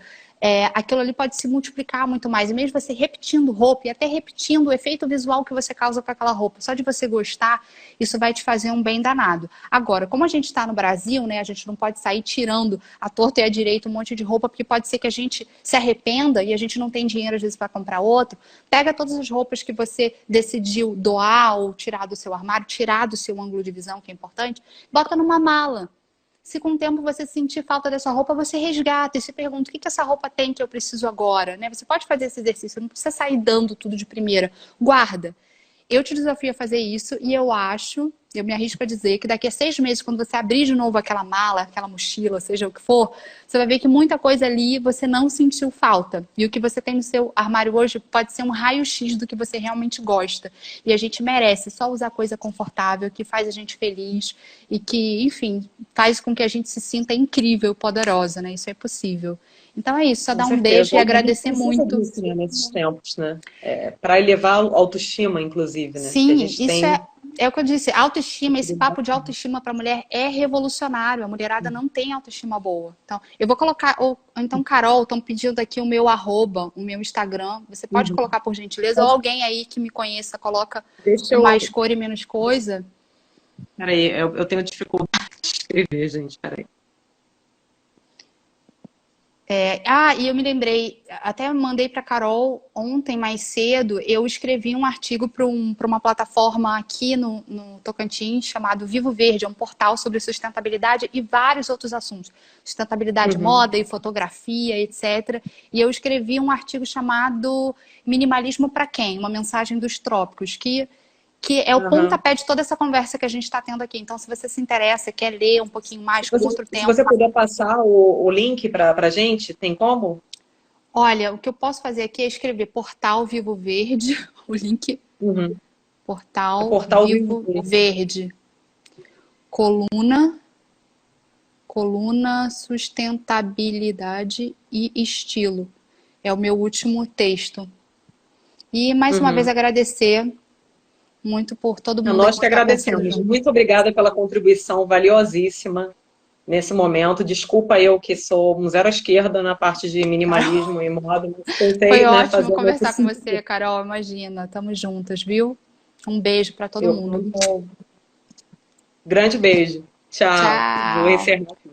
Speaker 2: aquilo ali pode se multiplicar muito mais. E mesmo você repetindo roupa e até repetindo o efeito visual que você causa com aquela roupa, só de você gostar, isso vai te fazer um bem danado. Agora, como a gente está no Brasil, né, a gente não pode sair tirando à torta e à direita um monte de roupa, porque pode ser que a gente se arrependa e a gente não tem dinheiro às vezes para comprar outro. Pega todas as roupas que você decidiu doar ou tirar do seu armário, tirar do seu ângulo de visão, que é importante, bota numa mala. Se com o tempo você sentir falta dessa roupa, você resgata e se pergunta: o que essa roupa tem que eu preciso agora? Né? Você pode fazer esse exercício, não precisa sair dando tudo de primeira. Guarda. Eu te desafio a fazer isso e eu me arrisco a dizer que daqui a 6 meses, quando você abrir de novo aquela mala, aquela mochila, seja o que for, você vai ver que muita coisa ali você não sentiu falta. E o que você tem no seu armário hoje pode ser um raio-x do que você realmente gosta. E a gente merece só usar coisa confortável, que faz a gente feliz e que, enfim, faz com que a gente se sinta incrível, poderosa, né? Isso é possível. Então é isso, só dar um beijo e agradecer muito.
Speaker 1: Disso, né, nesses tempos, né? Para elevar a autoestima, inclusive, né?
Speaker 2: Sim, isso É o que eu disse, autoestima, esse papo de autoestima para mulher é revolucionário. A mulherada não tem autoestima boa. Então, eu vou colocar, ou então, Carol, estão pedindo aqui o meu arroba, o meu Instagram. Você pode
Speaker 1: Uhum.
Speaker 2: colocar por gentileza, ou alguém aí que me conheça, coloca
Speaker 1: Deixa
Speaker 2: o
Speaker 1: eu.
Speaker 2: mais cor e menos coisa.
Speaker 1: Peraí, eu tenho dificuldade de escrever, gente. Peraí.
Speaker 2: E eu me lembrei, até mandei para Carol ontem mais cedo, eu escrevi um artigo para uma plataforma aqui no Tocantins chamado Vivo Verde, é um portal sobre sustentabilidade e vários outros assuntos. Sustentabilidade,
Speaker 1: Uhum.
Speaker 2: moda e fotografia, etc. E eu escrevi um artigo chamado Minimalismo para quem? Uma mensagem dos trópicos, que é o
Speaker 1: Aham.
Speaker 2: pontapé de toda essa conversa que a gente está tendo aqui. Então, se você se interessa, quer ler um pouquinho mais com outro
Speaker 1: Se
Speaker 2: tema.
Speaker 1: você puder passar o link para a gente, tem como?
Speaker 2: Olha, o que eu posso fazer aqui é escrever Portal Vivo Verde, o link,
Speaker 1: Uhum. É
Speaker 2: Portal
Speaker 1: Portal Vivo
Speaker 2: Vivo
Speaker 1: Verde.
Speaker 2: Verde, coluna, coluna sustentabilidade e estilo. É o meu último texto. E mais uma vez
Speaker 1: Uhum.
Speaker 2: agradecer muito por todo mundo aqui
Speaker 1: Nós que
Speaker 2: estar pensando
Speaker 1: agradecemos.
Speaker 2: junto.
Speaker 1: Muito obrigada pela contribuição valiosíssima nesse momento. Desculpa eu que sou um zero à esquerda na parte de minimalismo e moda, mas
Speaker 2: Foi
Speaker 1: tentei, né,
Speaker 2: ótimo
Speaker 1: fazer o meu
Speaker 2: conversar com
Speaker 1: possível.
Speaker 2: você, Carol. Imagina, estamos juntas, viu? Um beijo para todo
Speaker 1: Eu,
Speaker 2: mundo.
Speaker 1: grande beijo. Tchau. Vou
Speaker 2: Tchau.
Speaker 1: encerrar.